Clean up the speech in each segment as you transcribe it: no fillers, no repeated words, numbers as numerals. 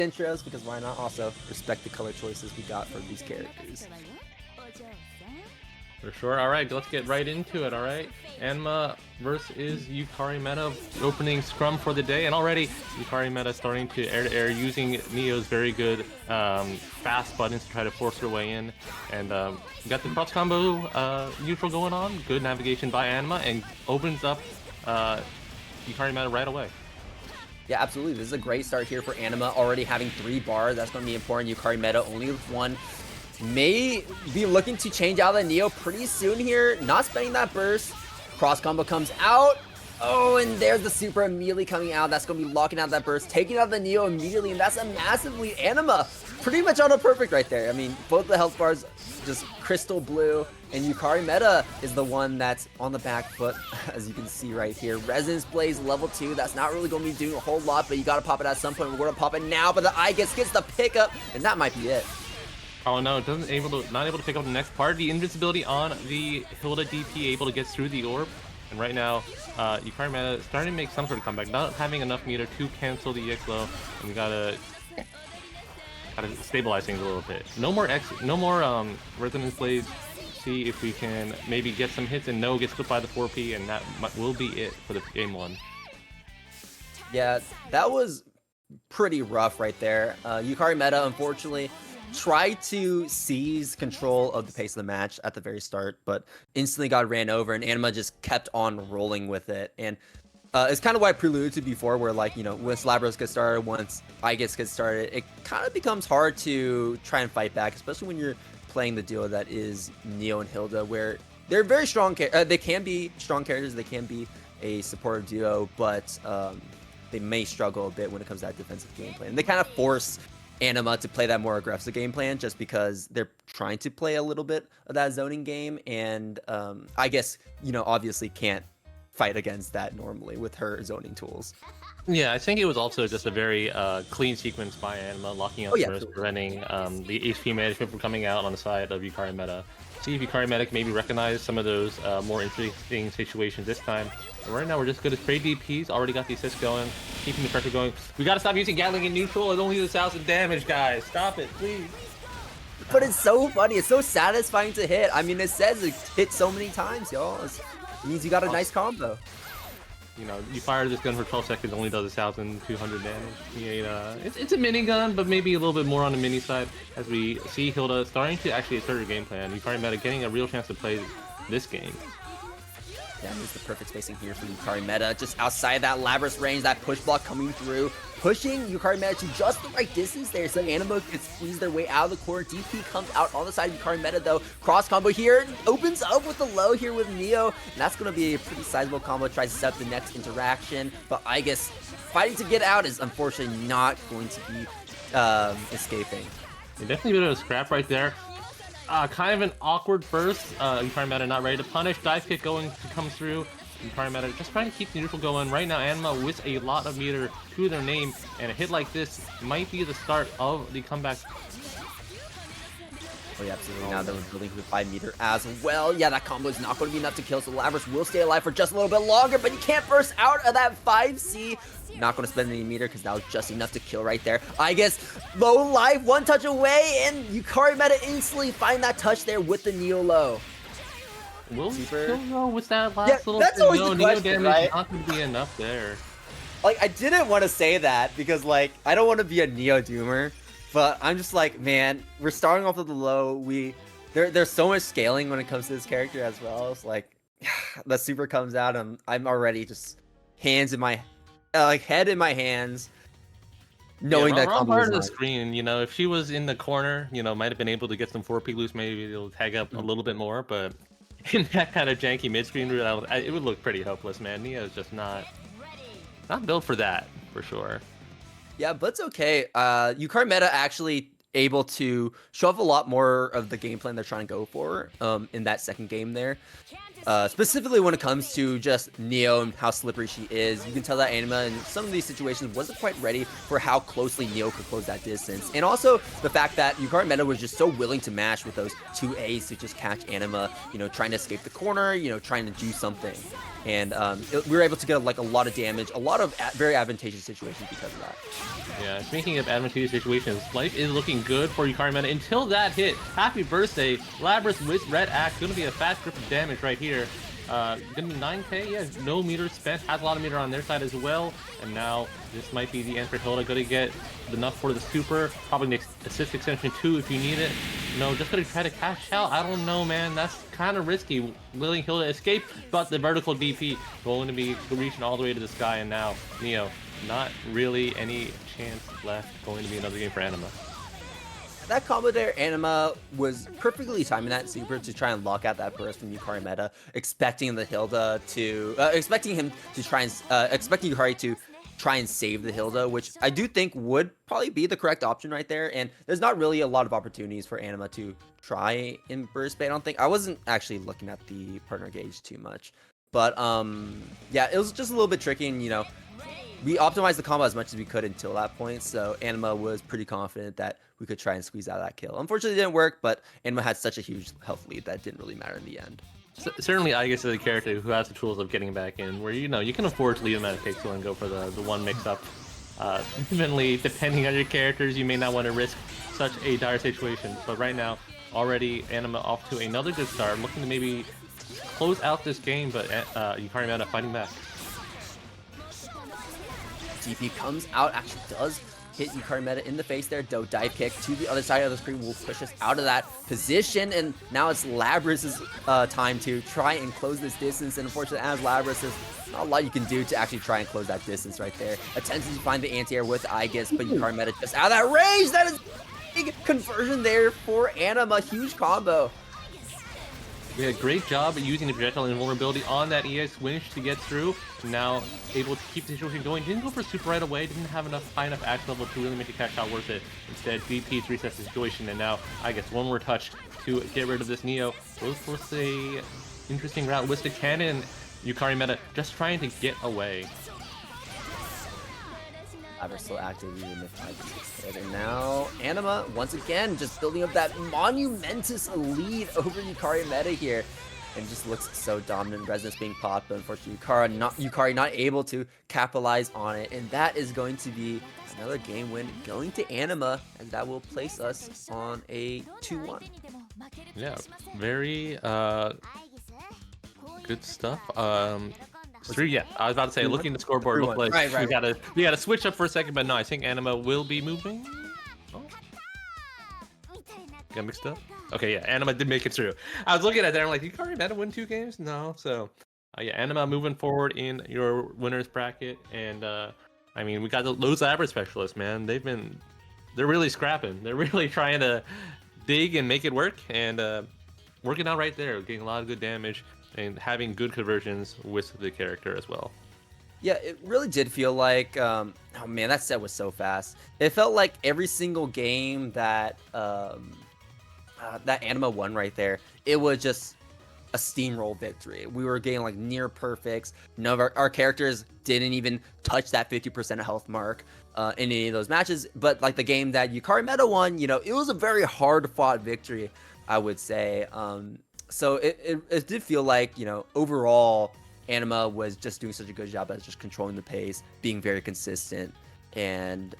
intros, because why not? Also, respect the color choices we got for these characters. For sure. All right, let's get right into it. All right, Anma versus Yukari Meta, opening scrum for the day, and already Yukari Meta starting to air using Neo's very good fast buttons to try to force her way in, and we got the cross combo neutral going on. Good navigation by Anma, and opens up Yukari Meta right away. Yeah, absolutely. This is a great start here for Anima, already having 3 bars. That's going to be important. Yukari Meta only with 1. May be looking to change out the Neo pretty soon here. Not spending that burst. Cross combo comes out. Oh, and there's the super immediately coming out. That's going to be locking out that burst, taking out the Neo immediately, and that's a massively Anima. Pretty much on a perfect right there. I mean, both the health bars just crystal blue, and Yukari Meta is the one that's on the back foot, as you can see right here. Resonance Blaze level 2, that's not really going to be doing a whole lot, but you got to pop it at some point. We're going to pop it now, but the Eye gets the pickup, and that might be it. Oh no, it not able to pick up the next part. The invincibility on the Hilda DP, able to get through the orb. And right now, Yukari Meta starting to make some sort of comeback, not having enough meter to cancel the EX low, and we gotta stabilize things a little bit. No more Resonance Blaze. See if we can maybe get some hits, and no gets clipped by the 4P, and that will be it for the game 1. Yeah, that was pretty rough right there. Yukari Meta, unfortunately, tried to seize control of the pace of the match at the very start, but instantly got ran over, and Anima just kept on rolling with it. And it's kind of what I preluded to before, where, like, you know, once Labros gets started, once Igus gets started, it kind of becomes hard to try and fight back, especially when you're playing the duo that is Neo and Hilda, where they're very strong. They can be strong characters, they can be a supportive duo, but they may struggle a bit when it comes to that defensive gameplay. And they kind of force Anima to play that more aggressive game plan, just because they're trying to play a little bit of that zoning game, and I guess, you know, obviously can't fight against that normally with her zoning tools. Yeah, I think it was also just a very clean sequence by Anima, locking out first, preventing the HP management from coming out on the side of Yukari Meta. See if Yukari Meta can maybe recognize some of those more interesting situations this time. And right now, we're just good as trade DPs. Already got the assist going, keeping the pressure going. We gotta stop using Gatling in neutral. It only does 1,000 damage, guys. Stop it, please. But it's so funny. It's so satisfying to hit. I mean, it says it hit so many times, y'all. It means you got a nice combo. You know, you fire this gun for 12 seconds, only does 1,200 damage. Yeah, it's a minigun, but maybe a little bit more on the mini side, as we see Hilda starting to actually assert her game plan. Yukari Meta getting a real chance to play this game. Yeah, it's the perfect spacing here for Yukari Meta. Just outside that Labras range, that push block coming through, pushing Yukari Meta to just the right distance there, so Anima could squeeze their way out of the corner. DP comes out on the side of Yukari Meta though. Cross combo here, opens up with the low here with Neo, and that's going to be a pretty sizable combo. Tries to set up the next interaction, but I guess fighting to get out is unfortunately not going to be escaping. Yeah, definitely a bit of a scrap right there. Kind of an awkward burst. Yukari Meta not ready to punish. Dive kick going to come through. Yukari Meta just trying to keep the neutral going. Right now, Anima with a lot of meter to their name, and a hit like this might be the start of the comeback. Oh yeah, absolutely. Now they're building for the 5 meter as well. Yeah, that combo is not going to be enough to kill, so Labras will stay alive for just a little bit longer, but you can't burst out of that 5C. Not going to spend any meter, because that was just enough to kill right there. I guess low life, 1 touch away, and Yukari Meta instantly find that touch there with the Neo low. Will he still go with that last little that's always the question, Neo damage, right? not going to be enough there. Like, I didn't want to say that, because, like, I don't want to be a Neo doomer, but I'm just like, man, we're starting off with the low. There's so much scaling when it comes to this character as well. It's like, the super comes out, and I'm already just hands in my head in my hands, knowing that wrong combo part is of the not. screen. You know, if she was in the corner, you know, might have been able to get some 4P loose, maybe it'll tag up a little bit more, but in that kind of janky mid-screen route, it would look pretty hopeless, man. Neo's just not built for that, for sure. Yeah, but it's okay. Yukari Meta actually able to show off a lot more of the game plan they're trying to go for in that second game there. Specifically when it comes to just Neo and how slippery she is. You can tell that Anima in some of these situations wasn't quite ready for how closely Neo could close that distance. And also the fact that Yukari Meta was just so willing to mash with those 2 A's to just catch Anima, trying to escape the corner, trying to do something. And we were able to get like a lot of damage, a lot of very advantageous situations because of that. Yeah, speaking of advantageous situations, life is looking good for Yukari Meta until that hit. Happy birthday, Labrys with Red Axe, gonna be a fast grip of damage right here. Gonna be 9k, yeah, no meter spent, has a lot of meter on their side as well. And now this might be the end for Hilda, gonna get enough for the super, probably next assist extension 2 if you need it. No, just gonna try to cash out, I don't know, man, that's kind of risky, letting Hilda escape, but the vertical DP going to be reaching all the way to the sky, and now Neo, not really any chance left, going to be another game for Anima. That combo there, Anima was perfectly timing that super to try and lock out that burst from Yukari Meta, expecting the Hilda to, expecting Yukari to try and save the Hilda, which I do think would probably be the correct option right there. And there's not really a lot of opportunities for Anima to try in burst bait. I wasn't actually looking at the partner gauge too much, but yeah, it was just a little bit tricky, and we optimized the combo as much as we could until that point, so Anima was pretty confident that we could try and squeeze out that kill. Unfortunately, it didn't work, but Anima had such a huge health lead that it didn't really matter in the end. Certainly, I guess, is a character who has the tools of getting back in, where you can afford to leave him at a pixel and go for the one mix-up. Ultimately, depending on your characters, you may not want to risk such a dire situation, but right now, already Anima off to another good start, looking to maybe close out this game, but Yukari Meta fighting back. TP comes out, actually does hit Yukari Meta in the face there. Dive kick to the other side of the screen will push us out of that position, and now it's Labrys' time to try and close this distance, and unfortunately, as Labrys, there's not a lot you can do to actually try and close that distance right there. Attempting to find the anti-air with Aegis, but Yukari Meta just out of that range. That is big conversion there for Anima. Huge combo. We had a great job at using the projectile invulnerability on that EX winch to get through. Now able to keep the situation going. Didn't go for super right away. Didn't have high enough action level to really make the cash out worth it. Instead, DP to reset the situation, and now I guess one more touch to get rid of this Neo. Goes for a interesting route with the cannon. Yukari Meta just trying to get away. We're still active even if I can hit. And now Anima once again just building up that monumentous lead over Yukari Meta here, and just looks so dominant. Resonance being popped, but unfortunately Yukari not able to capitalize on it, and that is going to be another game win going to Anima, and that will place us on a 2-1. Yeah, very good stuff. Yeah, I was about to say, looking at the scoreboard, looked like right. we gotta switch up for a second, but no, I think Anima will be moving. Oh. Got mixed up? Okay, yeah, Anima did make it through. I was looking at that, I'm like, Yukari Meta win 2 games? No, so yeah, Anima moving forward in your winners bracket, and I mean, we got those Labrys specialists, man. They're really scrapping. They're really trying to dig and make it work, and working out right there, getting a lot of good damage and having good conversions with the character as well. Yeah, it really did feel like, oh man, that set was so fast. It felt like every single game that that Anima won right there, it was just a steamroll victory. We were getting like near perfects. None of our characters didn't even touch that 50% health mark in any of those matches. But like the game that Yukari Meta won, it was a very hard fought victory, I would say. So it did feel like, overall, Anima was just doing such a good job at just controlling the pace, being very consistent, and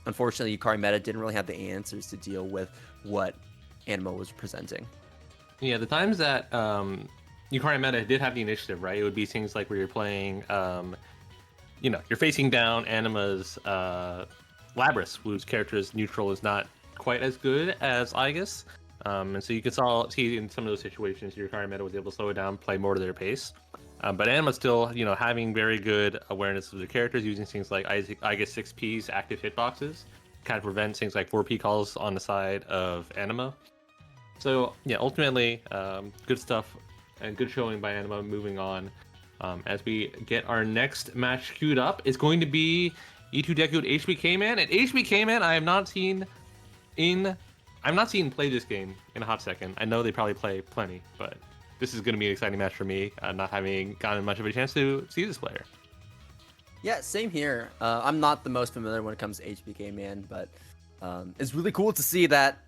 unfortunately, Yukari Meta didn't really have the answers to deal with what Anima was presenting. Yeah, the times that Yukari Meta did have the initiative, right? It would be things like where you're playing, you're facing down Anima's Labrys, whose character's neutral is not quite as good as Aegis. And so you can see in some of those situations, Yukari Meta was able to slow it down, play more to their pace. But Anima's still, having very good awareness of the characters, using things like Aegis 6P's active hitboxes, kind of prevent things like 4P calls on the side of Anima. So yeah, ultimately, good stuff and good showing by Anima. Moving on, as we get our next match queued up, is going to be E2 Deku with HBK Man, and HBK Man I have not seen play this game in a hot second. I know they probably play plenty, but this is going to be an exciting match for me, not having gotten much of a chance to see this player. Yeah, same here. I'm not the most familiar when it comes to HBK Man, but it's really cool to see that,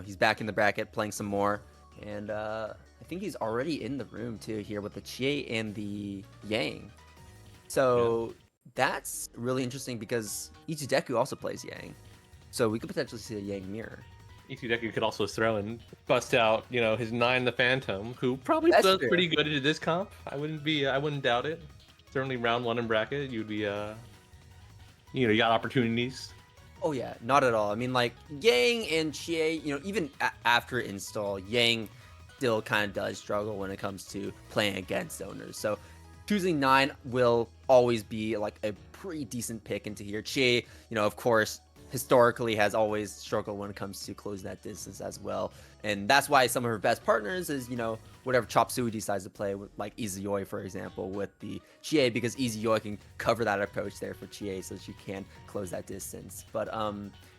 he's back in the bracket playing some more. And I think he's already in the room too here with the Chie and the Yang. So that's really interesting because Ichideku also plays Yang. So we could potentially see a Yang mirror. Ichideku could also throw and bust out, his 9 the Phantom, who probably That's does true. pretty good into this comp. I wouldn't doubt it. Certainly round 1 in bracket, you'd be, you got opportunities. Oh yeah, not at all. I mean, like Yang and Chie, even after install, Yang still kind of does struggle when it comes to playing against owners. So choosing 9 will always be like a pretty decent pick into here. Chie, of course, historically has always struggled when it comes to closing that distance as well. And that's why some of her best partners is, whatever Chop Suey decides to play with, like Izuyoi, for example, with the Chie, because Izuyoi can cover that approach there for Chie so she can close that distance. But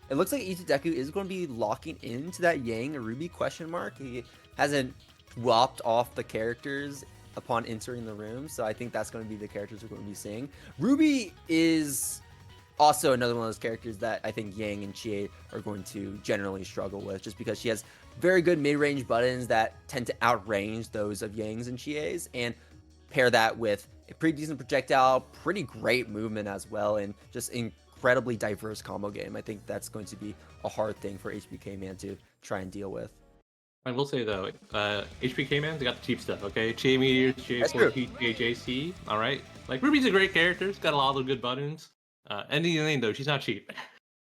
it looks like Ichideku is going to be locking into that Yang Ruby question mark. He hasn't swapped off the characters upon entering the room, so I think that's going to be the characters we're going to be seeing. Ruby is also another one of those characters that I think Yang and Chie are going to generally struggle with, just because she has very good mid-range buttons that tend to outrange those of Yang's and Chie's, and pair that with a pretty decent projectile, pretty great movement as well, and just incredibly diverse combo game. I think that's going to be a hard thing for HBK Man to try and deal with. I will say though, HBK Man, they got the cheap stuff, okay? Chie Meteor, Chie 4T, JC, alright? Like, Ruby's a great character, she's got a lot of good buttons. Ending the lane though, she's not cheap.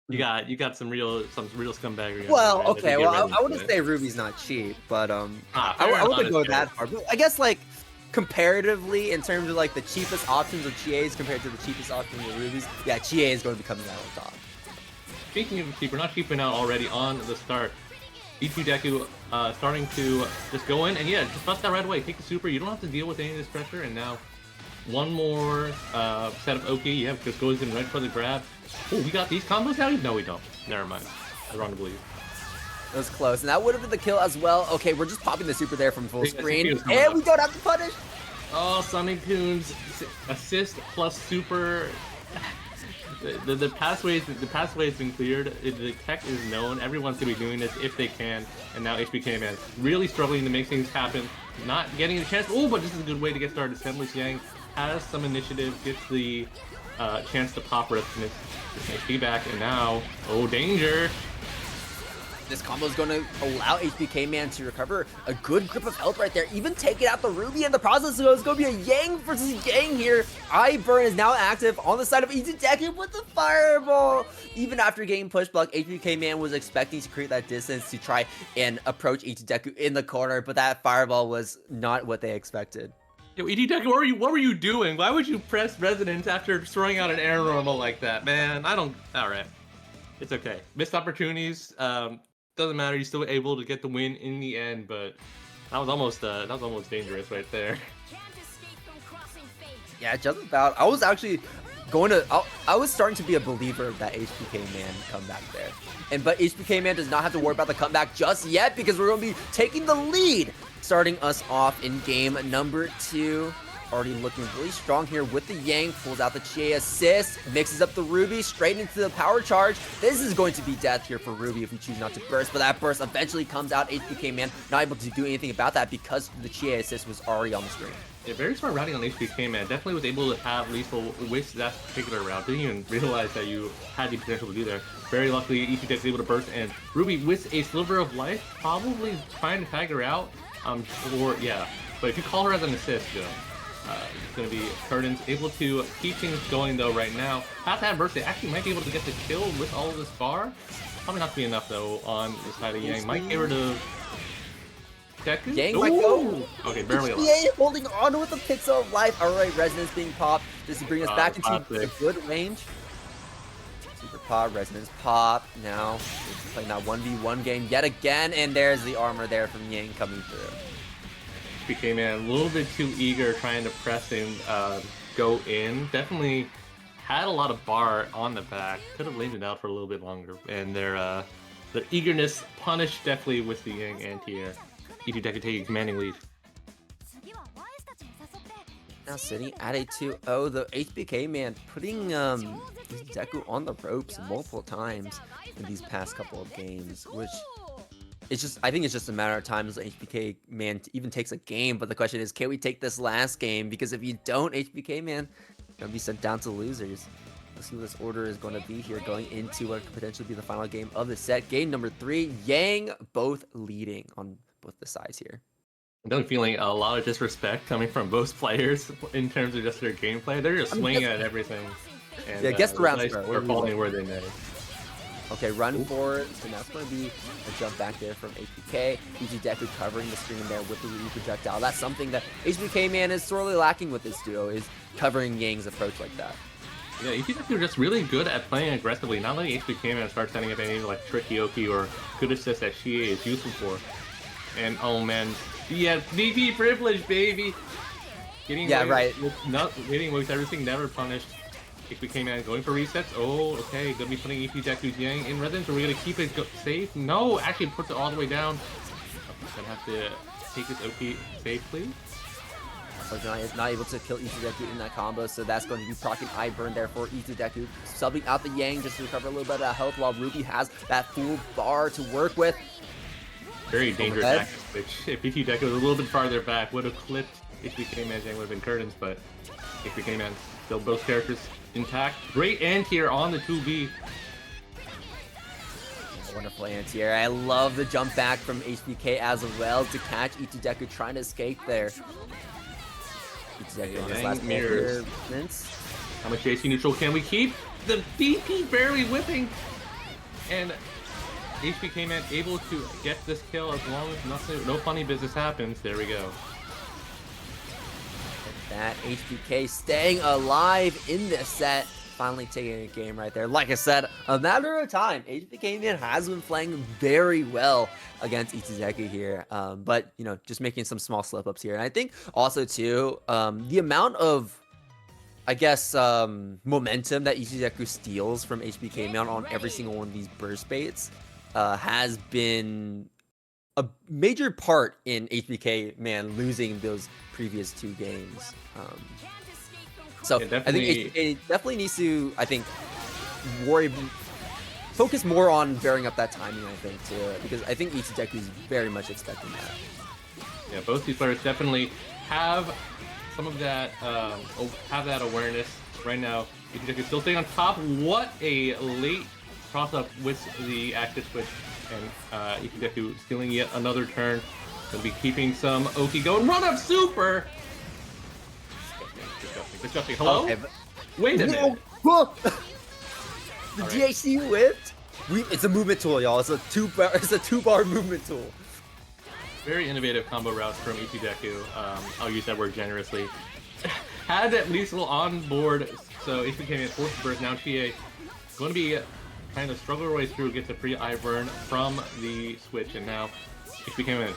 You got some real scumbaggery. Well, okay, well, I wouldn't say Ruby's not cheap, but I wouldn't go that far. But I guess like comparatively, in terms of like the cheapest options of Chie's compared to the cheapest options of Ruby's, yeah, Chie is going to be coming out on top. Speaking of cheap, we're not cheaping out already on the start. Ichideku starting to just go in and just bust that right away. Take the super. You don't have to deal with any of this pressure. And now one more set of Oki. Yeah, just goes in right for the grab. Oh, we got these combos now? No, we don't. Never mind. I was wrong to believe. It was close, and that would have been the kill as well. Okay, we're just popping the super there from full screen, and we don't have to punish. Oh, Sonic-kun's assist plus super. The pathway has been cleared. The tech is known. Everyone's gonna be doing this if they can. And now HBK Man really struggling to make things happen. Not getting a chance. Oh, but this is a good way to get started. Stemless Yang has some initiative, gets the chance to pop Resonance. HP back, and now, oh, danger. This combo is going to allow HBK Man to recover a good grip of health right there, even taking out the Ruby in the process. So it's going to be a Yang versus Yang here. Eye Burn is now active on the side of Ichideku with the Fireball. Even after getting push block, HBK Man was expecting to create that distance to try and approach Ichideku in the corner, but that Fireball was not what they expected. Yo, Ichideku, what were you doing? Why would you press Resonance after throwing out an air normal like that, man? Alright. It's okay. Missed opportunities. Doesn't matter. You're still able to get the win in the end, but that was almost dangerous right there. Yeah, just about. I was actually I was starting to be a believer of that HBK Man comeback there. But HBK Man does not have to worry about the comeback just yet, because we're going to be taking the lead, starting us off in game number 2. Already looking really strong here with the Yang, pulls out the Chie assist, mixes up the Ruby straight into the power charge. This is going to be death here for Ruby if we choose not to burst, but that burst eventually comes out. HBK Man not able to do anything about that because the Chie assist was already on the screen. Yeah, very smart routing on HBK Man. Definitely was able to have lethal with that particular route. Didn't even realize that you had the potential to do there. Very luckily, Ichideku was able to burst, and Ruby with a sliver of life, probably trying to tag her out. But if you call her as an assist, it's going to be Curtin's able to keep things going though right now. Have to have burst. They actually might be able to get the kill with all of this bar. Probably not to be enough though on the side of Yang. Might get rid of Deku. Yang might go. Okay, barely alive. Yang holding on with a pixel of life. Alright, Resonance being popped. This will bring us back into a good range. Super pop, Resonance pop. Now, we're playing that 1v1 game yet again, and there's the armor there from Yang coming through. HBK Man a little bit too eager trying to press and go in. Definitely had a lot of bar on the back. Could have laid it out for a little bit longer. And their eagerness punished definitely with the Yang anti-air. Ichideku taking commanding lead. Now sitting at a 2-0, the HBK man putting Deku on the ropes multiple times in these past couple of games, which it's just, I think it's just a matter of time as the HBK man even takes a game. But the question is, can we take this last game? Because if you don't, HBK man, gonna be sent down to losers. Let's see what this order is going to be here going into what could potentially be the final game of the set. Game number 3, Yang both leading on both the sides here. I'm definitely feeling a lot of disrespect coming from both players in terms of just their gameplay. They're just swinging at everything. And, yeah, guess the round nice start. Are falling where they may. Okay, run forward. So now it's going to be a jump back there from HBK. EG Deku covering the screen there with the Ruby projectile. That's something that HBK man is sorely lacking with this duo, is covering Yang's approach like that. Yeah, EG Deku are just really good at playing aggressively. Not letting HBK man start setting up any like Trikioki or good assist that Shie is useful for. And oh man, yeah, DP privilege, baby. Getting away with everything, never punished. HBK man going for resets. Oh, okay, gonna be putting EP Deku's Yang in residence. Are we gonna keep it safe? No, actually puts it all the way down. Gonna have to take this OP safely. Unfortunately, is not able to kill Deku in that combo, so that's going to be proccing Eye Burn there for Deku. Subbing out the Yang just to recover a little bit of health while Ruby has that full bar to work with. Very dangerous action switch. If ET Deku was a little bit farther back, would have clipped HBK man. Yang would have been curtains, but HBK man still both characters intact. Great anti-air on the 2B. Wonderful anti-air. I love the jump back from HBK as well to catch Deku trying to escape there. Deku on his last mirrors. How much AC neutral can we keep? The DP barely whipping, and HBK man able to get this kill as long as no funny business happens. There we go. That HBK staying alive in this set, finally taking a game right there. Like I said, a matter of time. HBK man has been playing very well against Deku here, but you know, just making some small slip ups here. And I think also too, the amount of, I guess, momentum that Deku steals from HBK man on every single one of these burst baits has been a major part in HBK man losing those previous 2 games. So yeah, I think HBK definitely needs to, I think, focus more on bearing up that timing, I think, too, because I think Deku is very much expecting that. Yeah, both these players definitely have some of that, have that awareness right now. Deku still staying on top. What a late cross-up with the active switch, and Deku stealing yet another turn. Gonna be keeping some Oki going. Run up super! Disgusting. Hello? Okay, wait a minute. The GHC whipped? It's a movement tool, y'all. It's a two-bar movement tool. Very innovative combo routes from Deku. I'll use that word generously. Had at least a little on board, so HBK has forced burst. Now Chie going to be trying to struggle her way through, gets a free eye burn from the switch, and now HBK, will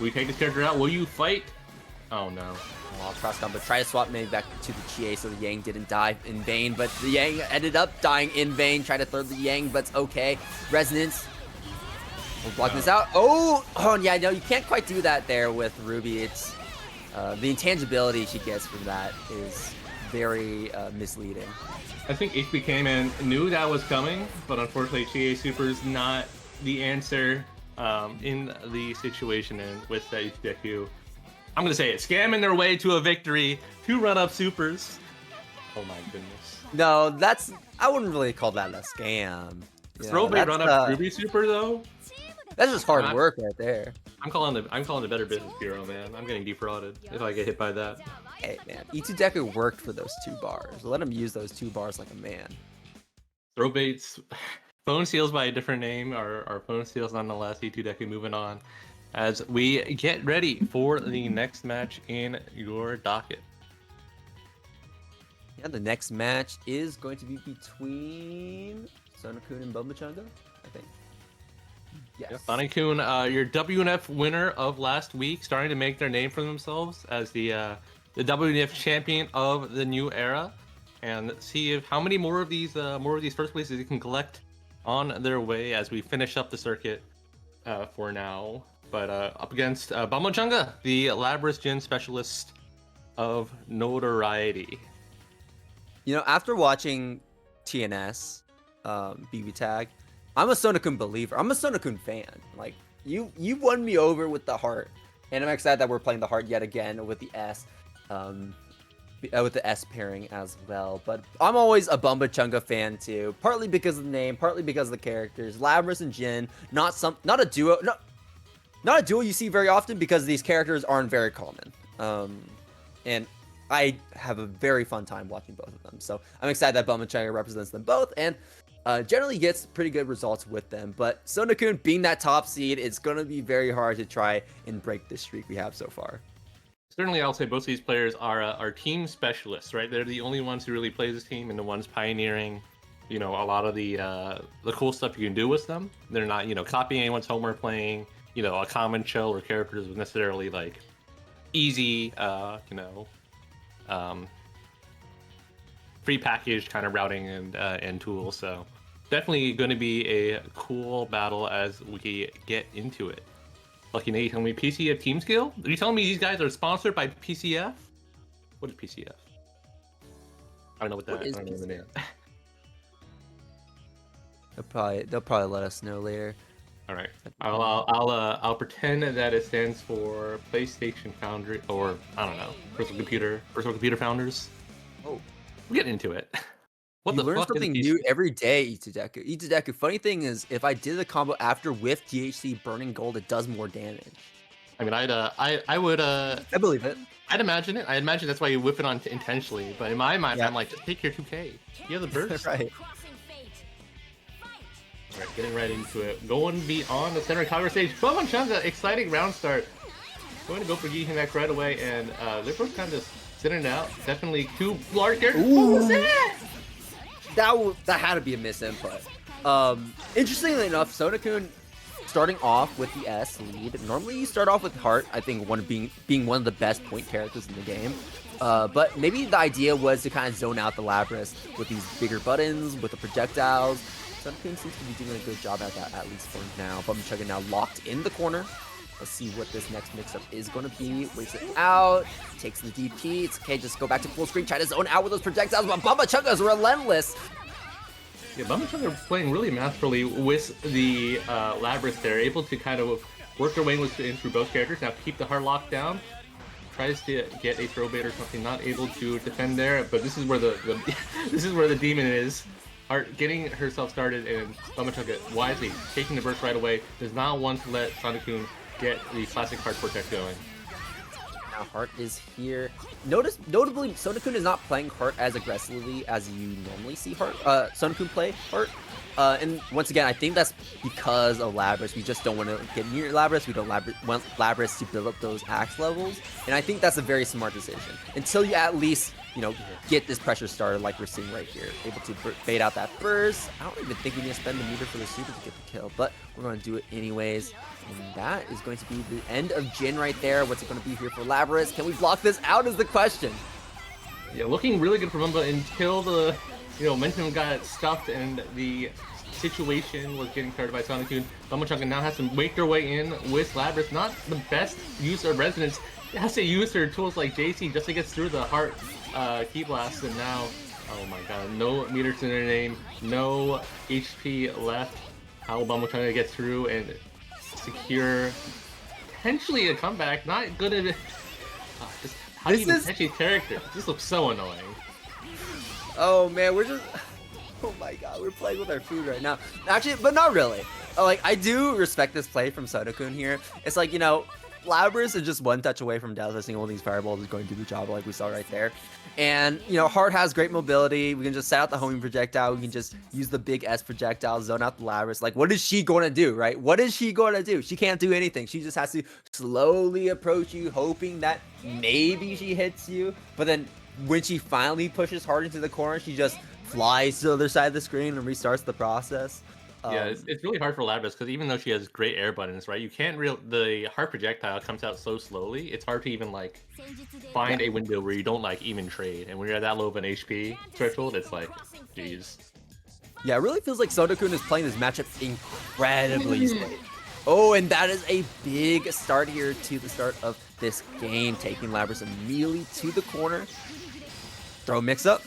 we take this character out? Will you fight? Oh no. Oh, cross combo. Try to swap maybe back to the Chie so the Yang didn't die in vain, but the Yang ended up dying in vain. Try to throw the Yang, but it's okay. Resonance. We'll block this out. Oh, yeah, no, you can't quite do that there with Ruby. It's the intangibility she gets from that is very misleading. I think HBK man knew that was coming, but unfortunately Chie Super's not the answer in the situation, and with that Deku, I'm gonna say it, scamming their way to a victory, 2 run-up supers. Oh my goodness. No, I wouldn't really call that a scam. Throwbait run-up Ruby super though? That's just hard work right there. I'm calling the Better Business Bureau, man. I'm getting defrauded if I get hit by that. Hey man, Deku worked for those 2 bars. Let him use those 2 bars like a man. Throwbaits, phone seals by a different name, are phone seals nonetheless. Deku moving on as we get ready for the next match in your docket. Yeah, the next match is going to be between Sonokun and Bombachunga, I think. Yes. Yeah, Sonokun, your WNF winner of last week, starting to make their name for themselves as the WNF champion of the new era, and see if how many more of these first places you can collect on their way as we finish up the circuit for now. But up against Bombachunga, the Labras Gen specialist, of notoriety. You know, after watching TNS, BBTAG, I'm a Sonokun believer. I'm a Sonokun fan. Like, you won me over with the heart, and I'm excited that we're playing the heart yet again with the S, with the S pairing as well. But I'm always a Bumba Chunga fan too, partly because of the name, partly because of the characters. Labras and Jin, not a duo, not a duo you see very often because these characters aren't very common. And I have a very fun time watching both of them. So I'm excited that Bumba Chunga represents them both, and generally gets pretty good results with them. But Sonokun being that top seed, it's going to be very hard to try and break this streak we have so far. Certainly, I'll say both of these players are team specialists, right? They're the only ones who really play this team and the ones pioneering, you know, a lot of the cool stuff you can do with them. They're not, you know, copying anyone's homework, playing, you know, a common shell or characters with necessarily like easy, you know, pre-packaged kind of routing and tools. So definitely going to be a cool battle as we get into it. Lucky Nate, tell me PCF Team Skill? Are you telling me these guys are sponsored by PCF? What is PCF? I don't know what that is. I don't know the name. They'll probably let us know later. All right, I'll pretend that it stands for PlayStation Foundry, or I don't know, personal computer founders. Oh, we're getting into it. What you the learn fuck something new every day, Itadeku. Itadeku, funny thing is, if I did the combo after with THC Burning Gold, it does more damage. I mean, I would I believe it. I'd imagine it. I imagine that's why you whip it on intentionally. But in my mind, I'm like, just take your 2K. You have the burst. Right. All right, getting right into it. Going beyond the center cover stage. Bumba Chunga, exciting round start. Going to go for Gihimek right away, and they're both kind of sitting it out. Definitely two large characters. What was that? That had to be a misinput. Interestingly enough, Sonokun starting off with the S lead. Normally you start off with Heart, I think being one of the best point characters in the game. But maybe the idea was to kind of zone out the Labras with these bigger buttons, with the projectiles. Sonokun seems to be doing a good job at that, at least for now. Bumba Chunga now locked in the corner. Let's see what this next mix-up is going to be. Waits it out, takes the DP. It's okay, just go back to full screen, try to zone out with those projectiles, but Bumba Chunga is relentless. Yeah, Bumba Chunga playing really masterfully with the Labras there, able to kind of work their way in through both characters. Now keep the heart locked down. Tries to get a throw bait or something, not able to defend there, but this is where the this is where the demon is. Heart getting herself started, and Bumba Chunga wisely taking the burst right away. Does not want to let Sonokun get the classic Heart Protect going. Now Heart is here. Notably, Sonokun is not playing Heart as aggressively as you normally see Sonokun play Heart. And once again, I think that's because of Labras. We just don't want to get near Labras. We don't want Labras to build up those axe levels. And I think that's a very smart decision. Until you at least, you know, get this pressure started like we're seeing right here. Able to bait out that burst. I don't even think we need to spend the meter for the super to get the kill, but we're going to do it anyways. And that is going to be the end of Jin right there. What's it going to be here for Labras? Can we block this out is the question. Yeah, looking really good for Bumba until the, you know, momentum got stuffed and the situation was getting started by Sonokun. Bumba Chunga now has to make their way in with Labras. Not the best use of resonance. It has to use her tools like JC just to get through the Heart key blast, and now, oh my god, no meters in their name, no HP left. How Bumba Chunga get through and secure potentially a comeback? Not good at it. Just how do you even catch a character? This looks so annoying. Oh man, we're just. Oh my god, we're playing with our food right now. Actually, but not really. Like, I do respect this play from Sonokun here. It's like, you know, Labras is just one touch away from death. All these fireballs is going to do the job like we saw right there. And, you know, Heart has great mobility. We can just set out the homing projectile. We can just use the big S projectile, zone out the Labras. Like, what is she going to do, right? What is she going to do? She can't do anything. She just has to slowly approach you, hoping that maybe she hits you. But then when she finally pushes hard into the corner, she just flies to the other side of the screen and restarts the process. Yeah, it's really hard for Labras because even though she has great air buttons, right? You can't the Heart projectile comes out so slowly. It's hard to even like find a window where you don't like even trade. And when you're at that low of an HP threshold, it's like, geez. Yeah, it really feels like Sonokun is playing this matchup incredibly safe. Oh, and that is a big start here to the start of this game, taking Labrys immediately to the corner. Throw mix up.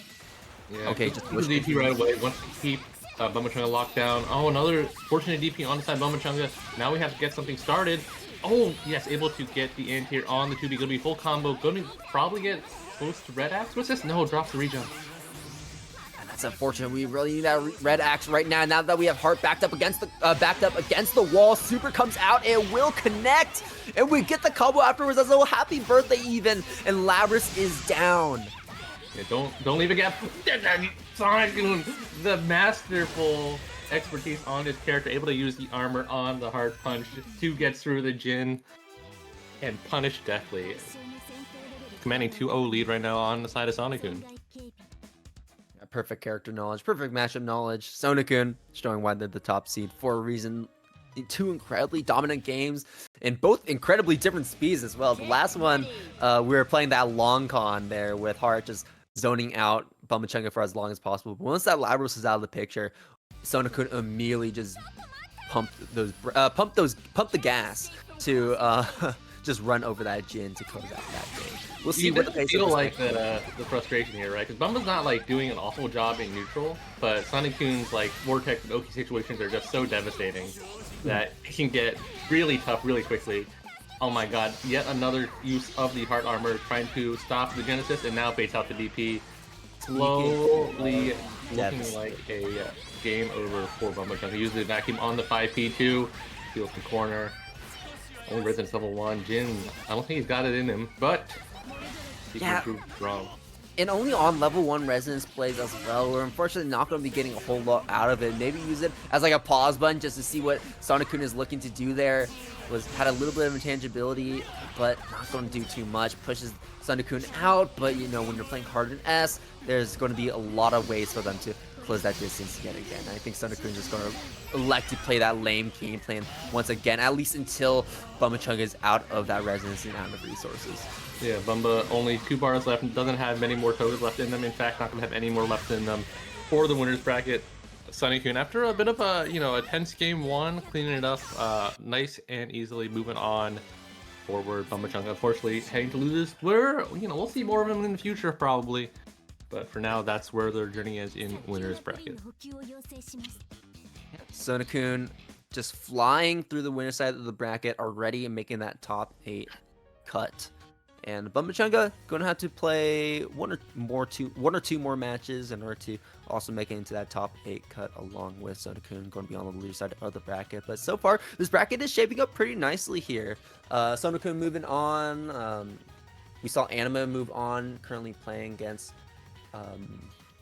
Yeah, Okay, just push the DP right away. Once we keep Bumachunga locked down. Oh, another fortunate DP on the side Bumachunga. Now we have to get something started. Oh, yes, able to get the end here on the 2D. Gonna be full combo. Gonna probably get close to Red Axe. What's this? No, drops the rejump. And that's unfortunate. We really need that Red Axe right now. Now that we have Heart backed up against the wall, Super comes out. It will connect, and we get the combo afterwards. That's a little happy birthday even, and Labrys is down. Yeah, don't leave a gap. Sonic, the masterful expertise on his character, able to use the armor on the hard punch to get through the Jin and punish deathly. Commanding 2-0 lead right now on the side of Sonic-kun. Perfect character knowledge, perfect matchup knowledge. Sonic-kun showing why they're the top seed for a reason. 2 incredibly dominant games and both incredibly different speeds as well. The last one, we were playing that long con there with Heart just zoning out Bumachunga for as long as possible. But once that Labrys is out of the picture, Sonic-kun immediately just pump the gas to just run over that Jin to close out that game. We'll see what the pace feel like the frustration here, right? Because Bumba's not like doing an awful job in neutral, but Sonic-kun's like Vortex and Oki situations are just so devastating that it can get really tough really quickly. Oh my god, yet another use of the heart armor trying to stop the Genesis, and now baits out the DP. Slowly looking like a game over for Bumba. He used the vacuum on the 5P2, feels the corner. Only Resistance level 1. Jin, I don't think he's got it in him, but he can prove wrong. And only on level 1 resonance plays as well. We're unfortunately not going to be getting a whole lot out of it. Maybe use it as like a pause button just to see what Sonic-kun is looking to do there. Had a little bit of intangibility, but not going to do too much. Pushes Sonic-kun out, but you know, when you're playing hard in S, there's going to be a lot of ways for them to close that distance yet again. I think Sonic-kun is just going to elect to play that lame game plan once again, at least until Bumachunga is out of that resonance and out of resources. Yeah, Bumba only 2 bars left and doesn't have many more toes left in them. In fact, not going to have any more left in them for the winner's bracket. Sonic-kun, after a bit of a, a tense game 1, cleaning it up nice and easily, moving on forward. Bumachunga, unfortunately, heading to losers. We'll see more of them in the future, probably. But for now, that's where their journey is in winner's bracket. Sonic-kun just flying through the winner side of the bracket already and making that top 8 cut. And Bumachunga going to have to play one or two more matches in order to also make it into that top 8 cut, along with Sonic-kun going to be on the leader side of the bracket. But so far, this bracket is shaping up pretty nicely here. Sonic-kun moving on. We saw Anima move on, currently playing against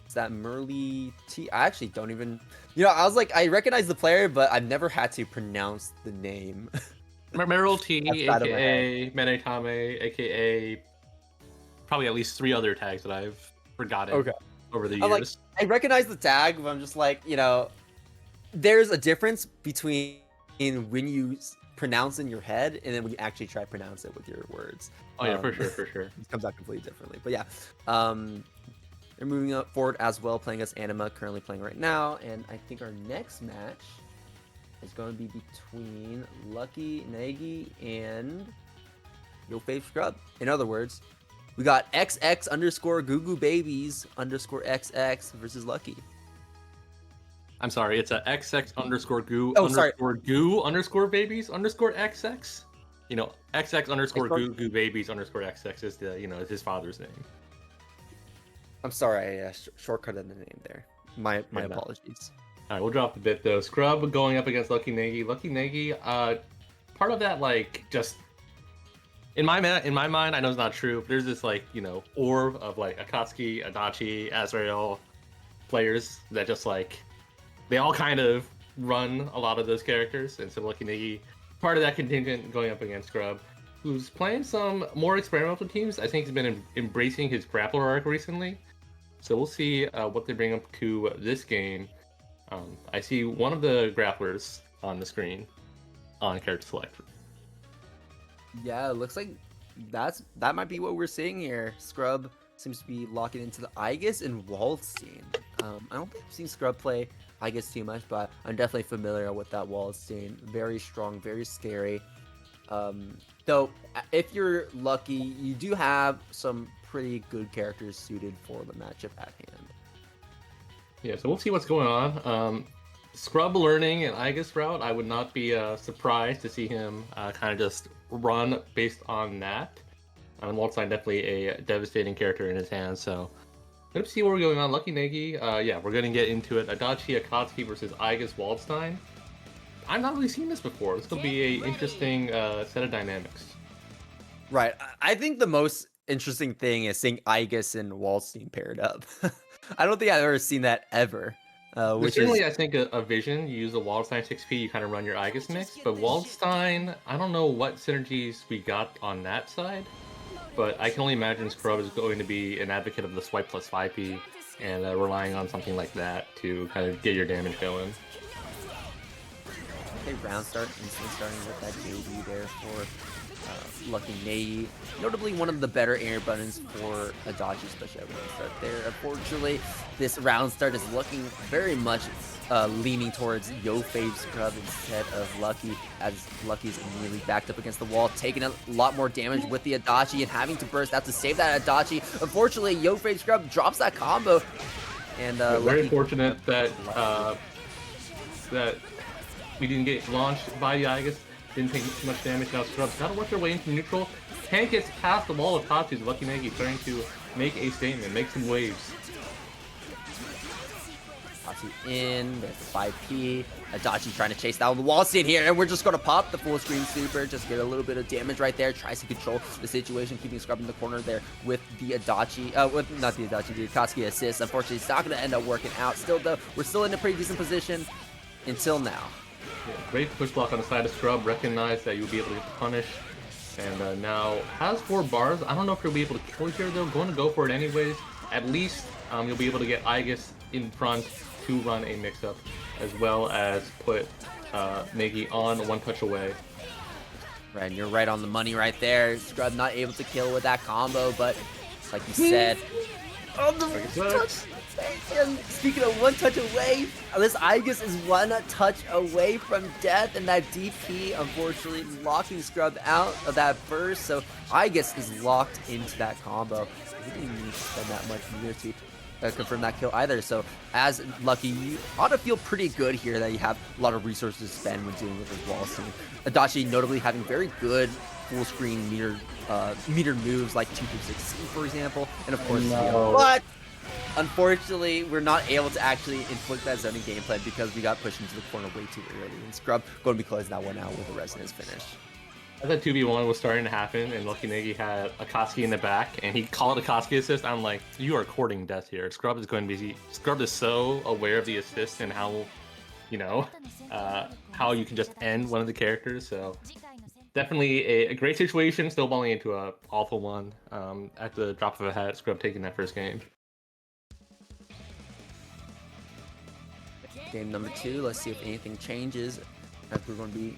is that Merly T? I actually don't even, I was like, I recognize the player, but I've never had to pronounce the name. Merrill T, aka Menetame, aka probably at least 3 other tags that I've forgotten over the years. Like, I recognize the tag, but I'm just like, there's a difference between when you pronounce in your head and then when you actually try to pronounce it with your words. Oh yeah, for sure. It comes out completely differently. But yeah, they're moving up forward as well, playing as Anima, currently playing right now. And I think our next match is going to be between Lucky Nagi and Yo Fave Scrub. In other words, we got XX_Goo Babies_XX versus Lucky. I'm sorry, it's a XX_Goo Babies_XX. XX_Goo Babies_XX is is his father's name. I'm sorry, I shortcutted the name there. My apologies. All right, we'll drop the bit though. Scrub going up against Lucky Nagi. Lucky Nagi, part of that just in my mind, I know it's not true. But there's this orb of Akatsuki, Adachi, Azrael players that just they all kind of run a lot of those characters, and so Lucky Nagi, part of that contingent going up against Scrub, who's playing some more experimental teams. I think he's been embracing his grappler arc recently. So we'll see what they bring up to this game. I see one of the grapplers on the screen on character select. Yeah, it looks like that might be what we're seeing here. Scrub seems to be locking into the Aegis and Waldstein. I don't think I've seen Scrub play I guess too much, but I'm definitely familiar with that Wallstein. Very strong, very scary. Though, if you're lucky, you do have some pretty good characters suited for the matchup at hand. Yeah, so we'll see what's going on. Scrub learning an Aegis route, I would not be surprised to see him kind of just run based on that. Waldstein definitely a devastating character in his hands, so let's see where we're going on. Lucky Negi, yeah, we're going to get into it. Adachi Akatsuki versus Aegis Waldstein. I've not really seen this before. This will be a interesting set of dynamics. Right. I think the most interesting thing is seeing Aegis and Waldstein paired up. I don't think I've ever seen that ever. There's certainly, I think, a vision. You use a Waldstein 6P, you kind of run your Aegis mix. But Waldstein, I don't know what synergies we got on that side. But I can only imagine Scrub is going to be an advocate of the swipe plus 5P and relying on something like that to kind of get your damage going. Okay, round start, instantly starting with that JD there for Lucky Negi. Notably one of the better air buttons for Adachi, especially at round start there. Unfortunately, this round start is looking very much leaning towards Yo-Fave Scrub instead of Lucky, as Lucky's immediately backed up against the wall, taking a lot more damage with the Adachi and having to burst out to save that Adachi. Unfortunately, Yo-Fave Scrub drops that combo. And very fortunate that that we didn't get launched by the Aegis. Didn't take too much damage. Now Scrub's gotta work their way into neutral. Tank gets past the wall of Tatsu's. Lucky Negi starting to make a statement, make some waves. Tatsu in, there's the 5P. Adachi trying to chase down the wall sit here, and we're just gonna pop the full screen super, just get a little bit of damage right there. Tries to control the situation, keeping Scrub in the corner there with the Adachi, not the Adachi, the Akatsuki assist. Unfortunately, it's not gonna end up working out. Still though, we're still in a pretty decent position until now. Yeah, great push block on the side of Scrub. Recognize that you'll be able to get the punish. And now has 4 bars. I don't know if you'll be able to kill here though. Going to go for it anyways. At least you'll be able to get Aegis in front to run a mix-up, as well as put Negi on one touch away. Right, and you're right on the money right there. Scrub not able to kill with that combo, but like you said, on the touch. And speaking of one touch away, this Aegis is one touch away from death, and that DP unfortunately locking Scrub out of that burst. So Aegis is locked into that combo. He didn't need to spend that much either to confirm that kill either. So as Lucky, you ought to feel pretty good here that you have a lot of resources to spend when dealing with his Wallstein. Adachi notably having very good full screen meter moves like 2-6C for example, and of course, but unfortunately, we're not able to actually inflict that zoning gameplay because we got pushed into the corner way too early. And Scrub going to be closing that one out with a resonance finish. As that 2v1 was starting to happen, and Lucky Negi had Akatsuki in the back, and he called Akatsuki assist. I'm like, you are courting death here. Scrub is so aware of the assist and how, you know, how you can just end one of the characters. So definitely a great situation. Still balling into a awful one at the drop of a hat. Scrub taking that first game. Game number 2, let's see if anything changes, as we're going to be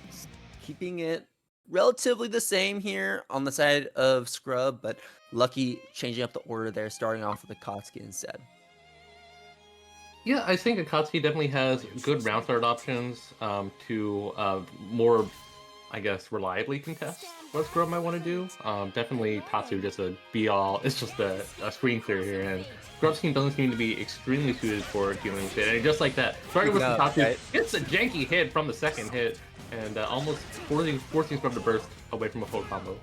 keeping it relatively the same here on the side of Scrub, but Lucky changing up the order there, starting off with Akatsuki instead. Yeah, I think Akatsuki definitely has good round start options to more, I guess, reliably contest what Scrub might want to do. Definitely Tatsu just a be-all. It's just a screen clear here, and Scrub's team doesn't seem to be extremely suited for dealing with it. And just like that, starting with Tatsu, right? Gets a janky hit from the second hit, and almost forcing Scrub to burst away from a full combo.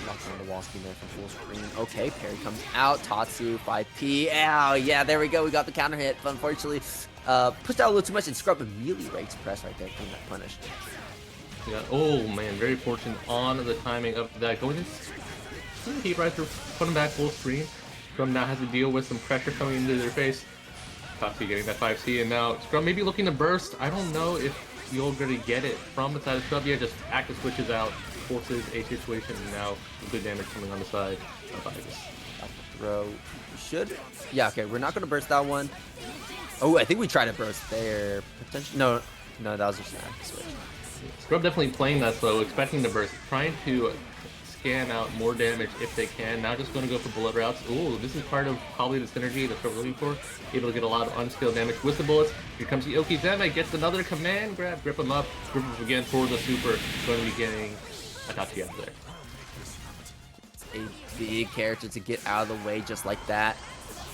Locks on the wall scheme there from full screen. Okay, parry comes out. Tatsu, 5P. Ow, yeah, there we go. We got the counter hit, but unfortunately, pushed out a little too much, and Scrub immediately rates press right there, getting that punish. Yeah, oh man, very fortunate on the timing of that. Going in, heat riser, putting back full screen. Scrub now has to deal with some pressure coming into their face. Tatsu getting that 5C, and now Scrub maybe looking to burst. I don't know if you're going to get it from the side of Scrub. Yeah, just active switches out, forces a situation, and now good damage coming on the side of Aegis. Throw. Should. Yeah, okay, we're not going to burst that one. Oh, I think we tried to burst there. Potentially. No, that was just an active switch. Scrub definitely playing that slow, expecting to burst, trying to scan out more damage if they can. Now just going to go for bullet routes. Ooh, this is part of probably the synergy that we're looking for. Able to get a lot of unskilled damage with the bullets. Here comes the Okizeme, gets another command grab, grip him up, grip him again for the super. Going to be getting Itachi out there. It's a big character to get out of the way just like that.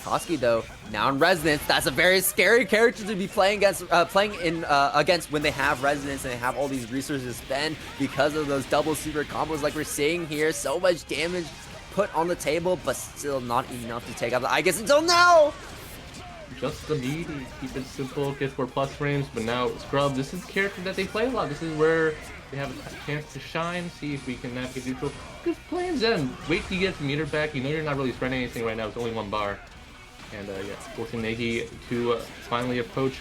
Koski though, now in Resonance, that's a very scary character to be playing against, against when they have Resonance and they have all these resources to spend because of those double super combos like we're seeing here. So much damage put on the table, but still not enough to take out the Igus until now! Just the meaty, keep it simple, gets 4+ frames, but now Scrub, this is a character that they play a lot. This is where they have a chance to shine, see if we can navigate neutral. Just play Zen, wait till you get the meter back. You know you're not really spreading anything right now, it's only 1 bar. And yeah, forcing Negi to finally approach.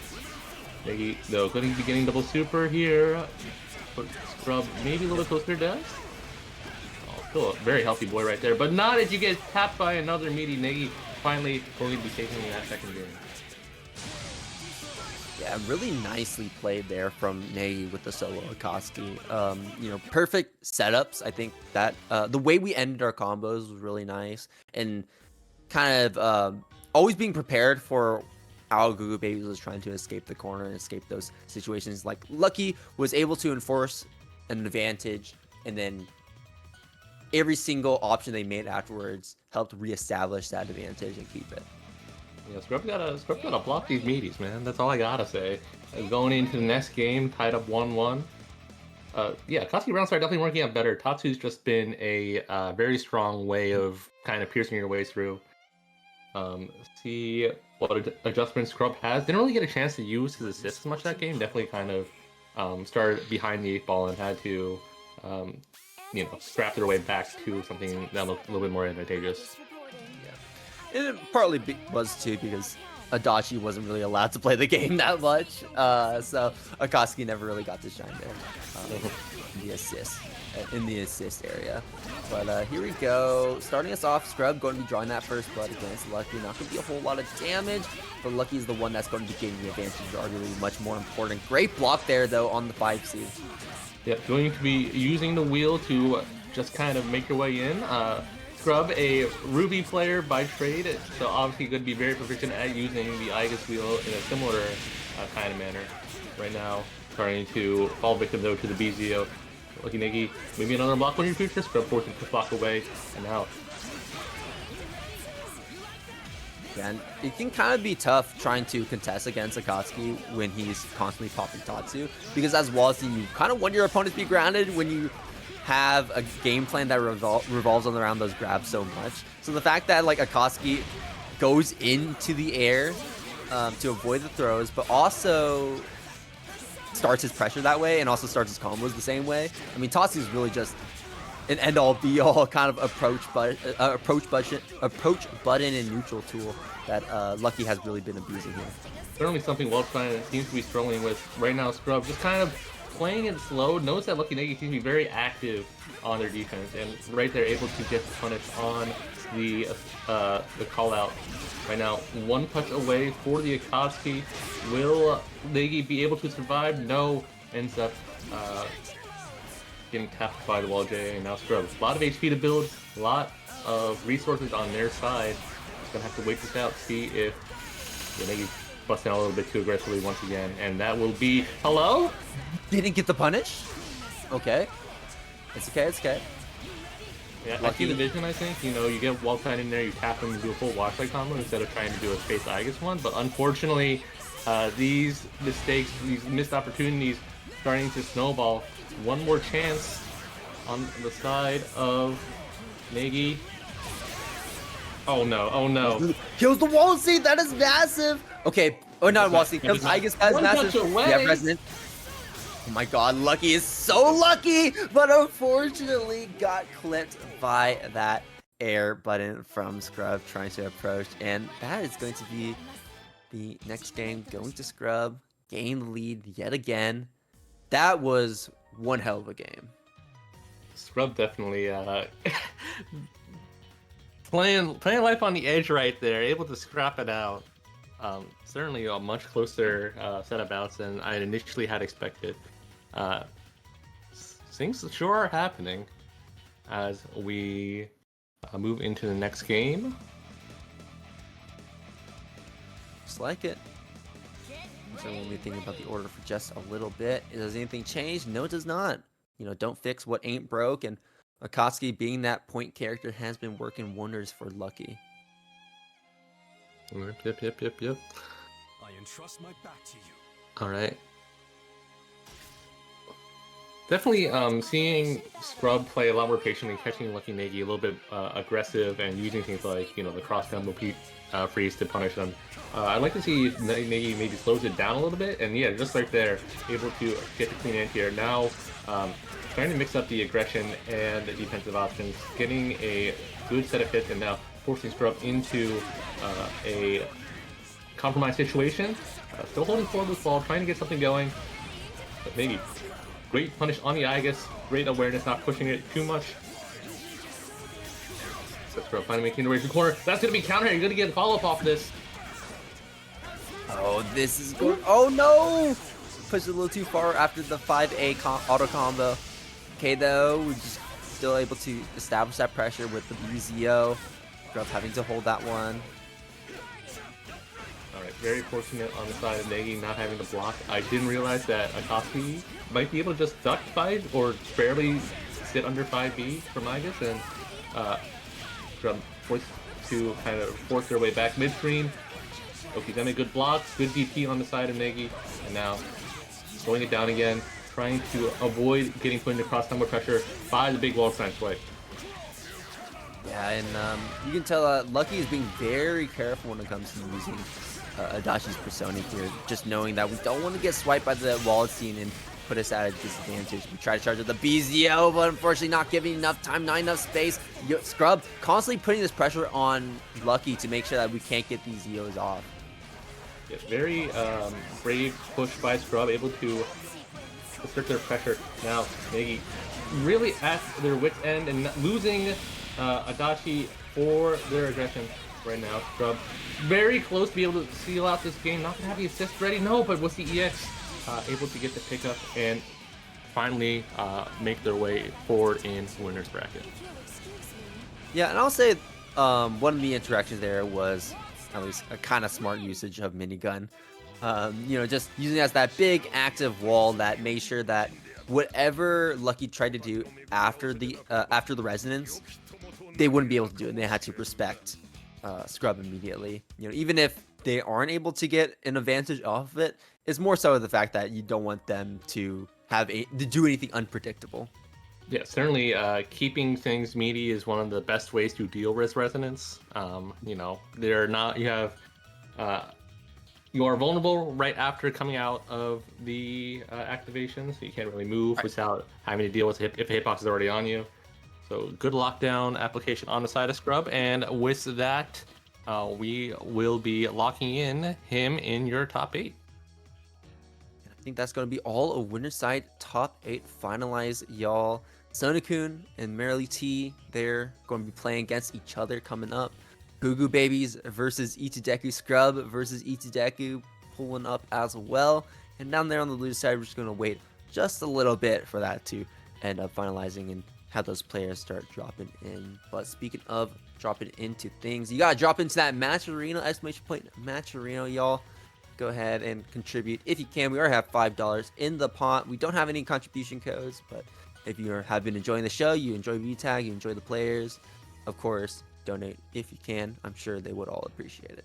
Negi, though, going to be getting double super here. But Scrub maybe a little closer to death. Oh, still a very healthy boy right there. But not as you get tapped by another meaty. Negi finally going to be taking that second game. Yeah, really nicely played there from Negi with the solo Akatsuki. You know, perfect setups. I think that the way we ended our combos was really nice. And kind of always being prepared for how Gugu Babies was trying to escape the corner and escape those situations. Like Lucky was able to enforce an advantage, and then every single option they made afterwards helped reestablish that advantage and keep it. Yeah, Scrub gotta block these meaties, man. That's all I gotta say. Going into the next game, tied up 1-1. Yeah, Akatsuki round start definitely working out better. Tatsu's just been a very strong way of kind of piercing your way through. See what adjustments Scrub has. Didn't really get a chance to use his assists much that game. Definitely kind of started behind the 8 ball and had to, you know, scrap their way back to something that looked a little bit more advantageous. Yeah, and it partly was too because Adachi wasn't really allowed to play the game that much, so Akatsuki never really got to shine there in the assist area. But here we go, starting us off. Scrub going to be drawing that first blood against Lucky. Not going to be a whole lot of damage, but Lucky is the one that's going to be gaining the advantage, arguably much more important. Great block there though on the 5C. Yep, going to be using the wheel to just kind of make your way in. Scrub, a Ruby player by trade, so obviously going to be very proficient at using the Igus wheel in a similar kind of manner. Right now, starting to fall victim though to the BZO. Lucky Negi, maybe another block on your future. Scrub forcing to block away, and now. Yeah, and it can kind of be tough trying to contest against Akatsuki when he's constantly popping Tatsu, because as well as you kind of want your opponent to be grounded when you have a game plan that revolves around those grabs so much. So the fact that like Akatsuki goes into the air to avoid the throws, but also starts his pressure that way and also starts his combos the same way. I mean, Tatsu is really just an end-all be-all kind of approach button and neutral tool that Lucky has really been abusing here. Certainly something well-planned seems to be struggling with right now. Scrub just kind of playing it slow. Notice that Lucky Negi seems to be very active on their defense, and right there able to get punished on the call out. Right now, 1 touch away for the Akatsuki. Will Negi be able to survive? No. Ends up getting tapped by the wall J, and now Scrub. A lot of HP to build, a lot of resources on their side. Just gonna have to wait this out, see if Negi busting out a little bit too aggressively once again, and that will be hello. Didn't get the punish. Okay, it's okay. It's okay. Yeah, Lucky. I see the vision. I think you get wall tied in there, you tap him and do a full watch light combo instead of trying to do a space Igus one. But unfortunately, these mistakes, these missed opportunities, starting to snowball. One more chance on the side of Negi. Oh no! Oh no! Kills the wall seed. That is massive. Okay. Oh, not wall seed. Kills Igus. That is massive. Yeah, Resonant. Oh my god, Lucky is so lucky, but unfortunately got clipped by that air button from Scrub trying to approach. And that is going to be the next game going to Scrub, gain the lead yet again. That was one hell of a game. Scrub definitely playing life on the edge right there, able to scrap it out. Certainly a much closer set of bouts than I initially had expected. Things sure are happening. as we move into the next game. Just like it. So when we think about the order for just a little bit, does anything change? No, it does not. You know, don't fix what ain't broke, and Akatsuki being that point character has been working wonders for Lucky. Yep. I entrust my back to you. All right. Definitely seeing Scrub play a lot more patiently, catching Lucky Negi a little bit aggressive and using things like, you know, the cross combo freeze to punish them. I'd like to see Negi maybe slows it down a little bit, and yeah, just right there, able to get the clean end here. Now, trying to mix up the aggression and the defensive options, getting a good set of hits, and now forcing Scrub into a compromised situation. Still holding forward with ball, trying to get something going, but maybe great punish on the Aegis, great awareness, not pushing it too much. So Scrub finally making the way to the corner. That's going to be counter. You're going to get a follow-up off this. Oh, this is good. Oh no! Pushed it a little too far after the 5A auto combo. Okay, though, we're just still able to establish that pressure with the BZO. Scrub having to hold that one. Alright, very fortunate on the side of Negi not having the block. I didn't realize that Akatsuki might be able to just duck fight or barely sit under 5B from Aegis, and Scrub forced to kind of force their way back midstream. Okay, done a good block, good DP on the side of Negi, and now slowing it down again, trying to avoid getting put into cross-combo pressure by the big wall smash play. Yeah, and you can tell Lucky is being very careful when it comes to using Adachi's persona here, just knowing that we don't want to get swiped by the wall scene and put us at a disadvantage. We try to charge with the BZO, but unfortunately not giving enough time, not enough space. Scrub constantly putting this pressure on Lucky to make sure that we can't get these ZOs off. Yeah, very brave push by Scrub, able to assert their pressure. Now, Negi really at their wit's end and losing Adachi for their aggression right now. Scrub very close to be able to seal out this game. Not gonna have the assist ready, no, but with the EX able to get the pickup and finally make their way forward in winner's bracket. Yeah, and I'll say one of the interactions there was at least a kind of smart usage of minigun. You know, just using it as that big active wall that made sure that whatever Lucky tried to do after the resonance, they wouldn't be able to do it. And they had to respect Scrub immediately. You know, even if they aren't able to get an advantage off of it, it's more so the fact that you don't want them to do anything unpredictable. Yeah, certainly keeping things meaty is one of the best ways to deal with resonance. You know, you are vulnerable right after coming out of the activation, so you can't really move without having to deal with if a hitbox is already on you. So good lockdown application on the side of Scrub, and with that, we will be locking in him in your top 8. I think that's going to be all a winner side top 8 finalized, y'all. Sonokun and Merrily T, they're going to be playing against each other coming up. Gugu Babies versus Itudeku. Scrub versus Itudeku pulling up as well. And down there on the loser side, we're just going to wait just a little bit for that to end up finalizing and have those players start dropping in. But speaking of dropping into things, you got to drop into that match arena, exclamation point match arena, y'all. Go ahead and contribute if you can. We already have $5 in the pot. We don't have any contribution codes, but if you have been enjoying the show, you enjoy BTAG, you enjoy the players, of course, donate if you can. I'm sure they would all appreciate it.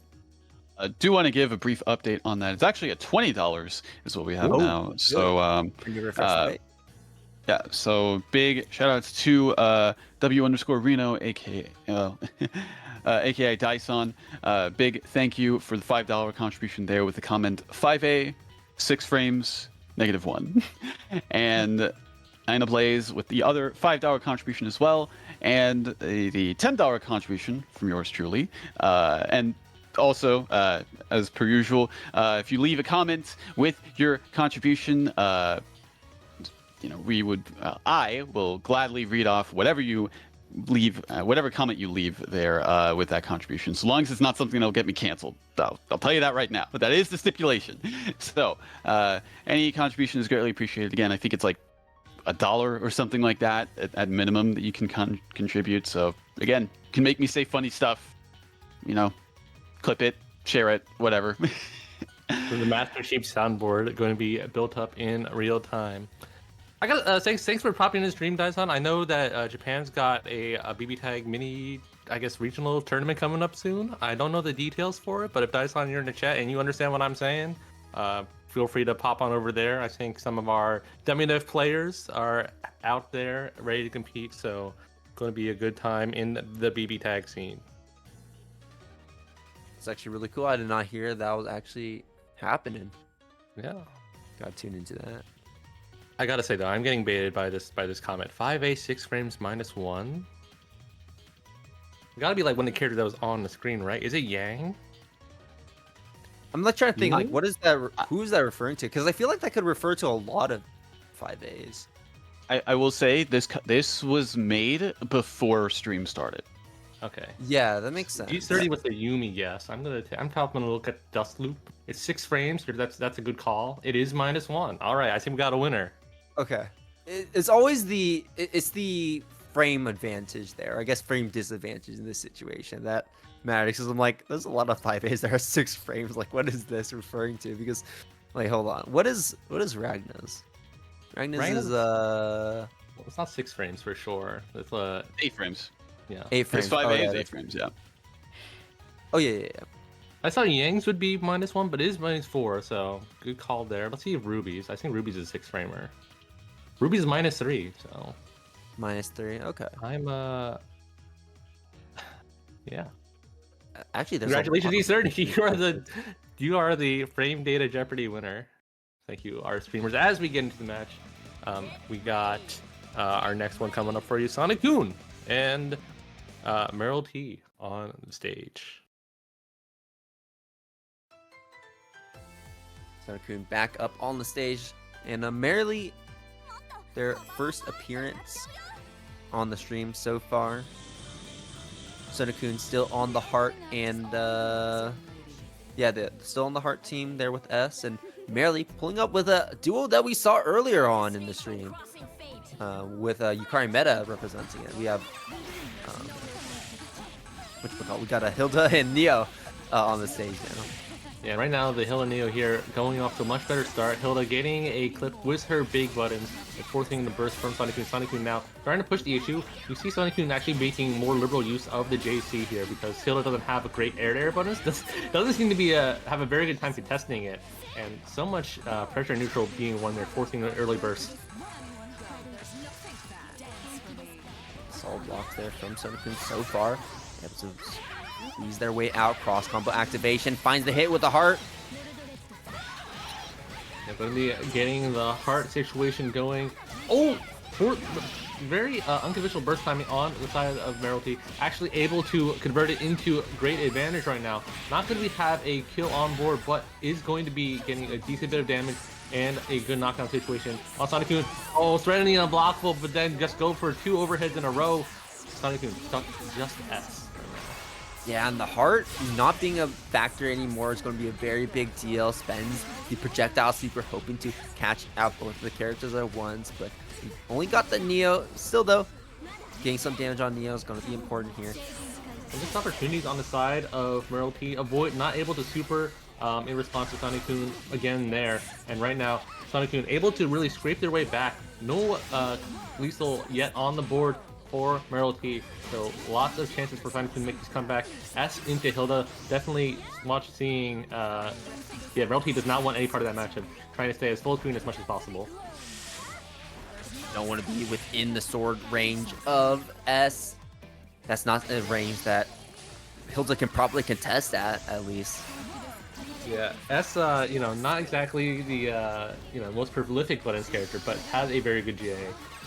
I do want to give a brief update on that. It's actually at $20 is what we have now. So yeah, so big shout outs to W_Reno, aka Dyson. Big thank you for the $5 contribution there with the comment 5A, 6 frames, -1. And Aina Blaze with the other $5 contribution as well, and the $10 contribution from yours truly. And also, as per usual, if you leave a comment with your contribution, you know, I will gladly read off whatever you leave, whatever comment you leave there with that contribution, so long as it's not something that'll get me canceled. I'll tell you that right now, but that is the stipulation. So any contribution is greatly appreciated. Again, I think it's like $1 or something like that at minimum that you can contribute. So again, can make me say funny stuff, you know, clip it, share it, whatever. So the Master Chief soundboard going to be built up in real time. I got thanks for popping in the stream, Daison. I know that Japan's got a BBTAG mini, I guess, regional tournament coming up soon. I don't know the details for it, but if Daison, you're in the chat and you understand what I'm saying, feel free to pop on over there. I think some of our WNF players are out there ready to compete, so going to be a good time in the BBTAG scene. It's actually really cool. I did not hear that was actually happening. Yeah. Gotta tune into that. I gotta say though, I'm getting baited by this comment. 5A 6 frames -1. It gotta be like one of the characters that was on the screen, right? Is it Yang? I'm like trying to think, like, Yang? what is that? Who's that referring to? Because I feel like that could refer to a lot of 5As. I will say this was made before stream started. Okay. Yeah, that makes sense. G30 with the Yumi, yes. I'm gonna look at Dust Loop. It's 6 frames. That's a good call. It is -1. All right, I think we got a winner. Okay. It's always it's the frame advantage there. I guess frame disadvantage in this situation that matters. Because I'm like, there's a lot of 5As that are 6 frames. Like, what is this referring to? Because, like, hold on. What is Ragna's? Ragna's is Well, it's not 6 frames for sure. It's 8 frames. yeah. 8 frames. It's 5A Oh, is yeah, 8 that's- frames, yeah. Oh yeah. I thought Yang's would be -1, but it is -4, so good call there. Let's see if Ruby's. I think Ruby's is a 6 framer. Ruby's -3, so -3. Okay. I'm yeah. Actually, there's Congratulations, E30. You are the Frame Data Jeopardy winner. Thank you, our streamers. As we get into the match, we got our next one coming up for you, Sonic Goon and Meryl T on the stage. Sonokun back up on the stage, and merely their first appearance on the stream so far. Sonokun still on the Heart, and yeah, they're still on the Heart team there with S, and merely pulling up with a duo that we saw earlier on in the stream, with Yukari Meta representing it. We have we got a Hilda and Neo on the stage now. Yeah, right now the Hilda Neo here going off to a much better start. Hilda getting a clip with her big buttons and forcing the burst from Sonokun. Sonokun now trying to push the issue. You see Sonokun actually making more liberal use of the JC here because Hilda doesn't have a great air bonus. Doesn't seem to be have a very good time contesting it, and so much pressure neutral being one there, forcing an early burst. Solid block there from Sonokun so far. Able to squeeze their way out. Cross combo activation. Finds the hit with the Heart. They're going to be getting the Heart situation going. Oh! Very unconventional burst timing on the side of Meryl T. Actually able to convert it into great advantage right now. Not going to have a kill on board, but is going to be getting a decent bit of damage and a good knockdown situation on Sonokun. Oh, threatening unblockable, but then just go for 2 overheads in a row. Sonokun stuck just S. Yeah, and the Heart not being a factor anymore is going to be a very big deal. Spends the projectile sweeper hoping to catch out both of the characters at once, but he only got the Neo. Still though, getting some damage on Neo is going to be important here. And this opportunities on the side of Meryl T. Avoid not able to super in response to Sonokun again there. And right now, Sonokun able to really scrape their way back. No lethal yet on the board for Meryl T. So lots of chances for Sonokun to make this comeback. S into Hilda, definitely much seeing, yeah, Meryl T does not want any part of that matchup. Trying to stay as full screen as much as possible. Don't want to be within the sword range of S. That's not a range that Hilda can probably contest at least. Yeah, S, you know, not exactly the, you know, most prolific buttons character, but has a very good GA.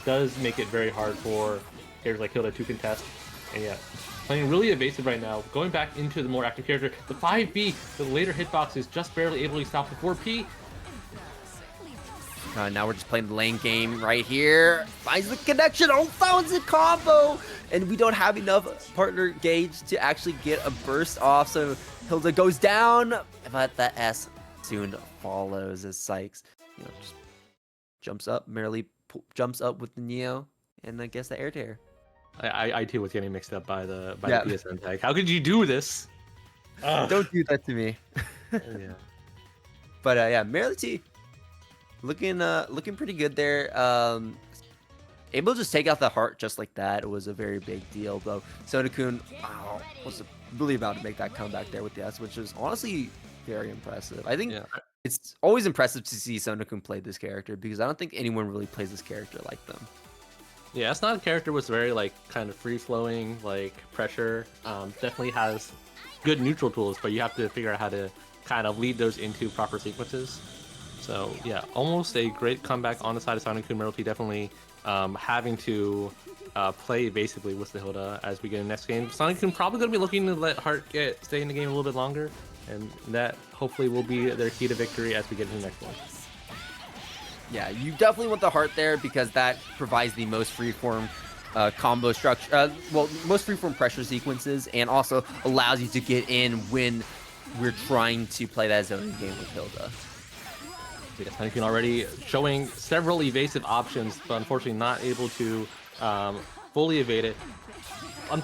Does make it very hard for characters like Hilda to contest. And yeah, playing really evasive right now. Going back into the more active character. The 5B, the later hitbox is just barely able to stop the 4P. Now we're just playing the lane game right here. Finds the connection. Oh, found the combo. And we don't have enough partner gauge to actually get a burst off. So Hilda goes down, but the S soon follows as Sykes, you know, just jumps up, merely jumps up with the Neo, and I guess the air tear. I too was getting mixed up by the Yeah. PSN tag. How could you do this? Don't do that to me. Yeah. But yeah, merely T looking pretty good there. Able to just take out the heart just like that. It was a very big deal, though. Sonokun was really about to make that comeback there with the S, which is honestly very impressive. I think it's always impressive to see Sonokun play this character because I don't think anyone really plays this character like them. Yeah, it's not a character with very like kind of free flowing like pressure. Definitely has good neutral tools, but you have to figure out how to kind of lead those into proper sequences. So yeah, almost a great comeback on the side of Sonokun. Merylty definitely having to play basically with the Hilda as we get in the next game. Sonokun probably going to be looking to let Heart stay in the game a little bit longer, and that hopefully will be their key to victory as we get into the next one. Yeah, you definitely want the heart there because that provides the most freeform combo structure, most freeform pressure sequences, and also allows you to get in when we're trying to play that zoning game with Hilda. Yes, Sonokun already showing several evasive options, but unfortunately not able to fully evade it.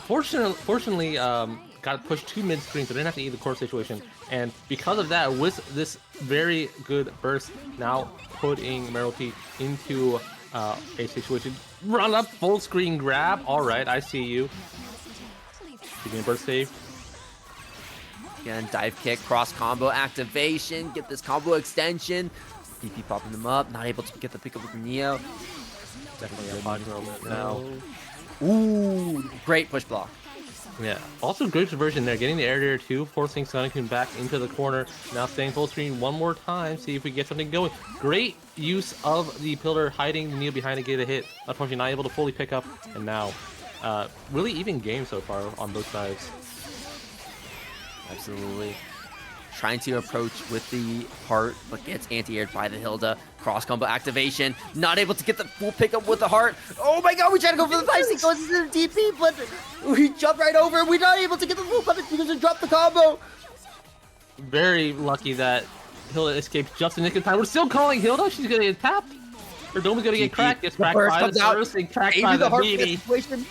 Fortunately, got pushed to mid-screen, so didn't have to eat the core situation. And because of that, with this very good burst, now putting Merylty into a situation. Run up, full screen grab. All right, I see you. Getting a burst save. Again, dive kick, cross combo activation, get this combo extension. DP popping them up, not able to get the pickup with Neo. Definitely a pod moment now. Ooh, great push block. Yeah, also great conversion there, getting the air there too, forcing Sonokun back into the corner. Now staying full screen one more time, see if we get something going. Great use of the pillar, hiding the Neo behind to get a hit. Unfortunately not able to fully pick up, and now really even game so far on both sides. Absolutely. Trying to approach with the heart, but gets anti-aired by the Hilda. Cross combo activation. Not able to get the full pickup with the heart. Oh my god, we tried to go for the 5 sequences in the DP, but we jumped right over. We're not able to get the full punish because we dropped the combo. Very lucky that Hilda escaped just in nick of time. We're still calling Hilda. She's gonna get tapped. Her dome is gonna get cracked. Gets cracked by the Cerberus and cracked by the BD.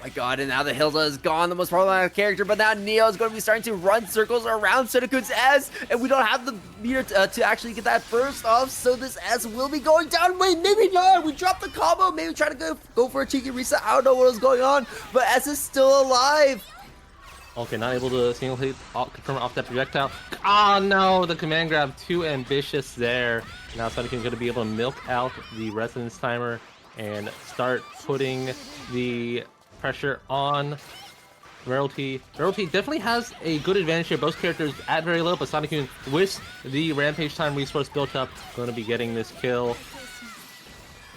My god, and now the Hilda is gone, the most problematic character, but now Neo is going to be starting to run circles around Sonokun's S, and we don't have the meter to actually get that burst off, so this S will be going down. Wait, maybe not. We dropped the combo, maybe try to go for a cheeky reset. I don't know what was going on, but S is still alive. Okay, not able to single hit confirm off that projectile. Ah, no, the command grab too ambitious there. Now Sonokun going to be able to milk out the resonance timer and start putting the pressure on Merylty. Merylty definitely has a good advantage here. Both characters at very low, but Sonokun with the rampage time resource built up, going to be getting this kill.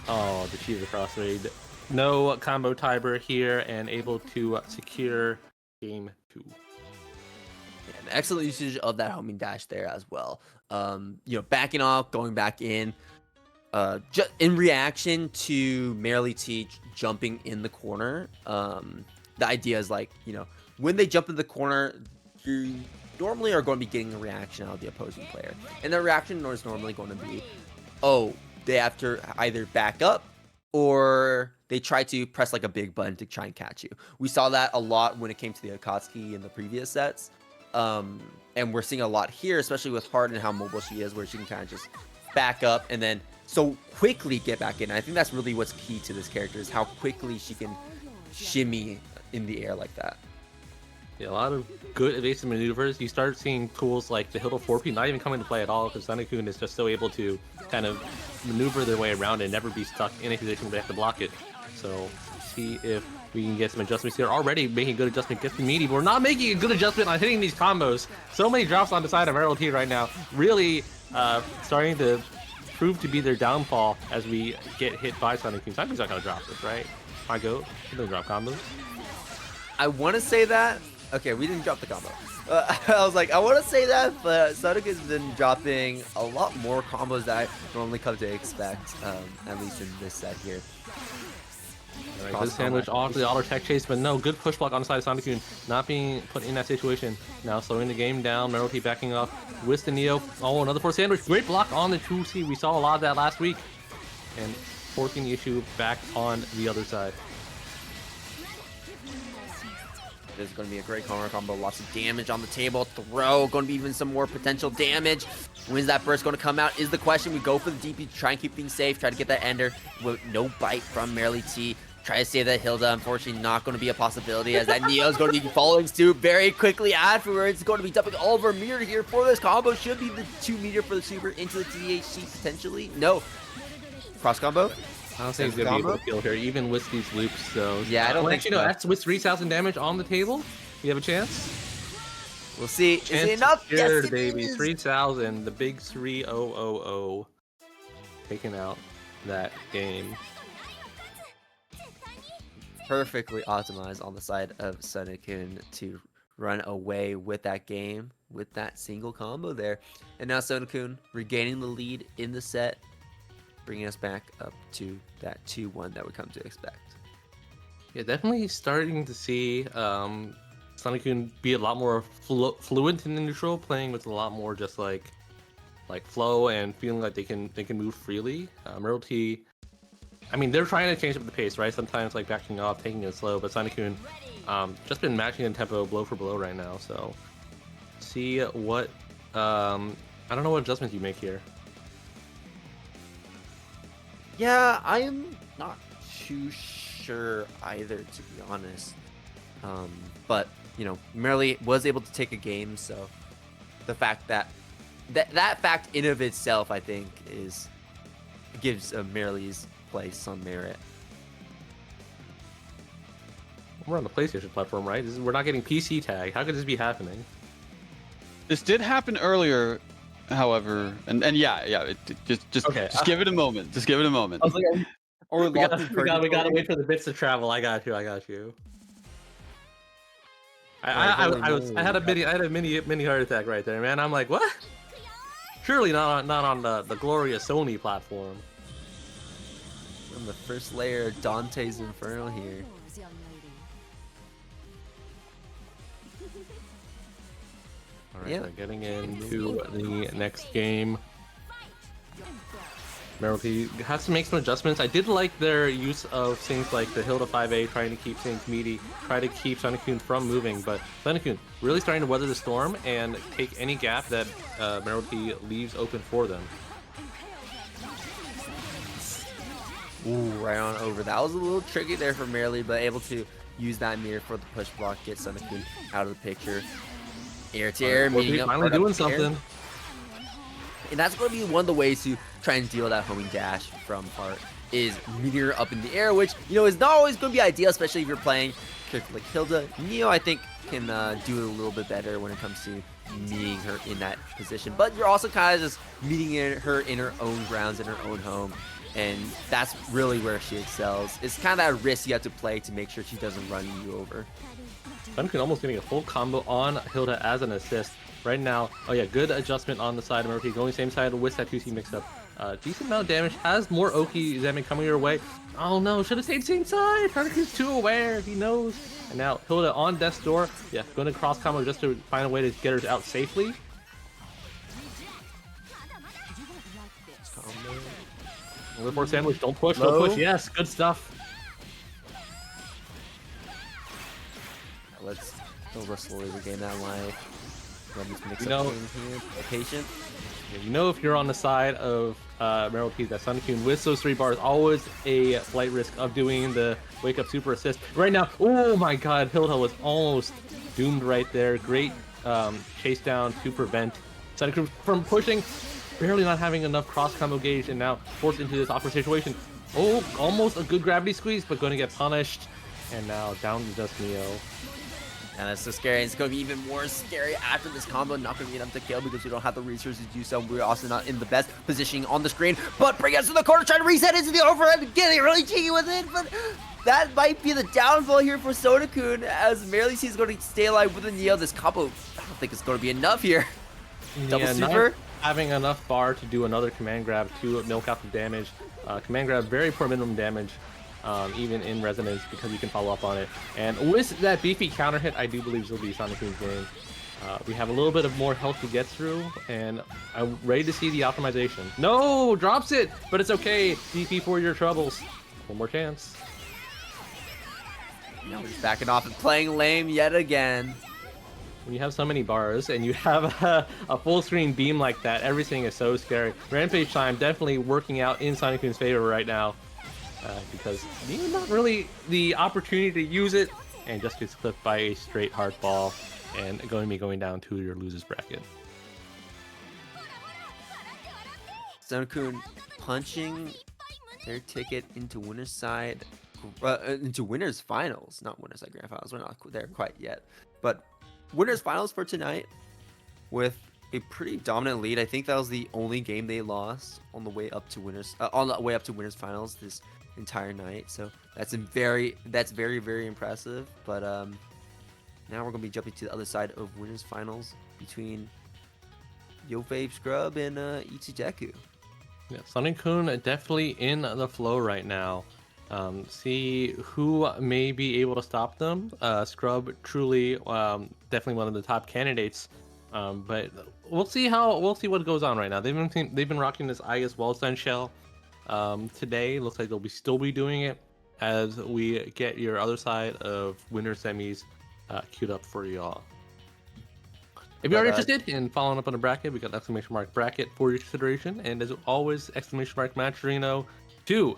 Oh, the cheater cross raid. No combo timer here, and able to secure game 2. And excellent usage of that homing dash there as well. Backing off, going back in. Just in reaction to Merely T jumping in the corner, the idea is like, when they jump in the corner, you normally are going to be getting a reaction out of the opposing player. And the reaction is normally going to be, oh, they have to either back up or they try to press like a big button to try and catch you. We saw that a lot when it came to the Akatsuki in the previous sets. And we're seeing a lot here, especially with Hard and how mobile she is, where she can kind of just back up and then so quickly get back in. I think that's really what's key to this character, is how quickly she can shimmy in the air like that. Yeah, a lot of good evasive maneuvers. You start seeing tools like the Hilda 4P not even coming to play at all, because Sonokun is just so able to kind of maneuver their way around and never be stuck in a position where they have to block it. So see if we can get some adjustments here. Already making a good adjustment, gets the meaty, but we're not making a good adjustment on hitting these combos. So many drops on the side of Merylty right now. Really starting to prove to be their downfall as we get hit by Sonokun. Sonokun's not gonna drop this, right? My goat, he doesn't drop combos. I want to say that. Okay, we didn't drop the combo. I was like, I want to say that, but Sonokun's been dropping a lot more combos that I normally come to expect, at least in this set here. Alright, good sandwich off the auto tech chase, but no, good push block on the side of Sonic-kun, not being put in that situation. Now slowing the game down, Merylty backing up with the Neo. Oh, another force sandwich. Great block on the 2C. We saw a lot of that last week. And forcing the issue back on the other side. This is going to be a great counter combo. Lots of damage on the table. Throw. Going to be even some more potential damage. When's that burst going to come out is the question. We go for the DP to try and keep things safe. Try to get that ender with no bite from Merely T. Try to save that Hilda. Unfortunately, not going to be a possibility as that Neo is going to be following suit very quickly afterwards. It's going to be dumping all over Mirror here for this combo. Should be the 2 meter for the super into the THC potentially. No. Cross combo. I don't think he's gonna be able to kill here, even with these loops. So yeah, I don't think actually, no, that's with 3,000 damage on the table. You have a chance. We'll see. Is it enough? Scared, Yes, baby. is. 3,000. The big 3,000. Taking out that game. Perfectly optimized on the side of Sonic-kun to run away with that game with that single combo there. And now Sonic-kun regaining the lead in the set, bringing us back up to that 2-1 that we come to expect. Yeah, definitely starting to see Sonic-kun be a lot more fluent in the neutral, playing with a lot more just like flow and feeling like they can move freely. Merylty, I mean, they're trying to change up the pace, right? Sometimes like backing off, taking it slow, but Sonic-kun just been matching the tempo blow for blow right now. So see what I don't know what adjustments you make here. Yeah, I am not too sure either, to be honest. But, you know, Merely was able to take a game, so the fact that fact in of itself, I think, gives Merely's play some merit. We're on the PlayStation platform, right? We're not getting PC tag. How could this be happening? This did happen earlier, however, and yeah, just give it a moment. Just give it a moment. I was like, we gotta wait for the bits to travel. I got you. I had a mini heart attack right there, man. I'm like, what? Surely not on the glorious Sony platform. On the first layer, Dante's Inferno here. Alright, so getting into the next game. Merylty has to make some adjustments. I did like their use of things like the Hilda 5A, trying to keep things meaty, try to keep Sonic-kun from moving, but Sonic-kun really starting to weather the storm and take any gap that Merylty leaves open for them. Ooh, right on over. That was a little tricky there for Merely, but able to use that mirror for the push block, get Sonic-kun out of the picture. Air to air, meeting up. Finally doing something. And that's going to be one of the ways to try and deal with that homing dash from Hart, is meteor up in the air, which, you know, is not always going to be ideal, especially if you're playing character like Hilda. Neo, I think, can do it a little bit better when it comes to meeting her in that position. But you're also kind of just meeting her in her own grounds, in her own home. And that's really where she excels. It's kind of that risk you have to play to make sure she doesn't run you over. Sonic-kun almost getting a full combo on Hilda as an assist. Right now, oh yeah, good adjustment on the side of Merylty, going same side with that 2C mix-up. Decent amount of damage, has more Oki Zemi coming your way. Oh no, should have stayed same side. Sonic-kun's too aware, he knows. And now Hilda on death's door. Yeah, going to cross combo just to find a way to get her out safely. Another force sandwich, don't push, don't push. Yes, good stuff. Let's slowly regain that life. Mix you know, up here. Patient. Yeah, you know, if you're on the side of Merylty, that Sonic-kun with those 3 bars, always a flight risk of doing the wake up super assist. Right now, oh my god, Hilda was almost doomed right there. Great chase down to prevent Sonic-kun from pushing, barely not having enough cross combo gauge, and now forced into this awkward situation. Oh, almost a good gravity squeeze, but going to get punished. And now down to just Neo. And that's so scary. It's going to be even more scary after this combo. Not going to get enough to kill because we don't have the resources to do so. We're also not in the best positioning on the screen. But bring us to the corner, trying to reset into the overhead. Getting really cheeky with it. But that might be the downfall here for Sonic-kun, as Merely is going to stay alive with the Neo. This combo, I don't think it's going to be enough here. Double super. Not having enough bar to do another command grab to milk out the damage. Command grab, very poor minimum damage. even in Resonance, because you can follow up on it. And with that beefy counter hit, I do believe this will be Sonic Boom's game. We have a little bit of more health to get through, and I'm ready to see the optimization. No, drops it, but it's okay. DP for your troubles. One more chance. Now we're just backing off and playing lame yet again. When you have so many bars and you have a full screen beam like that, everything is so scary. Rampage time definitely working out in Sonic Boom's favor right now, because not really the opportunity to use it, and just gets clipped by a straight heart ball. And going down to your losers bracket. Sunakun punching their ticket into winner's side, into winners finals, not winners side grand finals. We're not there quite yet, but winners finals for tonight with a pretty dominant lead. I think that was the only game they lost on the way up to winners finals this entire night. So that's very impressive. But now we're going to be jumping to the other side of winners finals between YoFave Scrub and Itsudeku. Yeah, Sunakun definitely in the flow right now. See who may be able to stop them. Scrub truly definitely one of the top candidates. But we'll see what goes on right now. They've been rocking this Igus Wallstein shell today. Looks like they'll still be doing it as we get your other side of winner semis queued up for y'all. If you are interested in following up on a bracket, we got !bracket for your consideration, and as always, !Matcherino to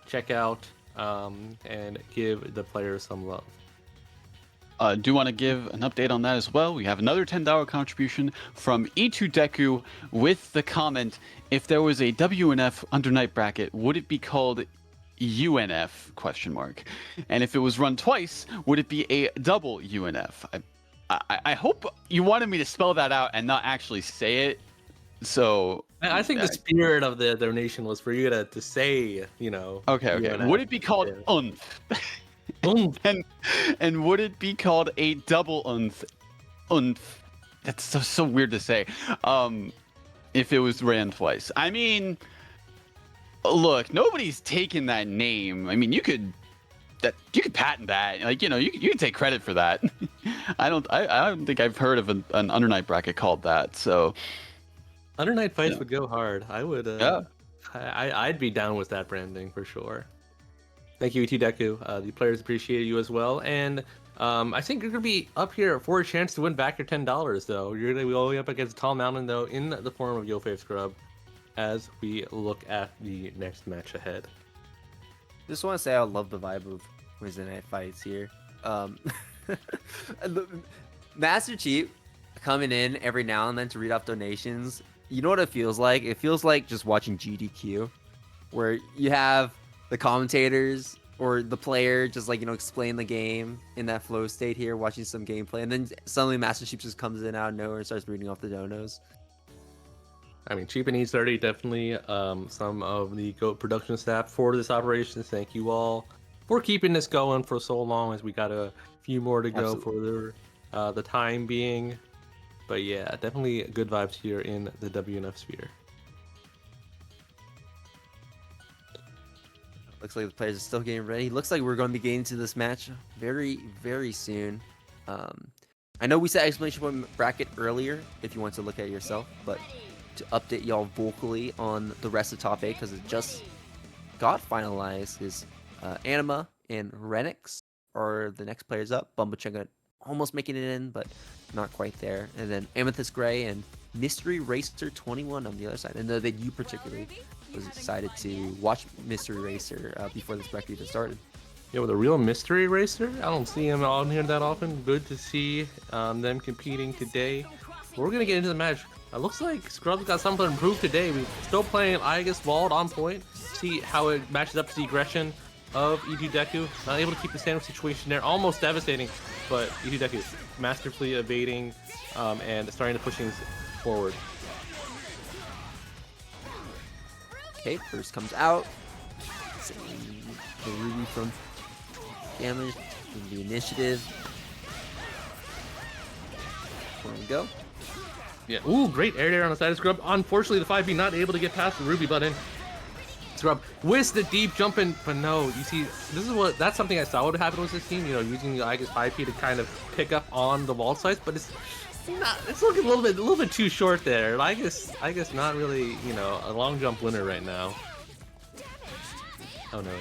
check out and give the players some love. Do want to give an update on that as well. We have another $10 contribution from Itsudeku with the comment: if there was a WNF under night bracket, would it be called UNF ? And if it was run twice, would it be a double UNF? I hope you wanted me to spell that out and not actually say it. So I think the spirit of the donation was for you to say, Okay. UNF. Would it be called UNF? and would it be called a double UNF? That's so weird to say. If it was ran twice. I mean, look, nobody's taken that name. I mean, you could patent that. Like, you can take credit for that. I don't think I've heard of an undernight bracket called that. So undernight fights would go hard. I would. Yeah. I'd be down with that branding for sure. Thank you, Itsudeku. The players appreciate you as well, and I think you're gonna be up here for a chance to win back your $10. Though you're gonna be all the way up against Tall Mountain, though, in the form of YoFave Scrub, as we look at the next match ahead. Just want to say I love the vibe of Wednesday night fights here. Master Chief coming in every now and then to read off donations. You know what it feels like? It feels like just watching GDQ, where you have the commentators or the player just explain the game in that flow state here, watching some gameplay, and then suddenly Master Chief just comes in out of nowhere and starts reading off the donos. I mean, Cheap and E30 definitely some of the GOAT production staff for this operation. Thank you all for keeping this going for so long, as we got a few more to go for the time being. But yeah, definitely good vibes here in the WNF sphere. Looks like the players are still getting ready. Looks like we're going to be getting to this match very, very soon. I know we said !point bracket earlier if you want to look at it yourself, but to update y'all vocally on the rest of top 8, because it just got finalized, is Anima and Renix are the next players up. Bumbachenga almost making it in, but not quite there. And then Amethyst Gray and Mystery Racer 21 on the other side. And that you particularly was excited to watch Mystery Racer before this bracket even started. Yeah, with a real Mystery Racer. I don't see him on here that often. Good to see them competing today. We're going to get into the match. It looks like Scrub's got something to improve today. We're still playing Igus Walled on point. See how it matches up to the aggression of Itsudeku. Not able to keep the standard situation there. Almost devastating, but Itsudeku masterfully evading and starting to push things forward. Okay, first comes out. The Ruby from damage in the initiative. There we go. Yeah, ooh, great air there on the side of Scrub. Unfortunately, the 5B not able to get past the Ruby button. Scrub with the deep jumping, but no, you see, that's something I saw would happen with this team, you know, using the, I guess, 5P to kind of pick up on the wall size, but it's looking a little bit too short there. I guess not really, you know, a long jump winner right now. Oh no.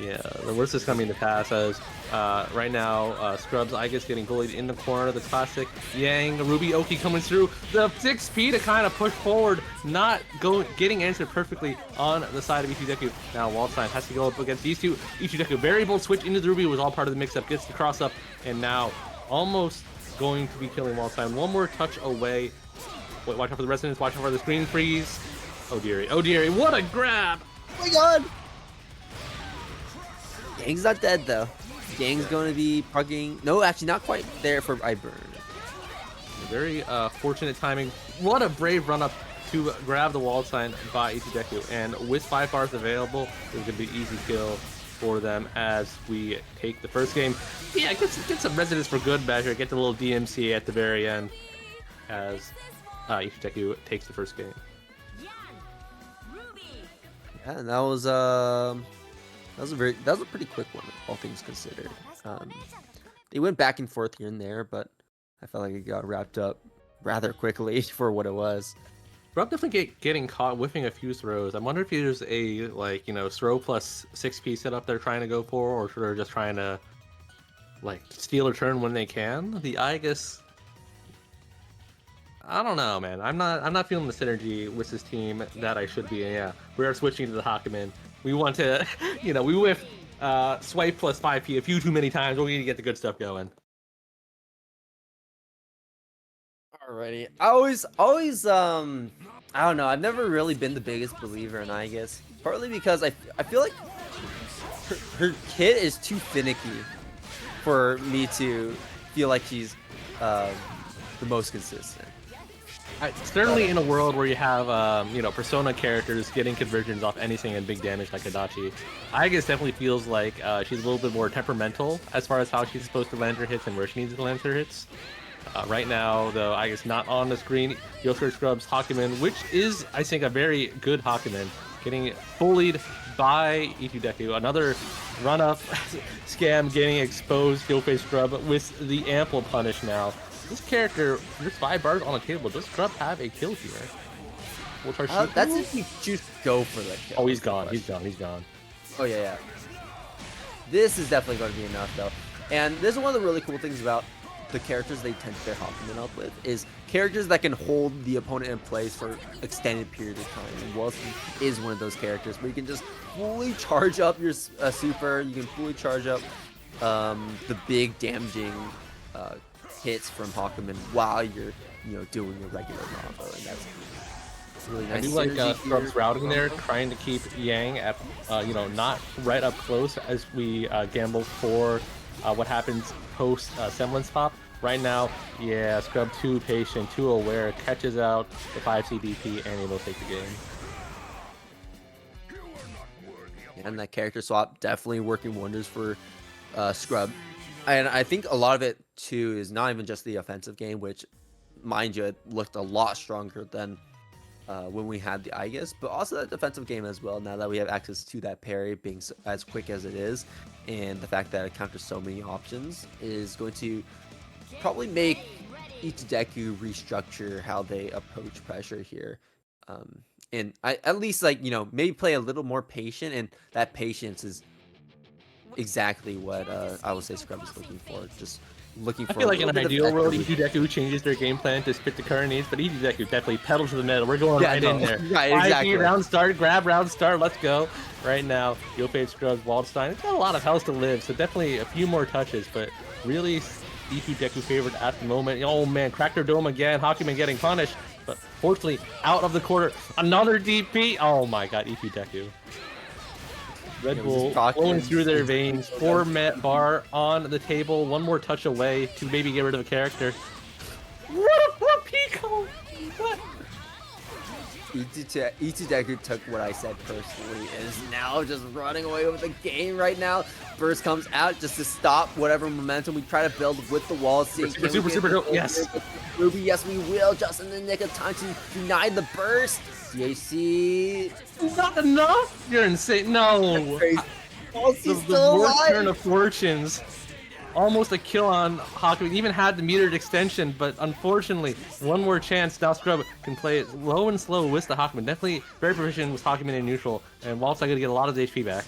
Yeah, the worst is coming to pass as right now Scrubs, I guess, getting bullied in the corner. The classic Yang, Ruby Oki coming through. The 6P to kind of push forward, not getting answered perfectly on the side of Ichideku. Now Waldstein has to go up against these two. Ichideku, very bold switch into the Ruby, was all part of the mix-up, gets the cross up, and now almost going to be killing Waldstein. One more touch away. Wait, watch out for the resonance, watch out for the screen freeze. Oh dearie, what a grab! Oh my god! Gang's not dead though. Gang's going to be pugging. No, actually not quite there for Iburn. Very fortunate timing. What a brave run up to grab the wall sign by Ichideku. And with 5 bars available, it's going to be an easy kill for them as we take the first game. Yeah, get some resonance for good measure. Get the little DMC at the very end as Ichideku takes the first game. Yeah, and that was a pretty quick one, all things considered. They went back and forth here and there, but I felt like it got wrapped up rather quickly for what it was. Rob definitely getting caught whiffing a few throws. I wonder if there's a, like, you know, throw plus 6P setup they're trying to go for, or if they're just trying to, like, steal a turn when they can. The Aegis, I don't know, man. I'm not feeling the synergy with this team that I should be. Yeah, we are switching to the Hakumen. We want to, you know, we whiff swipe plus 5P a few too many times. We need to get the good stuff going. Alrighty. I don't know. I've never really been the biggest believer in Aegis. Partly because I feel like her kit is too finicky for me to feel like she's the most consistent. Certainly in a world where you have, you know, Persona characters getting conversions off anything and big damage like Adachi, Aegis definitely feels like she's a little bit more temperamental as far as how she's supposed to land her hits and where she needs to land her hits. Right now, though, Aegis not on the screen. Yosuke Scrubs Hakumen, which is, I think, a very good Hakumen, getting bullied by Ichideku. Another run-up scam getting exposed. Yosuke Scrub with the ample punish now. This character, there's 5 bars on the table. Does Scrub have a kill here? That's if you choose to go for the kill. Oh, he's gone. He's gone. Oh, yeah. This is definitely going to be enough, though. And this is one of the really cool things about the characters they tend to pair Hakumen up with, is characters that can hold the opponent in place for extended period of time. And Wilson is one of those characters where you can just fully charge up your super, you can fully charge up the big damaging hits from Hakumen while you're, you know, doing your regular combo, and that's really nice. I do like Scrub's routing there, trying to keep Yang at, you know, not right up close as we gamble for what happens post semblance pop. Right now, yeah, Scrub too patient, too aware, catches out the 5C DP, and able to take the game. And that character swap definitely working wonders for Scrub. And I think a lot of it, too, is not even just the offensive game, which, mind you, it looked a lot stronger than when we had the Aegis, but also that defensive game as well, now that we have access to that parry being as quick as it is, and the fact that it counters so many options is going to probably make Ichideku restructure how they approach pressure here. And at least, like, you know, maybe play a little more patient, and that patience is exactly what I would say Scrub is looking for. Just looking for. I feel like in an ideal world, Ichideku changes their game plan to fit the current needs, but Ichideku definitely pedal to the metal. We're going right in there. Right, exactly. Round start, grab round start, let's go. Right now, Yosuke Scrubs, Waldstein, it's got a lot of health to live, so definitely a few more touches, but really Ichideku favored at the moment. Oh man, cracked their dome again, Hakumen getting punished, but fortunately out of the quarter. Another DP. Oh my god, Ichideku. Red Bull flowing through their veins. 4 bar on the table. One more touch away to maybe get rid of a character. What a Pico! What? Deku took what I said personally and is now just running away with the game right now. Burst comes out just to stop whatever momentum we try to build with the wall. Super, yes. Ruby, yes, we will, just in the nick of time to deny the burst. CAC. Not enough? You're insane. No. The The worst turn of fortunes. Almost a kill on Hakumen. Even had the metered extension, but unfortunately, one more chance. Now Scrub can play it low and slow with the Hakumen. Definitely very proficient with Hakumen in neutral, and Walt's going to get a lot of his HP back.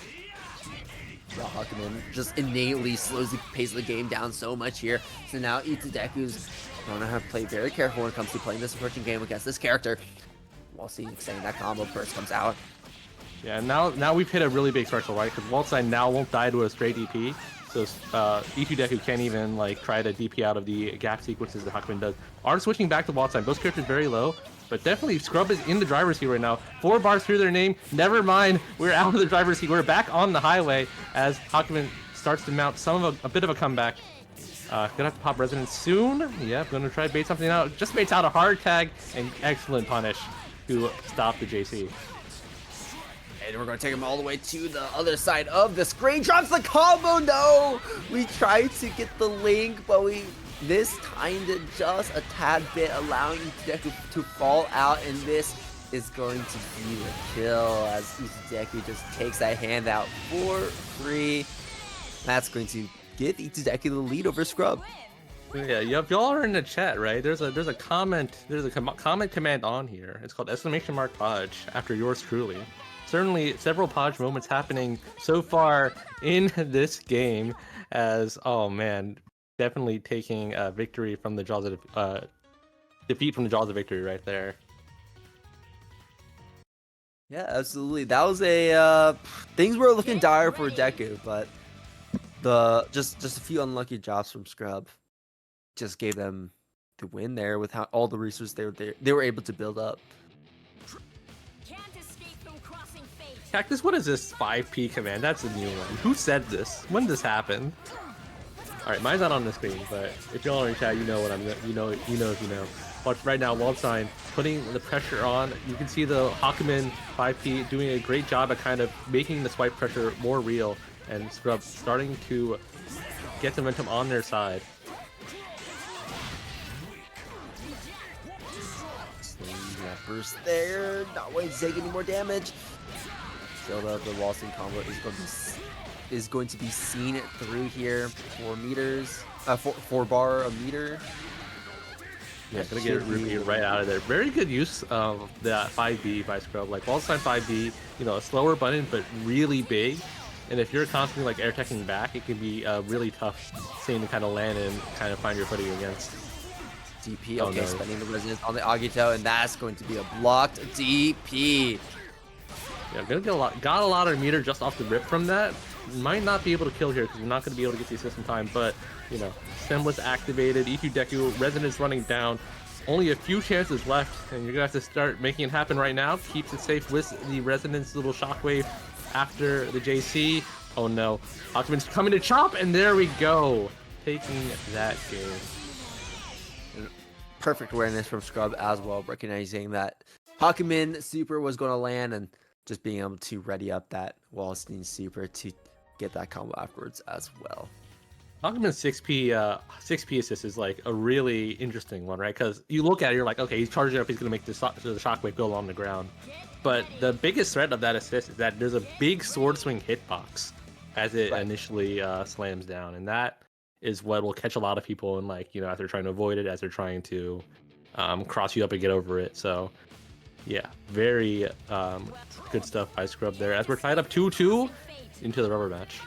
The Hakumen just innately slows the pace of the game down so much here. So now Itadeku's going to have to play very careful when it comes to playing this approaching game against this character. While seeing extending that combo, burst comes out. Yeah, now we've hit a really big threshold, right? Because Waltzine now won't die to a straight DP. So Deku can't even like try to DP out of the gap sequences that Hakumen does. Are switching back to Waltzine. Both characters very low, but definitely Scrub is in the driver's seat right now. 4 bars through their name. Never mind, we're out of the driver's seat. We're back on the highway as Hakumen starts to mount a bit of a comeback. Gonna have to pop Resonance soon. Yep, gonna try to bait something out. Just baits out a hard tag and excellent punish to stop the JC. And we're going to take him all the way to the other side of the screen. Drops the combo, no! We tried to get the link, but we timed it just a tad bit, allowing Deku to fall out, and this is going to be the kill as Itadeki just takes that hand out for free. That's going to give Itadeki the lead over Scrub. Yeah, y'all are in the chat, right? There's a comment command on here. It's called !Podge after yours truly. Certainly several Podge moments happening so far in this game as, oh man, definitely taking victory from the jaws of defeat from the jaws of victory right there. Yeah, absolutely. That was a things were looking dire for Deku, but just a few unlucky drops from Scrub just gave them the win there with all the resources they were able to build up. Cactus, what is this 5P command? That's a new one. Who said this? When did this happen? All right, mine's not on the screen, but if y'all are in chat, you know what you know if you know. But right now, Waltzine putting the pressure on. You can see the Hakumen 5P doing a great job at kind of making the swipe pressure more real, and Scrub starting to get the momentum on their side. Burst there, not wanting to take any more damage. So the Waltzine combo is going to be seen through here. 4 meters, 4 bar a meter. Yeah, gonna get Ruby right out of there. Very good use of that 5B by Scrub. Like Waltzine 5B, you know, a slower button but really big. And if you're constantly like air teching back, it can be a really tough thing to kind of land and kind of find your footing against. DP, okay, no. Spending the resonance on the Agito, and that's going to be a blocked DP. Yeah, gonna get got a lot of meter just off the rip from that. Might not be able to kill here because you're not gonna be able to get the assist in time, but you know, Stem was activated, Deku, resonance running down. Only a few chances left, and you're gonna have to start making it happen right now. Keeps it safe with the resonance little shockwave after the JC. Oh no, Hakumen's coming to chop, and there we go. Taking that game. Perfect awareness from Scrub as well, recognizing that Hakumen super was going to land and just being able to ready up that Waltzine super to get that combo afterwards as well. Hakumen's 6P assist is like a really interesting one, right? Because you look at it, you're like, okay, he's charging up, he's going to make the shockwave go along the ground. But the biggest threat of that assist is that there's a big sword swing hitbox as it initially slams down, and that is what will catch a lot of people, and like, you know, as they're trying to avoid it, as they're trying to cross you up and get over it. So yeah, very good stuff by Scrub there as we're tied up 2-2 into the rubber match.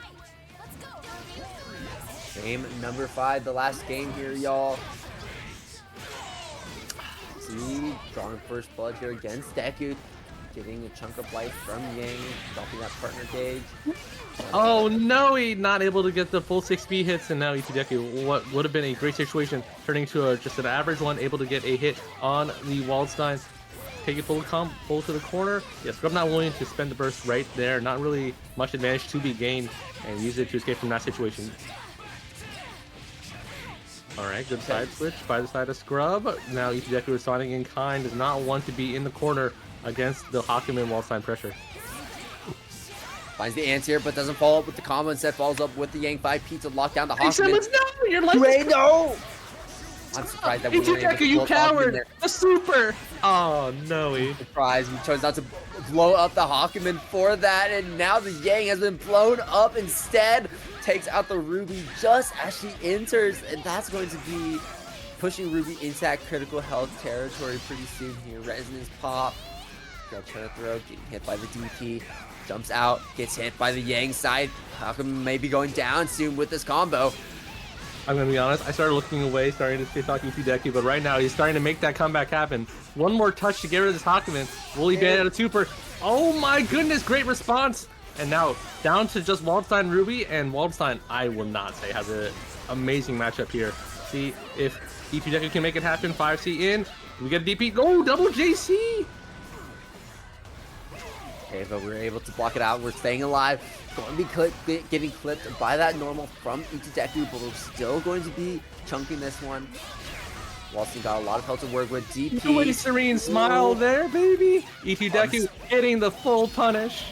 Game number 5, the last game here, y'all. See, drawing first blood here against Deku, getting a chunk of life from Yang, dropping that partner gauge. Oh no, he's not able to get the full 6B hits, and now Deku, what would have been a great situation, turning to just an average one, able to get a hit on the Waldstein. Take it full to the corner. Yes, Scrub not willing to spend the burst right there. Not really much advantage to be gained, and use it to escape from that situation. Alright, good side switch by the side of Scrub. Now Deku responding in kind, does not want to be in the corner against the Hakumen wall sign pressure. Finds the anti-air, but doesn't follow up with the combo. Instead, follows up with the Yang 5P to lock down the Hey, Hakumen. someone's no! Your life Wait, is no! I'm surprised that we weren't able Ichideku, to you blow up the Hakumen coward! there. The super! Oh, no. Surprise, we chose not to blow up the Hakumen for that, and now the Yang has been blown up instead. Takes out the Ruby just as she enters, and that's going to be pushing Ruby into that critical health territory pretty soon here. Resonance pop, go turn throw, getting hit by the DP, jumps out, gets hit by the Yang side. Hakumen may be going down soon with this combo. I'm gonna be honest, I started looking away, starting to talk Deku, but right now he's starting to make that comeback happen. One more touch to get rid of this Hakumen. Will he get out of super? Oh my goodness, great response! And now down to just Waldstein Ruby, and Waldstein, I will not say, has an amazing matchup here. See if Deku can make it happen. 5C in, we get a DP. Oh, double JC! Okay, but we were able to block it out. We're staying alive. Going to be getting clipped by that normal from Deku, but we're still going to be chunking this one. Walston got a lot of health to work with. DP. Really serene smile there, baby. Deku hitting the full punish.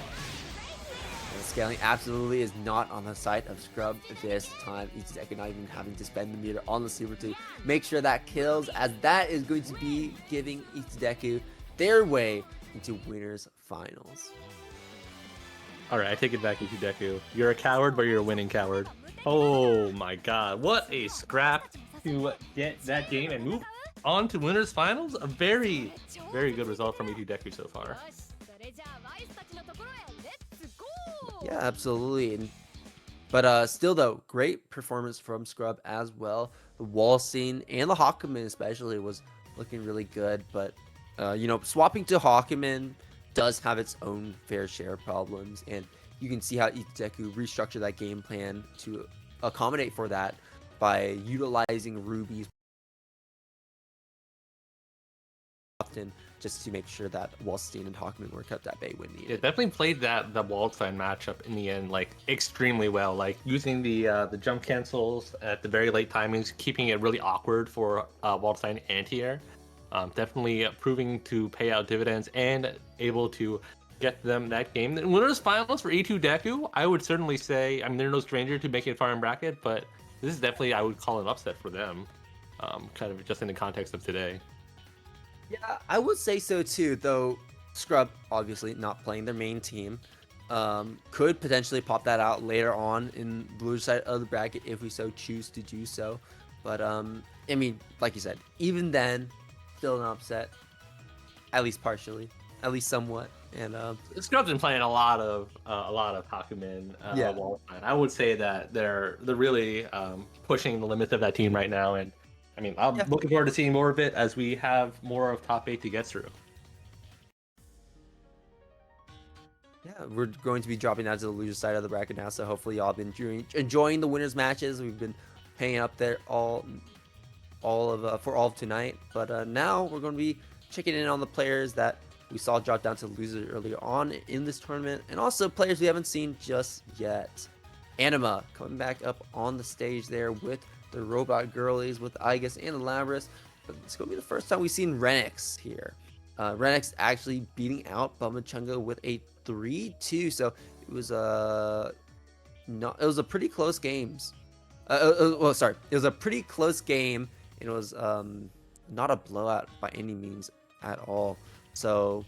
And scaling absolutely is not on the side of Scrub this time. Deku not even having to spend the meter on the super to make sure that kills, as that is going to be giving Deku their way into winners finals. All right, I take it back, Deku. You're a coward, but you're a winning coward. Oh my god, what a scrap to get that game and move on to winners finals. A very, very good result from Deku so far. Yeah, absolutely. But still though, great performance from Scrub as well. The wall scene and the Hakumen especially was looking really good, but you know, swapping to Hakumen does have its own fair share of problems, and you can see how Deku restructured that game plan to accommodate for that by utilizing Ruby's often just to make sure that Wallstein and Hakumen were kept at bay when needed. It definitely played the Waldstein matchup in the end like extremely well, like using the jump cancels at the very late timings, keeping it really awkward for Waldstein anti-air. Definitely proving to pay out dividends and able to get them that game. The winners finals for Deku, I would certainly say, I mean, they're no stranger to making it far in bracket, but this is definitely, I would call an upset for them, kind of just in the context of today. Yeah, I would say so too, though Scrub, obviously not playing their main team, could potentially pop that out later on in the blue side of the bracket if we so choose to do so. But, I mean, like you said, even then, still an upset, at least partially, at least somewhat. And Scrub's been playing a lot of Hakumen Waldstein. I would say that they're really pushing the limits of that team right now, and I mean, I'm looking forward to seeing more of it as we have more of top 8 to get through. Yeah, we're going to be dropping down to the loser side of the bracket now, so hopefully y'all been enjoying the winners matches. We've been hanging up there for all of tonight, but now we're going to be checking in on the players that we saw drop down to losers earlier on in this tournament, and also players we haven't seen just yet. Anima coming back up on the stage there with the robot girlies, with Igus and the Labras, but it's going to be the first time we've seen Renix here. Renix actually beating out Bumachunga with a 3-2, so it was it was a pretty close games. It was a pretty close game. It was not a blowout by any means at all. So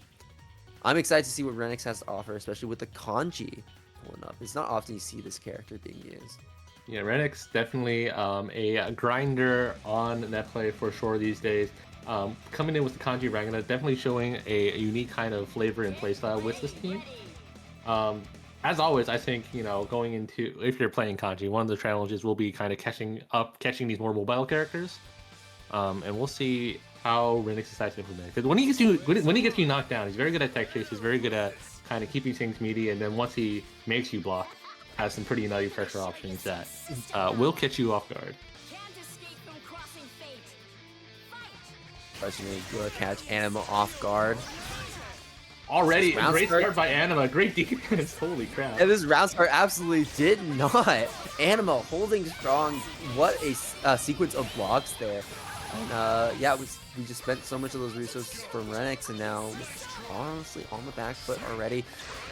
I'm excited to see what Renix has to offer, especially with the kanji pulling up. It's not often you see this character being used. Yeah, Renix definitely a grinder on net play for sure these days. Coming in with the kanji Ragna, definitely showing a unique kind of flavor and playstyle with this team. As always, I think, you know, going into, if you're playing kanji, one of the challenges will be kind of catching these more mobile characters. And we'll see how Renix decides to implement. Because when he gets you knocked down, he's very good at tech chase. He's very good at kind of keeping things meaty. And then once he makes you block, has some pretty nutty pressure options that will catch you off guard. Personally, will catch Anima off guard. Already, a great start by Anima. Great defense. Holy crap. And this round start absolutely did not. Anima holding strong. What a sequence of blocks there. And yeah, we just spent so much of those resources from Renix, and now honestly on the back foot already.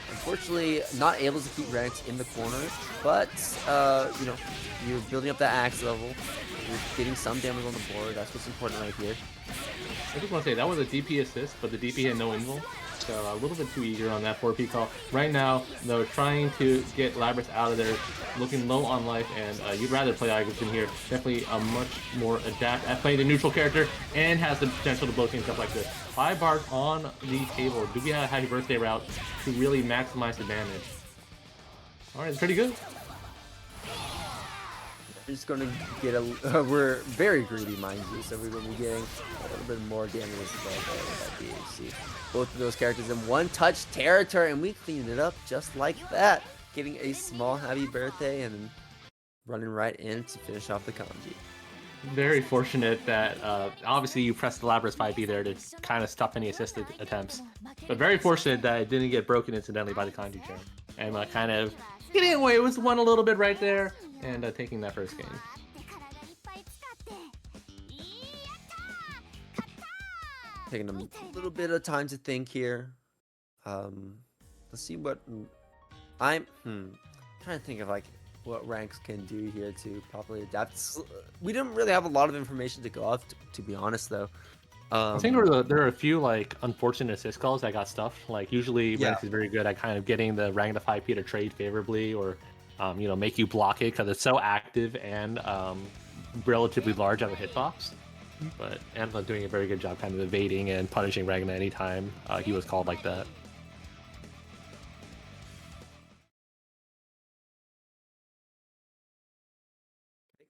Unfortunately, not able to keep Renix in the corner, but you know, you're building up that axe level. You're getting some damage on the board. That's what's important right here. I just want to say that was a DP assist, but the DP had no invul, so a little bit too eager on that 4P call. Right now, though, trying to get Labrys out of there, looking low on life, and you'd rather play Iverson here. Definitely a much more adept at playing the neutral character, and has the potential to blow things up like this. 5 bars on the table. Do we have a happy birthday route to really maximize the damage? All right, it's pretty good. We're just going to get a... we're very greedy, mind you, so we're going to be getting a little bit more damage as well with that DHC. Both of those characters in one-touch territory, and we cleaned it up just like that. Getting a small happy birthday and then running right in to finish off the kanji. Very fortunate that obviously you pressed the Labrys 5B there to kind of stop any assisted attempts. But very fortunate that it didn't get broken incidentally by the kanji chain. And kind of getting away with one a little bit right there, and taking that first game. Taking a little bit of time to think here. Let's see what I'm trying to think of, like, what ranks can do here to properly adapt. We didn't really have a lot of information to go off, to be honest, though. I think there are a few like unfortunate assist calls that got stuffed. Like usually Renix is very good at kind of getting the rank of 5P to trade favorably, or you know, make you block it because it's so active and relatively large out of hitbox. But Anma doing a very good job kind of evading and punishing Ragna anytime he was called like that.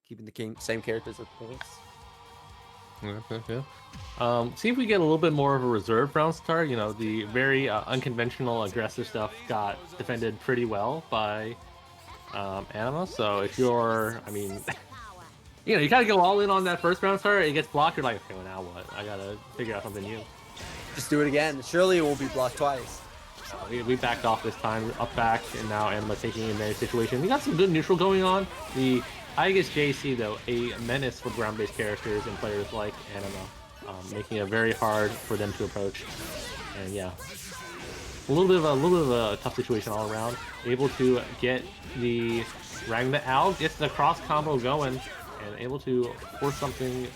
Keeping the same characters with points. See if we get a little bit more of a reserve round start. You know, the very unconventional aggressive stuff got defended pretty well by Anima. So if you're, I mean, you know, you gotta go all in on that first round start. It gets blocked. You're like, okay, well now what? I gotta figure out something new. Just do it again. Surely it won't be blocked twice. So we backed off this time, up back, and now Anima taking advantage situation. We got some good neutral going on. I guess JC, though, a menace for ground-based characters and players like Anima, making it very hard for them to approach. And yeah, a little bit of a tough situation all around. Able to get the Ragna out, gets the cross combo going, and able to force something,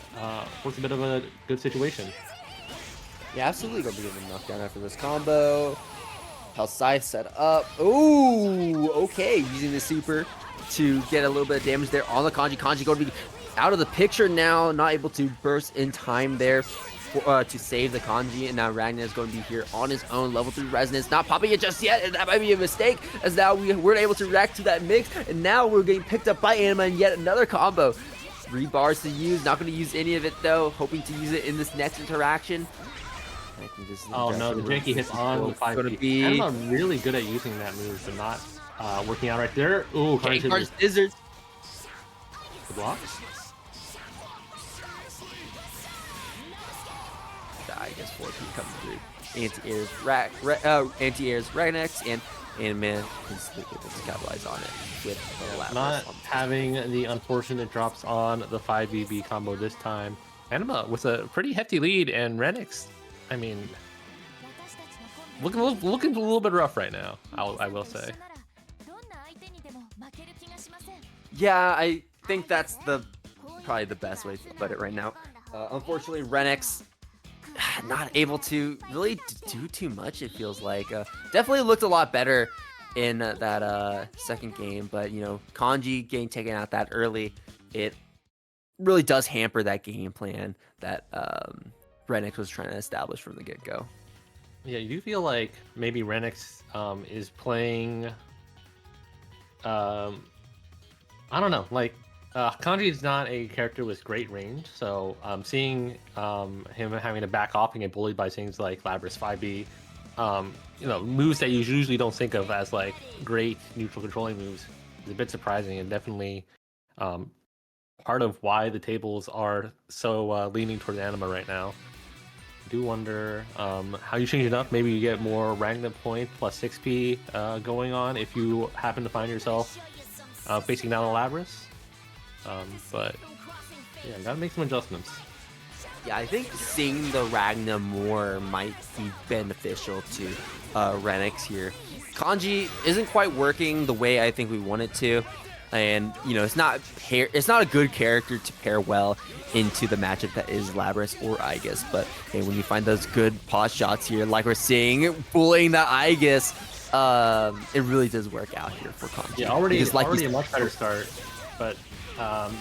force a bit of a good situation. Yeah, absolutely gonna be getting a knockdown after this combo. How Scythe set up. Ooh, okay, using the super to get a little bit of damage there on the kanji. Kanji going to be out of the picture now, not able to burst in time there to save the kanji, and now Ragnar is going to be here on his own. Level 3 resonance, not popping it just yet, and that might be a mistake, as now we weren't able to react to that mix, and now we're getting picked up by Anima and yet another combo. 3 bars to use, not going to use any of it though, hoping to use it in this next interaction. Oh no, the janky hits on 5P. Anima really good at using that move, but not working out right there. Ooh, okay, scissors. The block. I guess 4P coming through. Anti-airs Ragnex, and Anima instantly able to capitalize on it with the lap. Not having the unfortunate drops on the 5BB combo this time. Anima with a pretty hefty lead, and Renix, I mean, looking a little bit rough right now, I will say. Yeah, I think that's probably the best way to put it right now. Unfortunately, Renix not able to really do too much, it feels like. Definitely looked a lot better in that second game, but, you know, Kanji getting taken out that early, it really does hamper that game plan that Renix was trying to establish from the get-go. Yeah, you do feel like maybe Renix is playing... I don't know, like, Kanji is not a character with great range, so seeing him having to back off and get bullied by things like Labrys 5B, you know, moves that you usually don't think of as like great neutral controlling moves, is a bit surprising, and definitely part of why the tables are so leaning toward Anima right now. I do wonder how you change it up. Maybe you get more Ragna point plus 6P going on if you happen to find yourself facing down a Labrys. But yeah, gotta make some adjustments. Yeah, I think seeing the Ragna more might be beneficial to Renix here. Kanji isn't quite working the way I think we want it to, and it's not a good character to pair well into the matchup that is Labras or Aegis. But hey, when you find those good pause shots here, like we're seeing, bullying that Aegis, it really does work out here for Kanji. Yeah, already like a much better start, but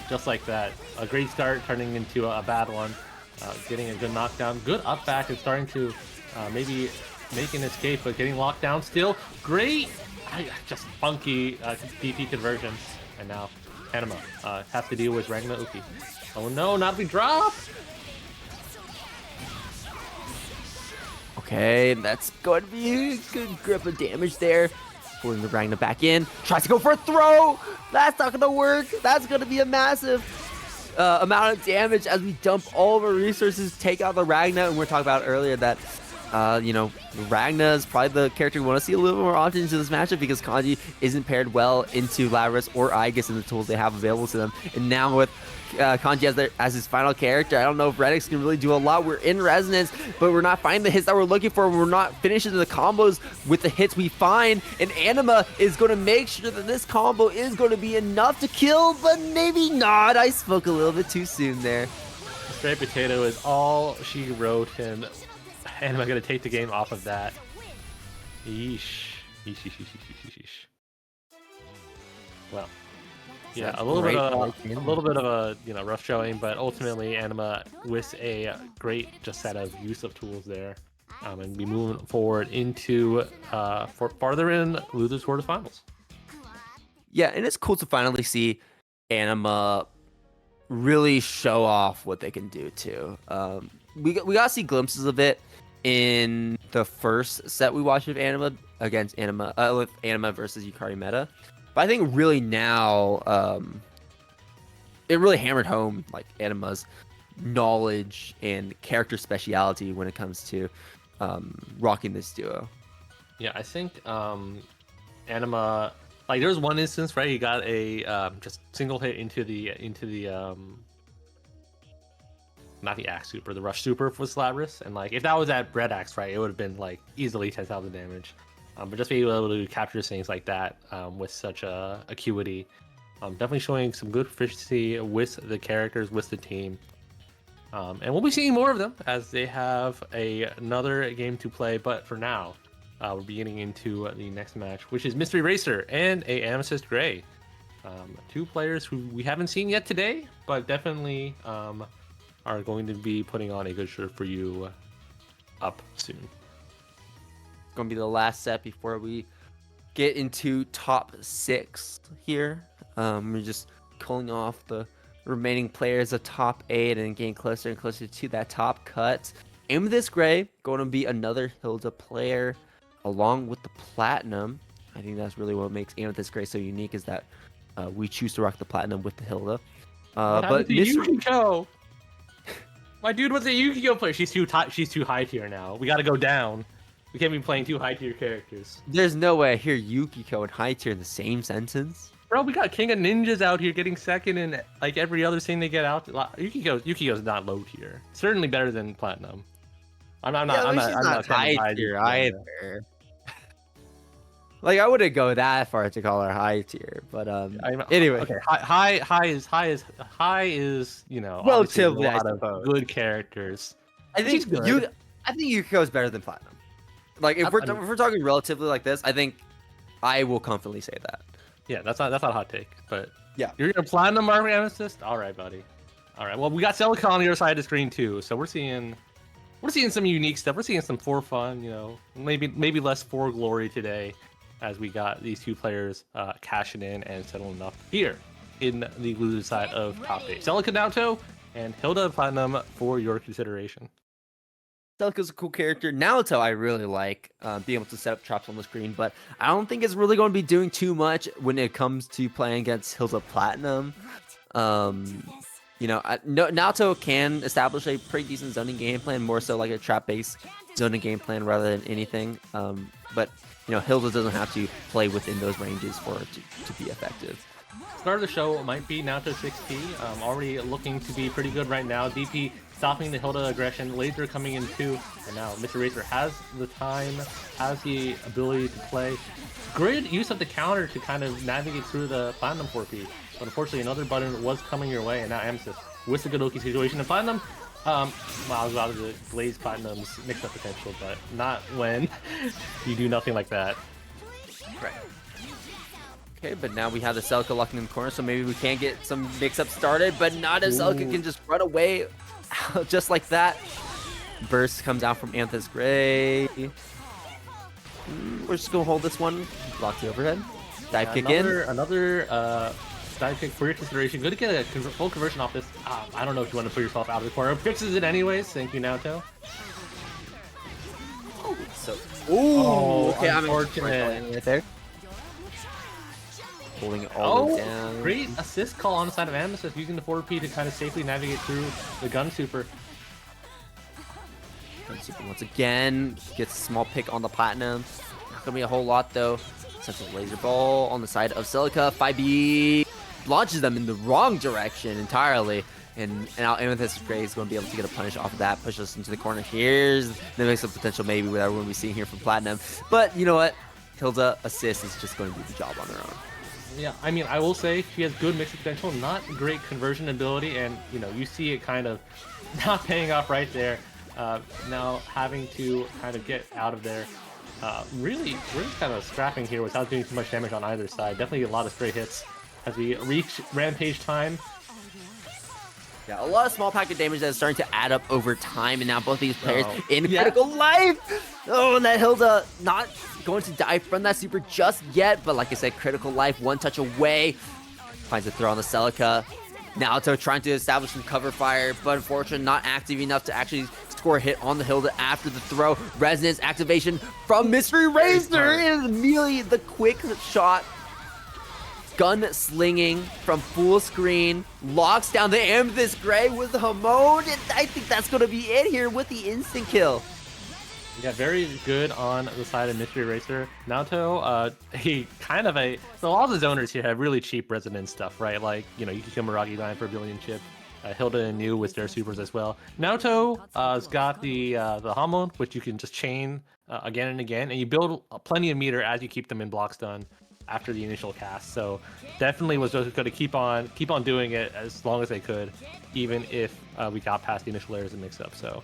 just like that, a great start turning into a bad one. Getting a good knockdown, good up back, and starting to maybe make an escape, but getting locked down still. Great, just funky DP conversion. And now Anima has to deal with Ragna Uki. Oh no, not be dropped! Okay, that's going to be a good grip of damage there. Pulling the Ragna back in. Tries to go for a throw! That's not going to work. That's going to be a massive amount of damage as we dump all of our resources, take out the Ragna. And we are talking about earlier that, Ragna is probably the character we want to see a little more often into this matchup because Kanji isn't paired well into Labras or Aegis in the tools they have available to them. And now with Kanji as his final character, I don't know if Renix can really do a lot. We're in resonance, but we're not finding the hits that we're looking for. We're not finishing the combos with the hits we find. And Anima is going to make sure that this combo is going to be enough to kill, but maybe not. I spoke a little bit too soon there. Straight potato is all she wrote, and Anima going to take the game off of that. Yeesh. Yeesh, yeesh, yeesh, yeesh, yeesh. Well. Yeah, a little bit of a rough showing, but ultimately Anima with a great just set of use of tools there, and be moving forward into farther in losers quarterfinals. Yeah, and it's cool to finally see Anima really show off what they can do too. We got to see glimpses of it in the first set we watched with Anima with Anima versus Yukari Meta. But I think really now, it really hammered home like Anima's knowledge and character speciality when it comes to rocking this duo. Yeah, I think Anima, like there was one instance, right? He got a just single hit into the not the axe super, the rush super with Labras, and like if that was at Bread Axe, right, it would have been like easily 10,000 damage. But just being able to capture things like that with such acuity, definitely showing some good proficiency with the characters, with the team. And we'll be seeing more of them as they have another game to play. But for now, we're beginning into the next match, which is Mystery Racer and a Amethyst Gray. Two players who we haven't seen yet today, but definitely are going to be putting on a good show for you up soon. Going to be the last set before we get into top 6 here. We're just calling off the remaining players of top 8 and getting closer and closer to that top cut. Amethyst Gray going to be another Hilda player along with the Platinum. I think that's really what makes Amethyst Gray so unique is that we choose to rock the Platinum with the Hilda. But Yukiko, my dude was a Yukiko player. She's too high tier now. We got to go down. We can't be playing 2 high tier characters. There's no way I hear Yukiko and high tier in the same sentence. Bro, we got King of Ninjas out here getting second in like every other thing they get out. Yukiko's not low tier. Certainly better than Platinum. I'm not high tier either. Like I wouldn't go that far to call her high tier, but anyway. Okay, high is relatively a lot of good characters. I think Yukiko is better than Platinum. Like if we're talking relatively like this, I think I will confidently say that. Yeah, that's not a hot take, but yeah, you're gonna Platinum Army Amethyst. All right, buddy. All right. Well, we got Celica on the other side of the screen too, so we're seeing some unique stuff. We're seeing some for fun, maybe less for glory today, as we got these 2 players cashing in and settling up here in the loser side of top 8. Celica Naoto and Hilda Platinum for your consideration. Celica's a cool character. Naoto I really like being able to set up traps on the screen, but I don't think it's really going to be doing too much when it comes to playing against Hilda Platinum. Naoto can establish a pretty decent zoning game plan, more so like a trap-based zoning game plan rather than anything. But Hilda doesn't have to play within those ranges for it to be effective. Start of the show might be Naoto 6P, already looking to be pretty good right now. DP stopping the Hilda aggression. Laser coming in too, and now Mr. Racer has the time, has the ability to play. Great use of the counter to kind of navigate through the Platinum 4P. But unfortunately, another button was coming your way, and now Amethyst with the Godoki situation. And Platinum, well, I was about to blaze Platinum's mix-up potential, but not when you do nothing like that. Right. Okay, but now we have the Celica locking in the corner, so maybe we can get some mix-up started, but not if Celica can just run away just like that. Burst comes out from Amethyst Gray. We're just gonna hold this one. Block the overhead. Dive kick in. Another dive kick for your consideration. Good to get a full conversion off this. I don't know if you want to put yourself out of the corner. Fixes it anyways. Thank you, Naoto. So, okay, I'm unfortunate. right there. Holding it all the way down. Great assist call on the side of Amethyst, using the 4P to kind of safely navigate through the gun super. Gun super once again gets a small pick on the Platinum. Not gonna be a whole lot though. Sets a laser ball on the side of Celica. 5B launches them in the wrong direction entirely. And now Amethyst Gray is going to be able to get a punish off of that. Push us into the corner. Here's the mix-up potential maybe that we're going to be seeing here from Platinum. But you know what? Hilda assist is just going to do the job on her own. Yeah, I mean, I will say she has good mixing potential, not great conversion ability, and you know, you see it kind of not paying off right there. Now having to kind of get out of there. Really kind of scrapping here without doing too much damage on either side. Definitely a lot of stray hits as we reach Rampage time. Yeah, a lot of small packet damage that's starting to add up over time, and now both these players in critical life. Oh, and that Hilda not going to die from that super just yet, but like I said, critical life, one touch away. Finds a throw on the Celica. Naoto trying to establish some cover fire, but unfortunately not active enough to actually score a hit on the Hilda after the throw. Resonance activation from Mystery Racer, and immediately the quick shot. Gun slinging from full screen, locks down the Amethyst Gray with the Hamon, and I think that's going to be it here with the instant kill. Yeah, very good on the side of Mystery Racer. Naoto, so all the zoners here have really cheap resonance stuff, right? Like, you know, you can kill Miragi Line for a billion chip. Hilda and New with their supers as well. Naoto has got the Hamon, which you can just chain again and again, and you build plenty of meter as you keep them in block stun after the initial cast. So definitely was just going to keep on doing it as long as they could, even if we got past the initial layers of mix up. So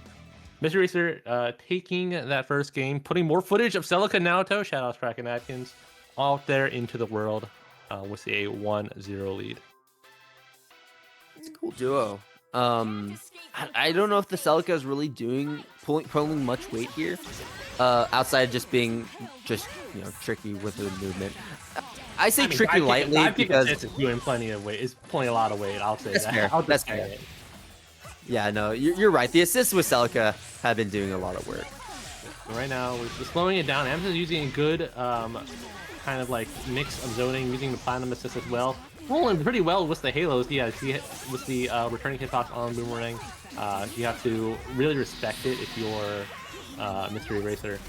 Mystery Racer taking that first game, putting more footage of Celica Naoto, shout out Kraken Atkins, out there into the world with a 1-0 lead. It's a cool duo. I don't know if the Celica is really pulling much weight here, outside of just being tricky with the movement. I say tricky lightly because it's doing plenty of weight. It's pulling a lot of weight. I'll say that's that. fair. That's fair. Yeah, no, you're right. The assists with Celica have been doing a lot of work. Right now, we're slowing it down. Amethyst is using a good kind of like mix of zoning, using the Platinum assist as well. Rolling pretty well with the Halos. Yeah, with the returning hitbox on Boomerang. You have to really respect it if you're Mystery Racer.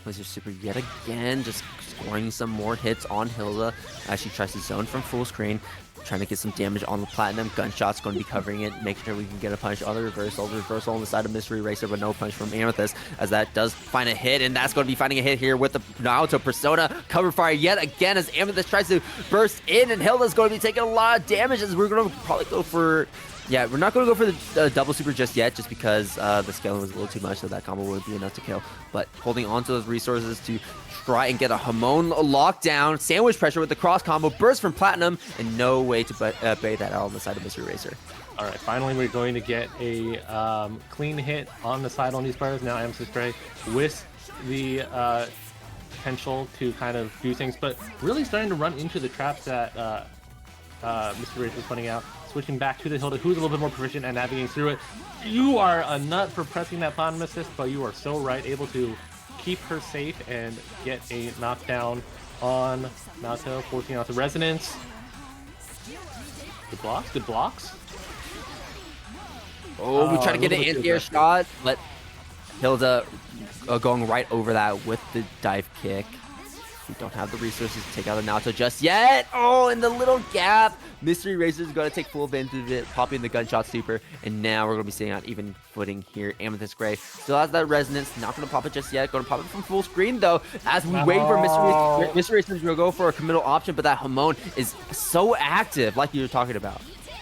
Laser Super yet again, just scoring some more hits on Hilda as she tries to zone from full screen, trying to get some damage on the Platinum. Gunshot's going to be covering it, making sure we can get a punch on the reversal on the side of Mystery Racer, but no punch from Amethyst, as that does find a hit, and that's going to be finding a hit here with the Naoto Persona. Cover fire yet again as Amethyst tries to burst in, and Hilda's going to be taking a lot of damage, as we're going to probably go for... Yeah, we're not going to go for the double super just yet, just because the scaling was a little too much, so that combo would be enough to kill. But holding on to those resources to try and get a Hamon lockdown, sandwich pressure with the cross combo, burst from Platinum, and no way to bait that out on the side of Mystery Racer. All right, finally we're going to get a clean hit on the side on these players. Now Amethyst Gray with the potential to kind of do things, but really starting to run into the traps that Mystery Racer is putting out. Switching back to the Hilda, who's a little bit more proficient at navigating through it. You are a nut for pressing that Platinum assist, but you are so right, able to keep her safe and get a knockdown on Naoto, forcing out the resonance. Good blocks, good blocks. Oh, we try to get an anti-air shot, but Hilda going right over that with the dive kick. We don't have the resources to take out the Naruto just yet. Oh, in the little gap. Mystery Racer is going to take full advantage of it, popping the gunshot super. And now we're going to be sitting on even footing here. Amethyst Gray still has that resonance. Not going to pop it just yet. Going to pop it from full screen, though. As we wait for Mystery Racer to go for a committal option. But that Hamon is so active, like you were talking about.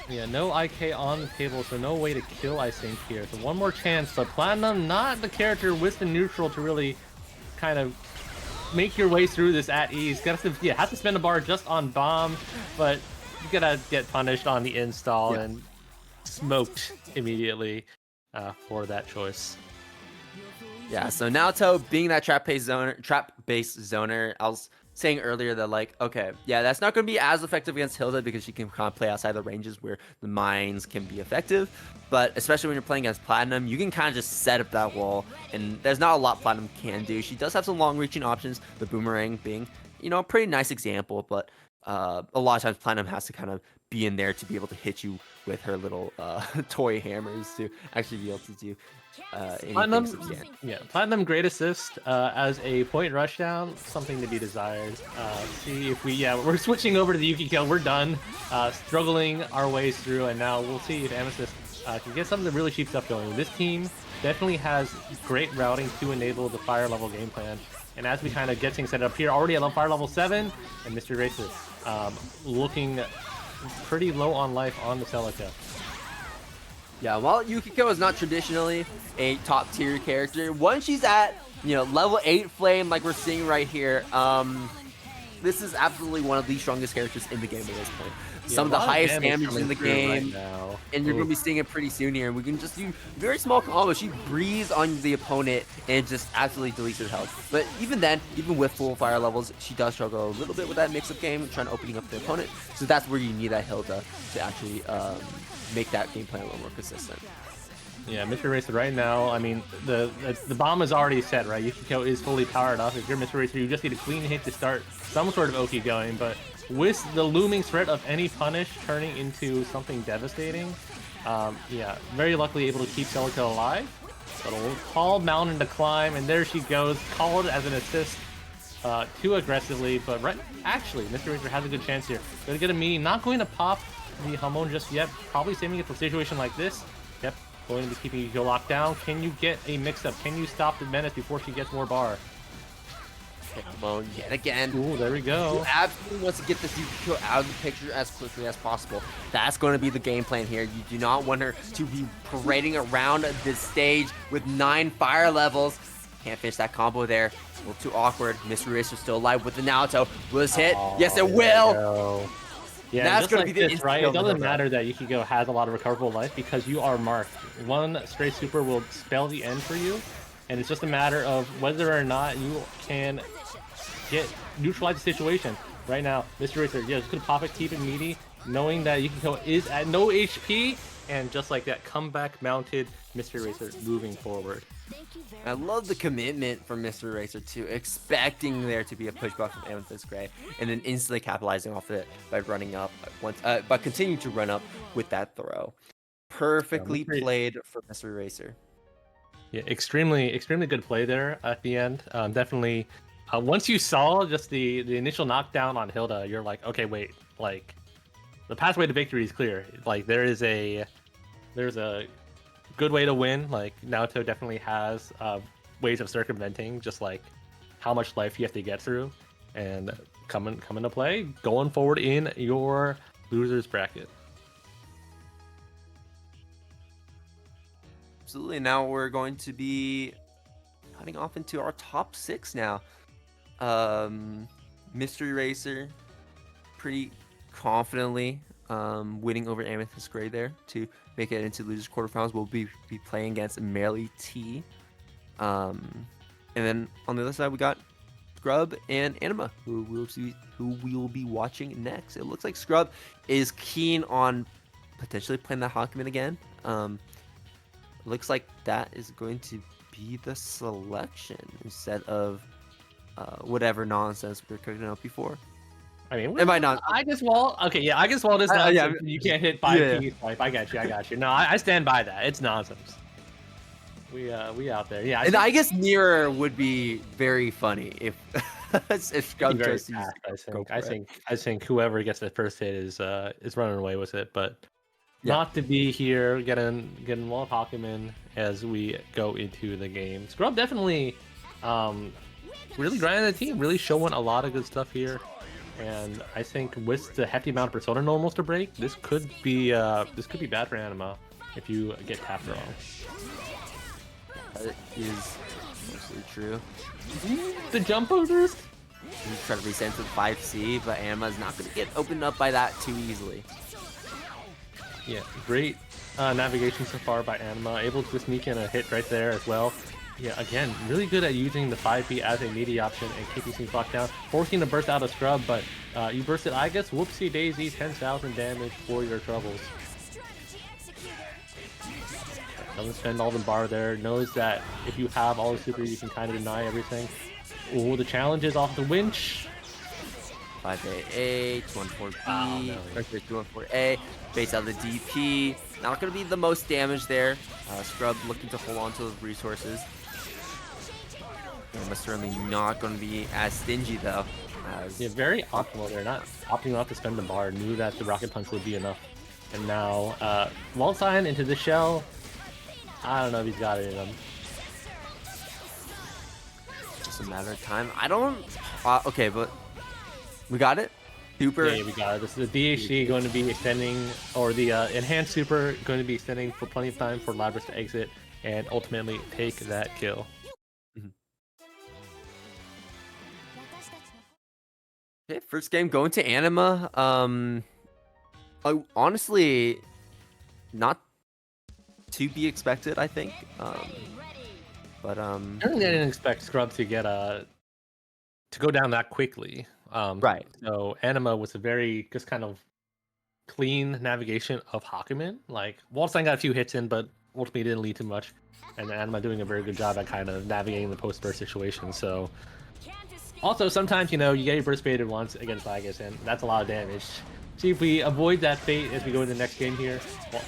Yeah, no IK on the table, so no way to kill, I think, here. So one more chance, but Platinum, not the character with the neutral to really kind of make your way through this at ease. Has to spend a bar just on bomb, but you gotta get punished on the install and smoked immediately for that choice. Yeah, so Naruto being that trap-based zoner, I was saying earlier that, like, okay, yeah, that's not going to be as effective against Hilda because she can kind of play outside the ranges where the mines can be effective. But especially when you're playing against Platinum, you can kind of just set up that wall, and there's not a lot Platinum can do. She does have some long-reaching options, the boomerang being, you know, a pretty nice example, but a lot of times Platinum has to kind of be in there to be able to hit you with her little toy hammers to actually be able to do Platinum, substantial. Platinum great assist as a point rushdown, something to be desired. See if we're switching over to the Yuki kill. We're done, struggling our ways through, and now we'll see if Amethyst can get some of the really cheap stuff going. This team definitely has great routing to enable the fire level game plan. And as we kind of get things set up here, already at fire level 7, and Mr. Racer looking pretty low on life on the Celica. Yeah, while Yukiko is not traditionally a top tier character, once she's at, you know, level 8 flame like we're seeing right here, this is absolutely one of the strongest characters in the game at this point. Some of the highest damage in the game, and you're going to be seeing it pretty soon here. We can just do very small combos. She breathes on the opponent and just absolutely deletes her health. But even then, even with full fire levels, she does struggle a little bit with that mix-up game, trying to opening up the opponent. So that's where you need that Hilda to actually make that game plan a little more consistent. Yeah, Mr. Racer right now, I mean, the bomb is already set, right? Yukiko is fully powered up. If you're Mr. Racer, you just need a clean hit to start some sort of Oki going, but with the looming threat of any punish turning into something devastating, very luckily able to keep Celica alive. But a tall mountain to climb, and there she goes, called as an assist too aggressively, but actually, Mr. Racer has a good chance here. Gonna get a meaty, not going to pop the Hamon just yet, probably saving it for a situation like this. Yep, going to be keeping Yukiko locked down. Can you get a mix-up? Can you stop the menace before she gets more bar? Hamon yet again. Ooh, there we go. She absolutely wants to get this Yukiko out of the picture as quickly as possible. That's going to be the game plan here. You do not want her to be parading around this stage with 9 fire levels. Can't finish that combo there. It's a little too awkward. Mystery Racer still alive with the Naruto. Will this hit? Yes, it will. Yeah, that's going to be the this, right? It doesn't matter that Yukiko has a lot of recoverable life because you are marked. One straight super will spell the end for you, and it's just a matter of whether or not you can neutralize the situation. Right now, Mr. Racer, just gonna pop it, keep it meaty, knowing that Yukiko is at no HP, and just like that, comeback mounted Mr. Racer moving forward. I love the commitment from Mr. Racer too, expecting there to be a pushback from Amethyst Gray, and then instantly capitalizing off of it by running up by continuing to run up with that throw. Perfectly played for Mr. Racer. Yeah, extremely good play there at the end. Definitely. Once you saw just the initial knockdown on Hilda, you're like, okay, wait, like the pathway to victory is clear. Like there's a good way to win. Like Naruto definitely has ways of circumventing just like how much life you have to get through, and come into play going forward in your losers bracket. Absolutely. Now we're going to be cutting off into our top 6 now. Mystery Racer pretty confidently winning over Amethyst Gray there to make it into losers quarterfinals. We'll be playing against Merely T. And then on the other side we got Scrub and Anima, who we will be watching next. It looks like Scrub is keen on potentially playing the Hakumen again. Looks like that is going to be the selection instead of whatever nonsense we were cooking up before. I mean, am I not? I guess wall. Okay, yeah, I guess wall is nonsense. You can't hit 5P swipe. I got you. No, I stand by that. It's nonsense. We out there. Yeah. And I guess Mirror would be very funny if if Scrub Very just fast, go for it. I think whoever gets the first hit is running away with it, but Yeah. not to be here, getting wall Hakumen as we go into the game. Scrub definitely really grinding the team, really showing a lot of good stuff here. And I think with the hefty amount of persona normals to break, this could be bad for Anima if you get tapped wrong. That is mostly true. The jump overs? You try to resend to the 5C, but Anima's not going to get opened up by that too easily. Yeah, great navigation so far by Anima, able to sneak in a hit right there as well. Yeah, again, really good at using the 5B as a meaty option and keeping things locked down, forcing to burst out of Scrub, but you bursted, I guess, whoopsie daisy, 10,000 damage for your troubles. Doesn't spend all the bar there, knows that if you have all the super, you can kind of deny everything. Oh, the challenge is off the winch. 5A, 214B, Oh, no. 214A, base out of the DP. Not going to be the most damage there. Scrub looking to hold on to those resources. Anima certainly not going to be as stingy though. Yeah, very optimal there, not opting not to spend the bar, knew that the rocket punch would be enough. And now, wall sign into the shell. I don't know if he's got it in him. Just a matter of time. I don't. Okay, but we got it. Super. Yeah, we got it. This is the DHC going to be extending, or the enhanced super going to be extending for plenty of time for Labras to exit and ultimately take that kill. Okay, first game going to Anima. Honestly, not to be expected, I think. But Certainly, I didn't expect Scrub to get to go down that quickly. Right. So Anima was a very just kind of clean navigation of Hakumen. Like Waldstein got a few hits in, but ultimately didn't lead to much. And Anima doing a very good job at kind of navigating the post burst situation. So also sometimes you get your burst baited once against Lagus, and that's a lot of damage. See if we avoid that fate as we go into the next game here.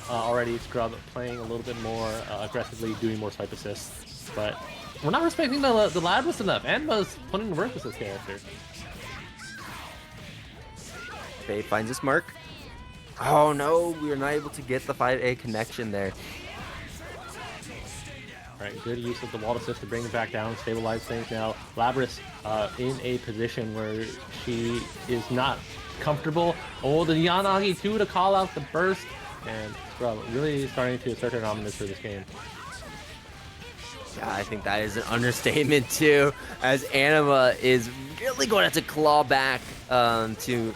Already Scrub playing a little bit more aggressively, doing more swipe assists, but we're not respecting the Labras enough. Anima's putting to work with this character. Faye finds his mark. Oh no, we were not able to get the 5A connection there. Right, good use of the wall assist to bring it back down, stabilize things now. Labras in a position where she is not comfortable. Oh, the Yanagi 2 to call out the burst, and Scrub really starting to assert her dominance for this game. Yeah, I think that is an understatement too, as Anima is really going to have to claw back to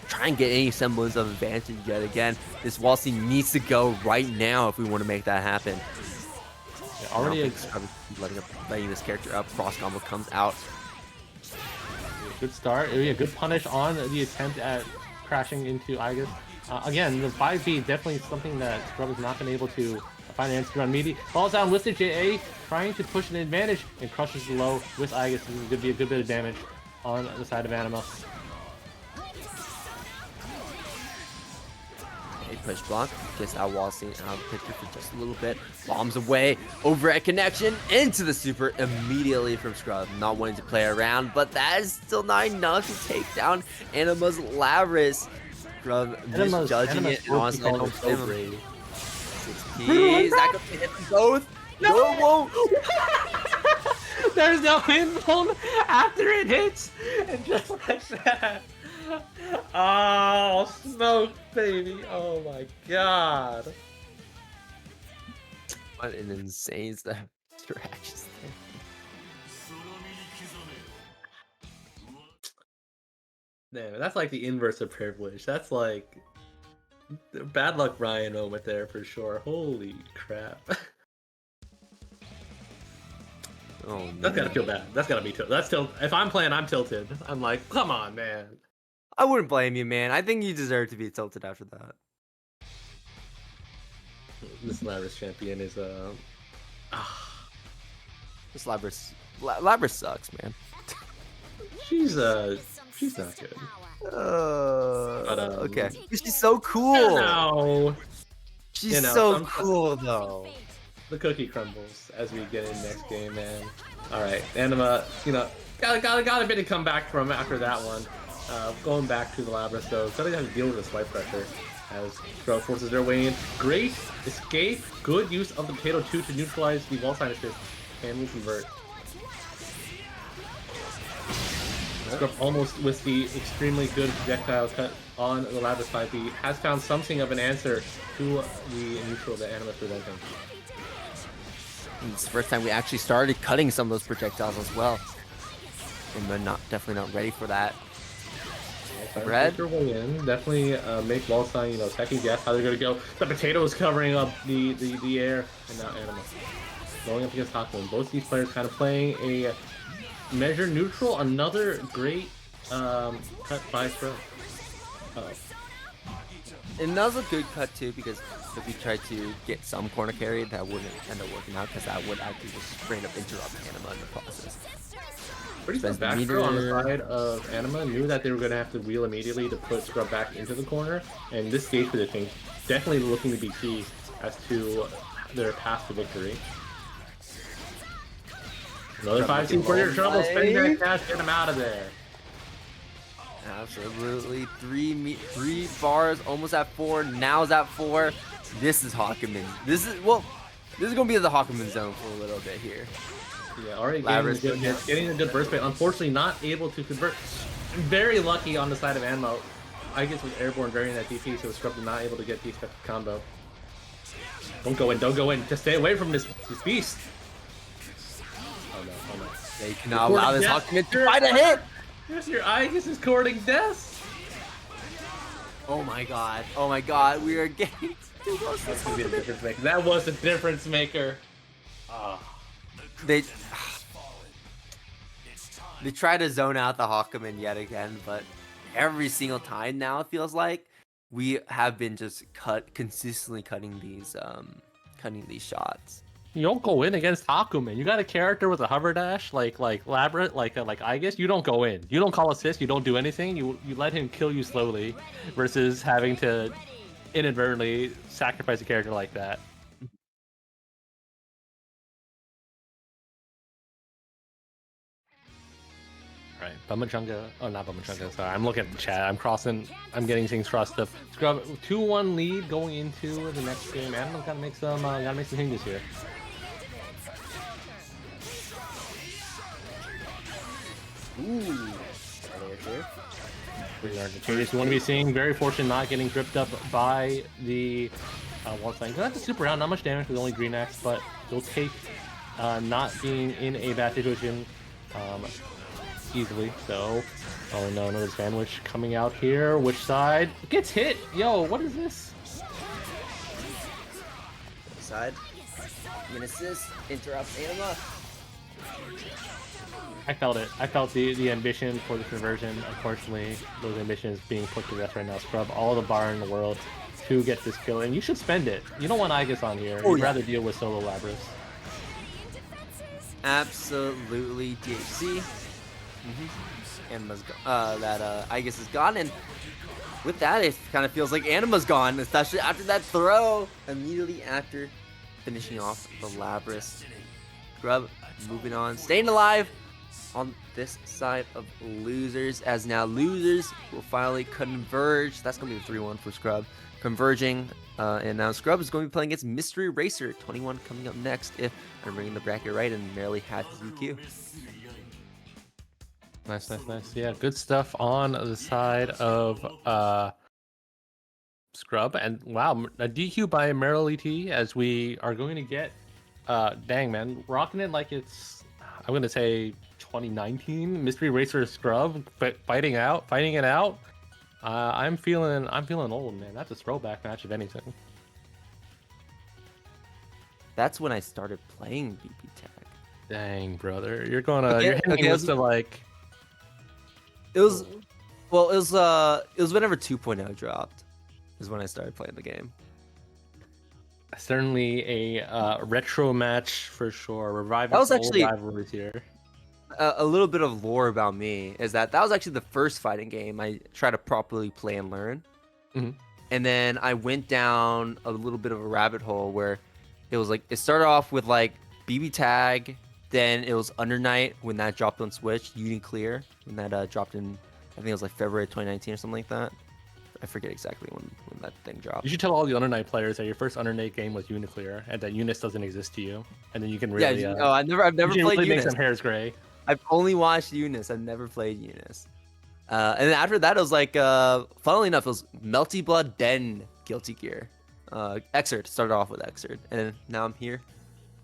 try and get any semblance of advantage yet again. This wall scene needs to go right now if we want to make that happen. Yeah, already letting this character up. Cross combo comes out. Good start. A good punish on the attempt at crashing into Igus. Again, the 5B definitely something that Scrub has not been able to find an answer on. Meaty falls down with the JA, trying to push an advantage and crushes the low with Igus. This is going to be a good bit of damage on the side of Anima. Push block, gets that wall scene out of the picture for just a little bit, bombs away, over at connection, into the super immediately from Scrub, not wanting to play around, but that is still not enough to take down Anima's Labras. Scrub misjudging it, and honestly, I don't blame him. 6P, is that going to hit them both? No, it won't! There's no info after it hits, and just like that. Oh, smoke, baby. Oh my god. What an insane strategy Man, that's like the inverse of privilege. That's like the bad luck Ryan moment there for sure. Holy crap. Oh, man. That's gotta feel bad. That's gotta be tilted. That's if I'm playing, I'm tilted. I'm like, come on, man. I wouldn't blame you, man. I think you deserve to be tilted after that. This Labras champion is This Labras sucks, man. she's not good. Okay. She's so cool. No. She's so cool, though. The cookie crumbles as we get in next game, man. All right, Anima, got a bit to come back from after that one. Going back to the Labras though, gonna have to deal with the swipe pressure as Scrub forces their way in. Great escape, good use of the potato 2 to neutralize the wall side assist. Can we convert? Scrub almost with the extremely good projectile cut on the Labras 5B has found something of an answer to the neutral that Anima presenting. It's the first time we actually started cutting some of those projectiles as well. And we're definitely not ready for that. Red? In. Definitely make wall sign, second guess how they're going to go. The potato is covering up the air, and now Anima. Going up against Hakuin. Both these players kind of playing a measure neutral. Another great cut by Scrub. And that was a good cut too, because if we tried to get some corner carry, that wouldn't end up working out, because that would actually just straight up interrupt Anima in the process. Pretty good back throw on the side of Anima. Knew that they were going to have to wheel immediately to put Scrub back into the corner, and this stage positioning definitely looking to be key as to their path to victory. Another 5-2 for your trouble. Spending that cash, get him out of there. Absolutely. Three bars, almost at 4. Now's at 4. This is Hawkman. This is gonna be the Hawkman zone for a little bit here. Yeah, already getting a good burst bait. Unfortunately, not able to convert. Very lucky on the side of Anmo. I guess was airborne during that DP, so Scrub not able to get the expected combo. Don't go in. Don't go in. Just stay away from this beast. Oh no! Oh no! They cannot allow this Hawkman to find a hit. Your Aegis is courting death. Oh my god. Oh my god. We are getting too close. That's gonna be the difference maker. That was the difference maker. They try to zone out the Hawkman yet again, but every single time now it feels like we have been just consistently cutting these shots. You don't go in against Hakumen. You got a character with a hover dash like Labyrinth, like Aegis. You don't go in. You don't call assist. You don't do anything. You let him kill you slowly, versus having to inadvertently sacrifice a character like that. Right, Bumachunga. Oh, not Bumachunga. Sorry, I'm looking at the chat. I'm getting things crossed up. Scrub 2-1 lead going into the next game. Animal's gotta make some changes here. Ooh. Changes you want to be seeing. Very fortunate not getting dripped up by the wall sign. That's a super round. Not much damage with only green axe, but you'll take not being in a bad situation easily. So, oh no, another sandwich coming out here. Which side gets hit? Yo, what is this? Side. An assist. Interrupts Anima. I felt it. I felt the ambition for the conversion. Unfortunately, those ambitions being put to rest right now. Scrub all the bar in the world to get this kill, and you should spend it. You don't want Aegis on here. You'd rather deal with solo Labras. Absolutely, DHC. Anima's Aegis is gone, and with that, it kind of feels like Anima's gone, especially after that throw. Immediately after finishing off the Labras. Scrub moving on, staying alive on this side of losers, as now losers will finally converge. That's gonna be the 3-1 for Scrub, converging, and now Scrub is going to be playing against Mystery Racer 21 coming up next, if I'm bringing the bracket right and merely had UQ. Nice. Yeah, good stuff on the side of Scrub, and wow, a DQ by Merrily T, as we are going to get dang man, rocking it like it's, I'm gonna say 2019 Mystery Racer Scrub, but fighting it out. I'm feeling old, man. That's a throwback match if anything. That's when I started playing BBTAG. Dang, brother, you're hitting us to like. It was whenever 2.0 dropped, is when I started playing the game. Certainly a retro match for sure. Reviving that was actually old rivalries here. A little bit of lore about me is that was actually the first fighting game I tried to properly play and learn. And then I went down a little bit of a rabbit hole where it was like, it started off with like BBTAG Then it was Under Night when that dropped on Switch. Uniclear when that dropped in, I think it was like February 2019 or something like that. I forget exactly when that thing dropped. You should tell all the Under Night players that your first Under Night game was Uniclear, and that Eunice doesn't exist to you, and then you can really Yeah, no, I've never you can played really make Eunice. some hairs gray. I've only watched Eunice. I've never played Eunice. And then after that, it was like, funnily enough, it was Melty Blood, then Guilty Gear. Xrd started off with Xrd, and then now I'm here,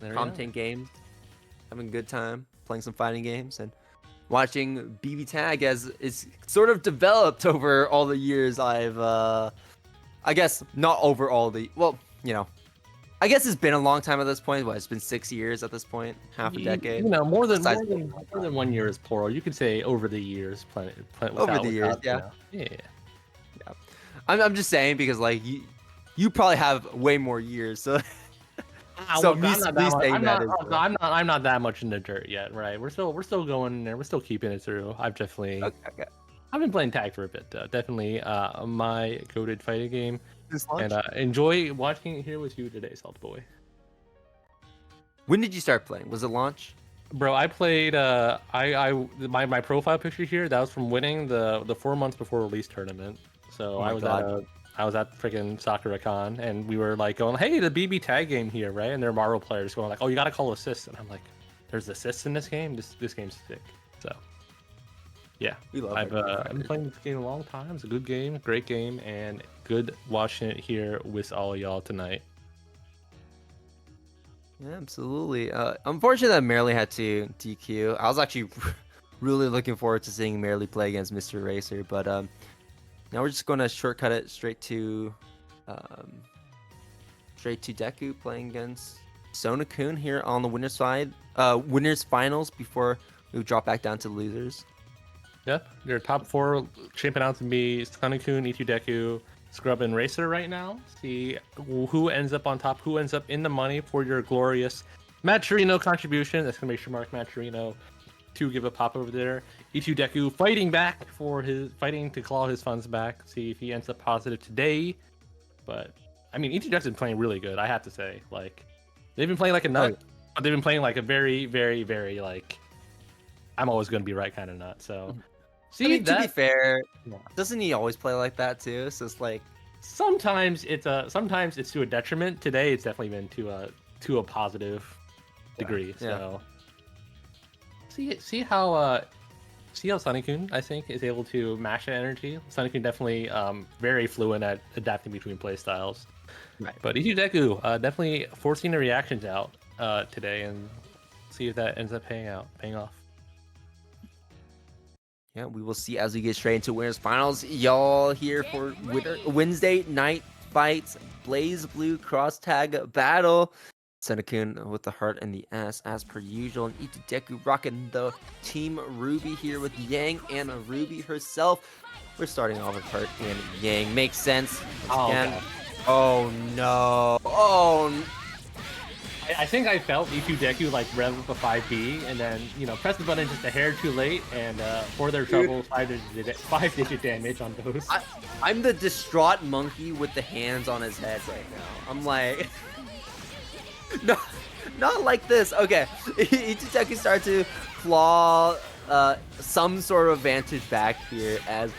There you commentating games, having a good time, playing some fighting games, and watching BBTAG as it's sort of developed over all the years. I've, I guess not over all the, well, you know, I guess it's been a long time at this point. What, it's been 6 years at this point, half a decade. You know, more than Besides- 1 year is plural. You could say over the years. Over the years, yeah. Yeah. I'm just saying because like you probably have way more years, so. So Look, me saying I'm that not, is, I'm not that much in the dirt yet, right? We're still going there. We're still keeping it through. I've definitely okay. I've been playing tag for a bit. Definitely my goated fighting game, Since launch? and enjoy watching it here with you today, Salt Boy. When did you start playing? Was it launch? Bro, I played. My profile picture here. That was from winning the 4 months before release tournament. So Oh my I was at freaking Sakura-Con, and we were like going, "Hey, the BB tag game here, right?" And there are Marvel players going like, "Oh, you gotta call assists," and I'm like, "There's assists in this game. This game's sick." So, yeah, We love I've it. been playing this game a long time. It's a good game, great game, and good watching it here with all of y'all tonight. Yeah, absolutely. Unfortunately, that Merrily had to DQ. I was actually really looking forward to seeing Merrily play against Mr. Racer, but now we're just going to shortcut it straight to Deku playing against Sona-kun here on the winner's side, winners finals before we drop back down to losers. Yep, your top 4 champion out to be Sona-kun, E2 Deku, Scrub, and Racer right now. See who ends up on top, who ends up in the money for your glorious Maturino contribution. That's gonna make sure Mark Maturino to give a pop over there. E2 Deku fighting to claw his funds back. See if he ends up positive today. But I mean, E2 Deku's been playing really good. I have to say, like they've been playing like a nut, but they've been playing like a very, very, very like I'm always gonna be right kind of nut. So. See, I mean, to be fair, Yeah. doesn't he always play like that too? So it's like, Sometimes it's to a detriment. Today it's definitely been to a positive degree. So see how Sonic-kun I think is able to match that energy. Sonic-kun definitely very fluent at adapting between play styles. Right. But E2 Deku definitely forcing the reactions out today, and see if that ends up paying off. yeah, we will see as we get straight into winners finals. Y'all here for Wednesday night fights, Blaze Blue cross tag battle. Sona-kun with the heart and the ass as per usual, and Itadeku rocking the Team Ruby here with Yang and Ruby herself. We're starting off with Heart and Yang. Makes sense. Again. God. Oh no. Oh. I think I felt E2 Deku like rev up a 5B and then, press the button just a hair too late, and for their trouble, 5-digit damage on those. I'm the distraught monkey with the hands on his head right now. I'm like, no, not like this. Okay, E2 Deku starts to claw some sort of advantage back here as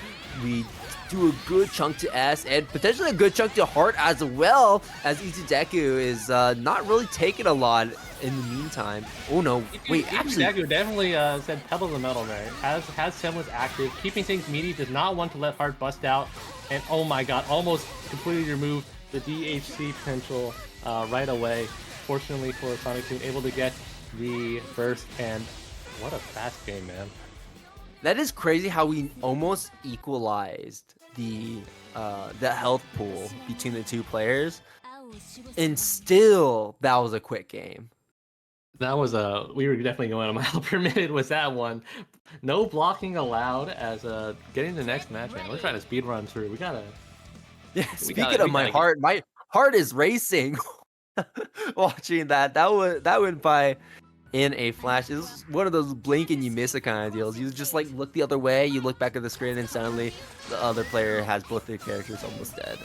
we do a good chunk to S and potentially a good chunk to Heart as well, as E2 Deku is not really taking a lot in the meantime. Oh no, wait, actually, Deku definitely said pedal to the metal there. Has semblance active, keeping things meaty, does not want to let Heart bust out, and oh my god, almost completely removed the DHC potential right away. Fortunately for Sonic-kun, able to get the first, and what a fast game, man. that is crazy how we almost equalized the health pool between the two players, and still that was a quick game. That was we were definitely going a mile per minute with that one. No blocking allowed as getting the next match, man. We're trying to speed run through. We gotta. Yeah, speaking of my heart is racing. Watching that went by in a flash. It's one of those blink and you miss it kind of deals. You just like look the other way, you look back at the screen, and suddenly the other player has both their characters almost dead.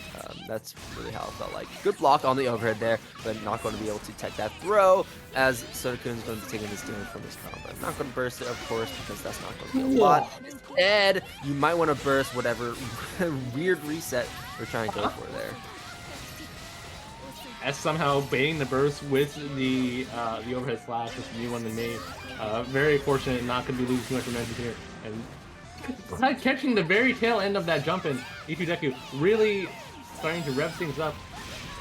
That's really how it felt like. Good block on the overhead there, but not going to be able to tech that throw, as Sodakun is going to be taking this damage from his combo. Not going to burst it, of course, because that's not going to be a lot. Instead, you might want to burst whatever weird reset we're trying to go for there. S somehow baiting the burst with the overhead slash, which is new one to me. Very fortunate, not going to be losing too much momentum here. And catching the very tail end of that jump in, Deku really starting to rev things up.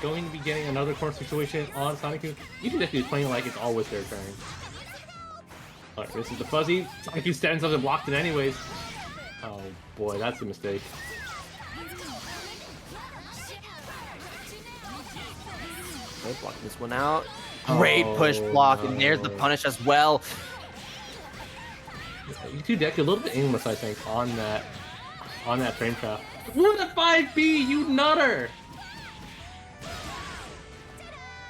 Going to be getting another corner situation on Sonic-Kun. Deku is playing like it's always their turn. Alright, this is the fuzzy. Sonic-Kun stands up and blocked it anyways. Oh boy, that's a mistake. Okay, block this one out. Great push block, and there's the punish as well. Deku a little bit aimless, I think, on that frame trap. What the 5B, you nutter!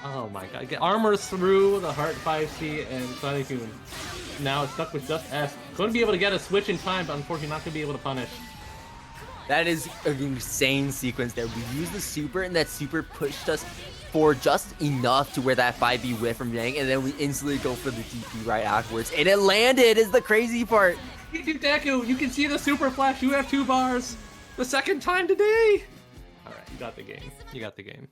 Oh my god. Get armors through the Heart 5C, and Sonic-Kun now it's stuck with just S. Going to be able to get a switch in time, but unfortunately not going to be able to punish. That is an insane sequence there. We used the super, and that super pushed us for just enough to where that 5B whiff from Yang, and then we instantly go for the DP right afterwards, and it landed is the crazy part. Deku, you can see the super flash. You have 2 bars. The second time today. All right, you got the game. You got the game.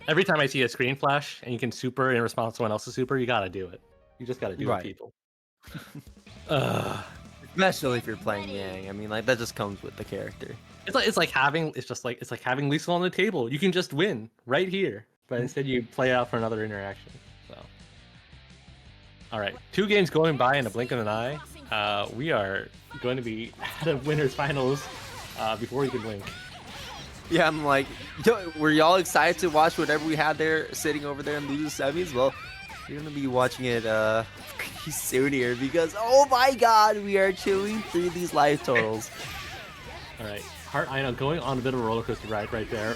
Every time I see a screen flash and you can super in response to someone else's super, you gotta do it. You just gotta do it, people. Especially if you're playing Yang. I mean, like that just comes with the character. It's like having Lisa on the table. You can just win right here, but instead you play it out for another interaction. So, all right, 2 games going by in a blink of an eye. We are going to be at the winners finals before we can blink. Yeah, I'm like, were y'all excited to watch whatever we had there sitting over there in losers semis? Well, you're gonna be watching it pretty soon here because oh my god, we are chewing through these life totals. All right, Heart Ino going on a bit of a roller coaster ride right there.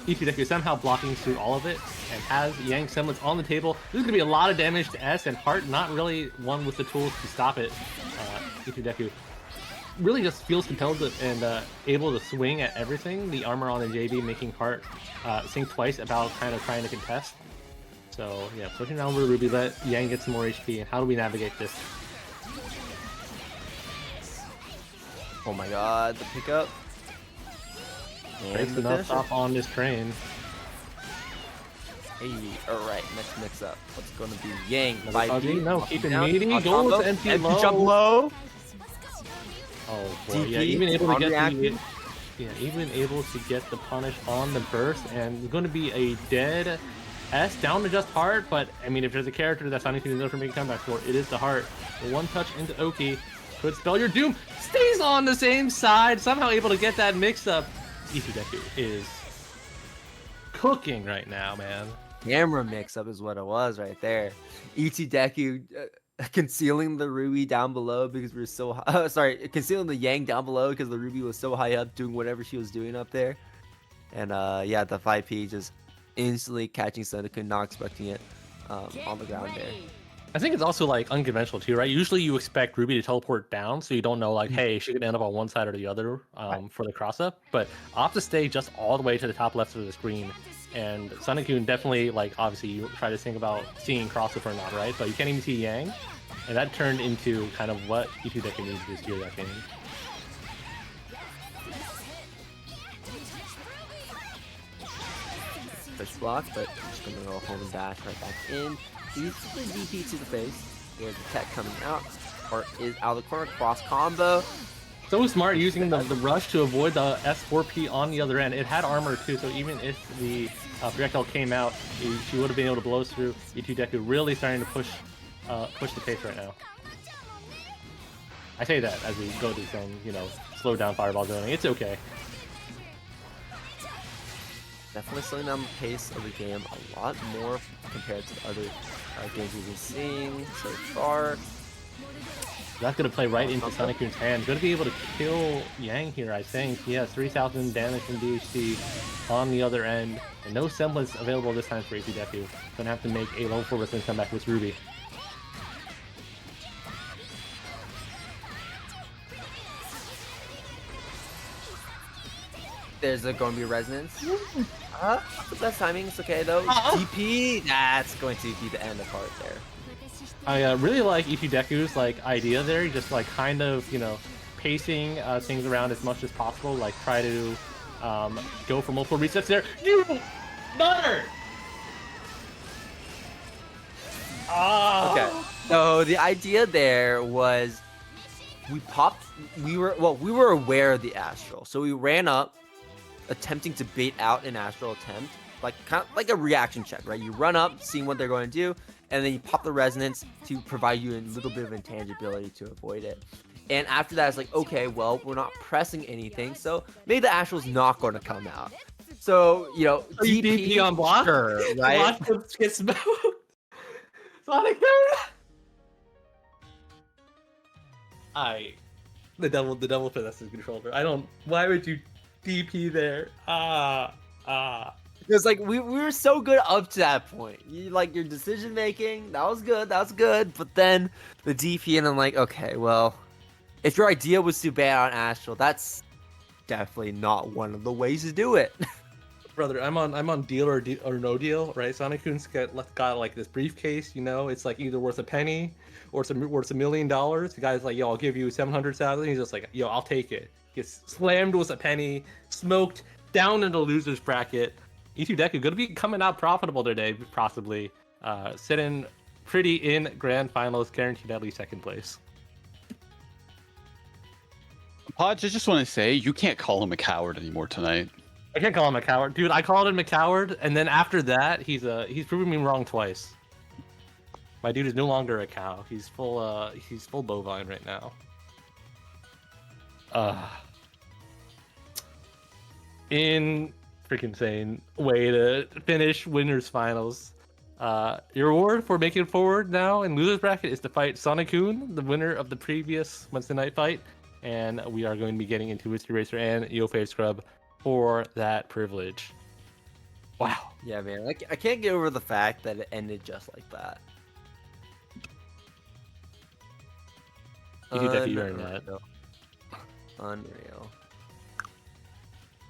Deku somehow blocking through all of it and has Yang semblance on the table. This is gonna be a lot of damage to S, and Heart not really one with the tools to stop it. Deku really just feels compelled and able to swing at everything. The armor on the JB making Heart think twice about kind of trying to contest. So yeah, pushing down over Ruby, let Yang get some more HP, and how do we navigate this? Oh my god, the pickup. Breaks enough stop on this train. Hey, alright, next mix up. What's gonna be Yang? No, keeping meaty, goes empty low. Jump low. Oh boy, DP, yeah, even able to get even able to get the punish on the burst, and it's going to be a dead S down to just Heart. But I mean, if there's a character that's Sonic known for making comeback for, it is the Heart. One touch into Oki could spell your doom. Stays on the same side, somehow able to get that mix up. Deku is cooking right now, man. Camera mix up is what it was right there. Deku concealing the Ruby down below because we were so concealing the Yang down below because the Ruby was so high up doing whatever she was doing up there. And yeah, the 5P just instantly catching Sonic, not expecting it on the ground there. I think it's also like unconventional too, right? Usually you expect Ruby to teleport down, so you don't know like, hey, she could end up on one side or the other for the cross up. But opt to stay just all the way to the top left of the screen. And Sonic-Kun definitely, like, obviously you try to think about seeing cross up or not, right? But you can't even see Yang. And that turned into kind of what Deku needs to steer that game. Push block, but just gonna go home and dash right back in. Eats the DP to the face. Here's the tech coming out. Or is out of the corner, cross combo. So smart using the rush to avoid the S4P on the other end. It had armor too, so even if the projectile came out, she would have been able to blow through. Deku really starting to push the pace right now. I say that as we go to some, slow down fireball zoning. It's okay. Definitely slowing down the pace of the game a lot more compared to the other games we've been seeing so far. That's going to play right into Sonic-kun's hand. Going to be able to kill Yang here, I think. He has 3,000 damage from DHC on the other end. And no semblance available this time for AP Deku. Going to have to make a low forward and come back with Ruby. There's going to be resonance. The best timing. It's okay though. DP. That's going to be the end of part there. I really like EP Deku's like idea there, just like kind of, you know, pacing things around as much as possible, like try to go for multiple resets there. You nutter! Okay. So the idea there was we were aware of the astral. So we ran up attempting to bait out an astral attempt, like kind of like a reaction check, right? You run up, seeing what they're going to do, and then you pop the resonance to provide you a little bit of intangibility to avoid it. And after that, it's like, okay, well, we're not pressing anything, so maybe the astral's not going to come out. So, you know, DP on block, sure, right? Block get smoked. Sonic, the devil possesses controller. I don't. Why would you DP there? Because like we were so good up to that point. You like your decision making, that was good. But then the DP, and I'm like, okay, well, if your idea was to ban on Astral, that's definitely not one of the ways to do it. Brother, I'm on deal or no deal, right? Sonic-kun's got like this briefcase, you know, it's like either worth a penny or it's worth $1 million. The guy's like, yo, I'll give you 700,000. He's just like, yo, I'll take it. Gets slammed with a penny, smoked down in the losers bracket. E2 Deku gonna be coming out profitable today, possibly. Sitting pretty in grand finals, guaranteed at least second place. Podge, I just want to say, you can't call him a coward anymore tonight. I can't call him a coward, dude. I called him a coward, and then after that, he's proven me wrong twice. My dude is no longer a cow. He's full bovine right now. In freaking insane way to finish winners finals. Your reward for making it forward now in losers bracket is to fight Sonic-kun, the winner of the previous Wednesday night fight, and we are going to be getting into Mystery Racer and Yofei Scrub for that privilege. Wow. Yeah, man. I can't get over the fact that it ended just like that. You could definitely earn that. Unreal.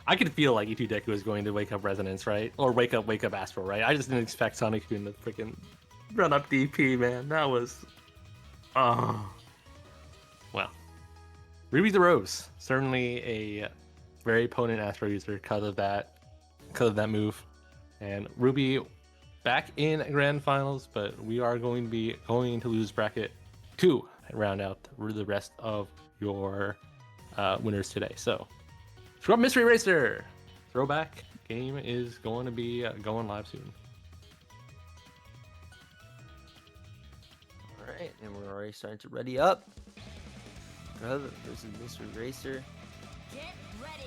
I could feel like E2 Deku was going to wake up Resonance, right? Or wake up Astral, right? I just didn't expect Sonic-kun to freaking run up DP, man. That was... Well. Ruby the Rose. Certainly a very potent Astral user because of that move. And Ruby back in Grand Finals, but we are going to be going into lose bracket 2 and round out the rest of your winners today. So, Scrub Mystery Racer throwback game is going to be going live soon. All right, and we're already starting to ready up. Scrub versus Mystery Racer.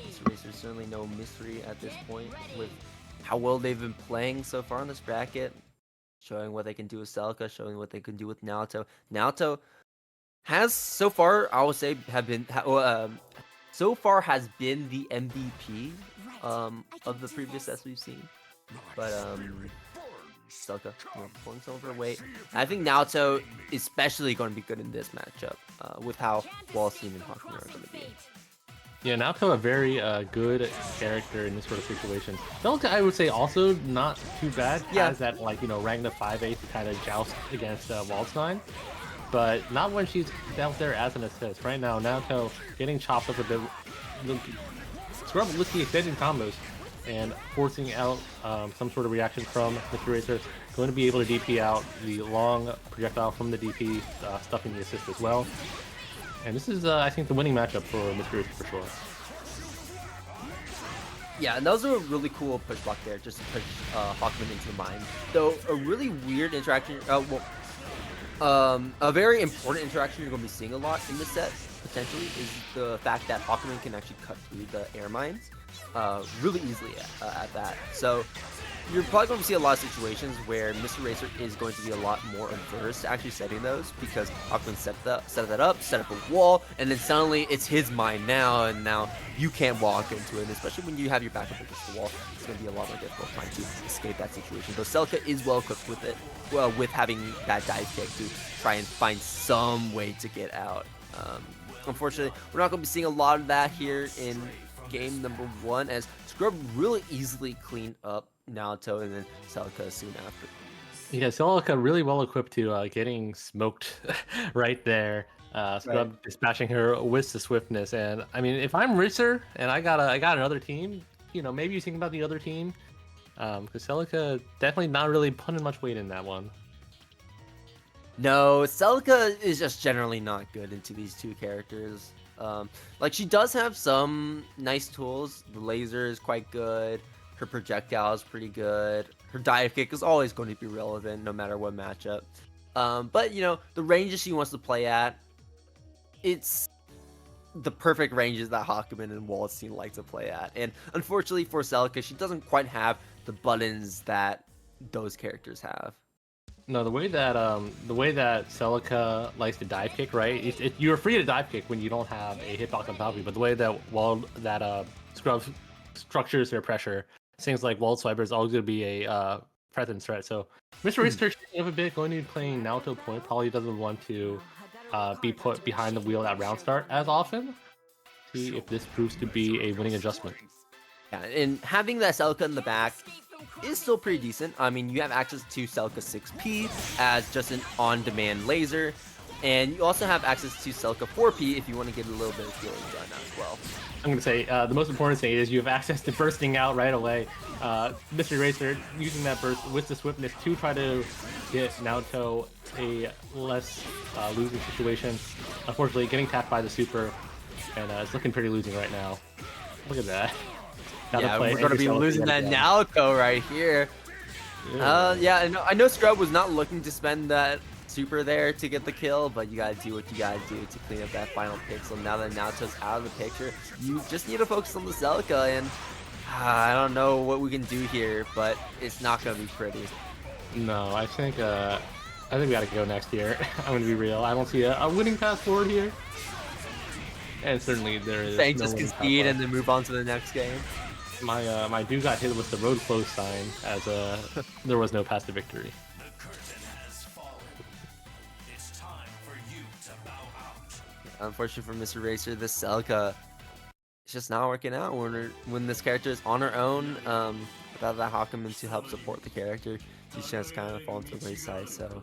Mystery Racer is certainly no mystery at this point with how well they've been playing so far in this bracket, showing what they can do with Celica, showing what they can do with Naoto. Naoto has so far, I would say, so far has been the MVP of the previous sets we've seen. But Celica pulling some overweight. I think Naoto especially going to be good in this matchup with how Wallstein and Hakuno are going to be. Yeah, Naoto a very good character in this sort of situation. Celica, I would say, also not too bad. Yeah. Has that, like, you know, rank to 5-8 to kind of joust against Waldstein. But not when she's out there as an assist. Right now, Naoto getting chopped up a bit. Scrub with the extended combos and forcing out some sort of reaction from Mr. Racer. Going to be able to DP out the long projectile from the DP, stuffing the assist as well. And this is, I think, the winning matchup for Mr. Racer for sure. Yeah, and that was a really cool push block there, just to push Hawkman into the mine. Though a really weird interaction, a very important interaction you're going to be seeing a lot in this set, potentially, is the fact that Hawkman can actually cut through the air mines really easily at that. So you're probably going to see a lot of situations where Mr. Racer is going to be a lot more averse to actually setting those, because Aquaman set that up, set up a wall, and then suddenly it's his mind now, and now you can't walk into it. And especially when you have your back up against the wall, it's going to be a lot more difficult trying to escape that situation. Though Celica is well equipped with it, well, with having that dive kick to try and find some way to get out. Unfortunately, we're not going to be seeing a lot of that here in game number 1, as Scrub really easily cleaned up Naoto and then Celica soon after. Yeah, Celica really well equipped to getting smoked right there. Scrub dispatching her with the swiftness, and I mean, if I'm Racer and I got another team, you know, maybe you think about the other team, because Celica definitely not really putting much weight in that one. No, Celica is just generally not good into these two characters. Like, she does have some nice tools. The laser is quite good. Her projectile is pretty good. Her dive kick is always going to be relevant no matter what matchup. But, you know, the ranges she wants to play at, it's the perfect ranges that Hakumen and Waldstein like to play at. And unfortunately for Celica, she doesn't quite have the buttons that those characters have. No, the way that Celica likes to dive kick, right? You're free to dive kick when you don't have a hitbox on top of you. But the way that Scrub structures their pressure, things like Wall Swiper is always going to be a presence threat. So Mr. Racer changing up a bit, going to be playing Naoto point. Probably doesn't want to be put behind the wheel at round start as often. See if this proves to be a winning adjustment. Yeah, and having that Celica in the back is still pretty decent. I mean, you have access to Celica 6P as just an on-demand laser, and you also have access to Celica 4P if you want to get a little bit of healing done as well. I'm going to say the most important thing is you have access to bursting out right away. Mr. Racer using that burst with the swiftness to try to get Naoto a less losing situation. Unfortunately, getting tapped by the super, and it's looking pretty losing right now. Look at that. Yeah, we're going to be losing that Naoto right here. Yeah, I know Scrub was not looking to spend that super there to get the kill, but you gotta do what you gotta do to clean up that final pixel. Now that Naoto's out of the picture, you just need to focus on the Celica, and I don't know what we can do here, but it's not gonna be pretty. No, I think we gotta go next here. I'm gonna be real. I don't see a winning path forward here. And certainly there is. Thanks, just concede and then move on to the next game. My dude got hit with the road close sign as there was no path to victory. Unfortunately for Mr. Racer, this Celica is just not working out when this character is on her own, without that Hakumen to help support the character. She's just kind of fallen to the wayside. So,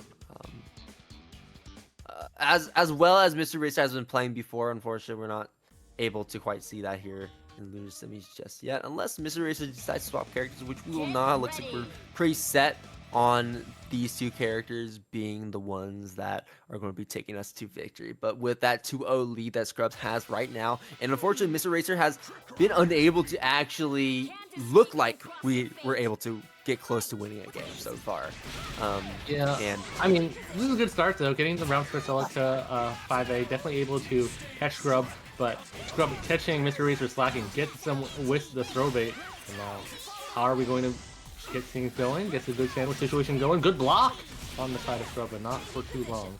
as well as Mr. Racer has been playing before, unfortunately, we're not able to quite see that here in Lunar Semis just yet, unless Mr. Racer decides to swap characters, which we will not. It looks like we're pretty set on these two characters being the ones that are going to be taking us to victory. But with that 2-0 lead that Scrubs has right now, and unfortunately Mr. Racer has been unable to actually look like we were able to get close to winning a game so far. Yeah, and I mean, this is a good start though, getting the round for Celica 5A, definitely able to catch Scrub, but Scrub catching Mr. Racer slacking, gets some with the throw bait, and now how are we going to get things going, gets a good sandwich situation going. Good block on the side of Scrub, but not for too long.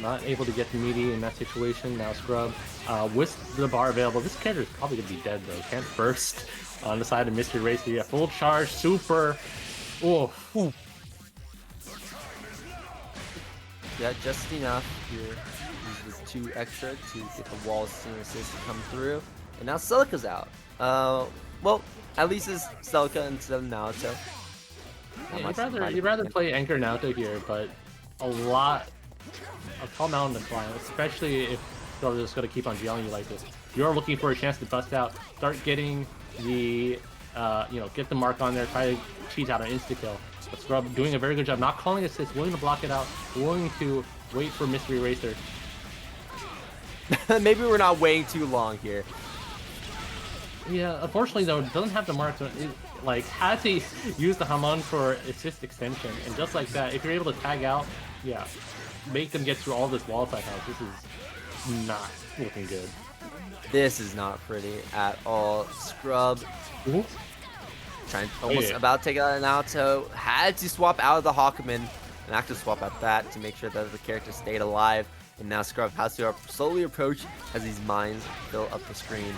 Not able to get the meaty in that situation. Now Scrub, with the bar available, this character is probably going to be dead though. Can't burst on the side of Mr. Racer. Yeah, full charge, super. Oh. Yeah, just enough here. Use the 2 extra to get the wall assist to come through. And now Celica's out. Well, at least it's Celica instead of Naoto. Yeah, you'd rather play Anchor Naoto here, but a lot of calm down the climb, especially if they're just going to keep on yelling you like this. You're looking for a chance to bust out, start getting the, get the mark on there, try to cheat out an insta-kill. But Scrub doing a very good job, not calling assists, willing to block it out, willing to wait for Mystery Racer. Maybe we're not waiting too long here. Yeah, unfortunately though, it doesn't have the mark, so it, like, had to use the Hamon for assist extension, and just like that, if you're able to tag out, yeah, make them get through all this wall side house. This is not looking good. This is not pretty at all. Scrub Ooh. trying almost yeah. about to take out an Alto. Had to swap out of the Hawkman. An active swap at that to make sure that the character stayed alive. And now Scrub has to slowly approach as these mines fill up the screen.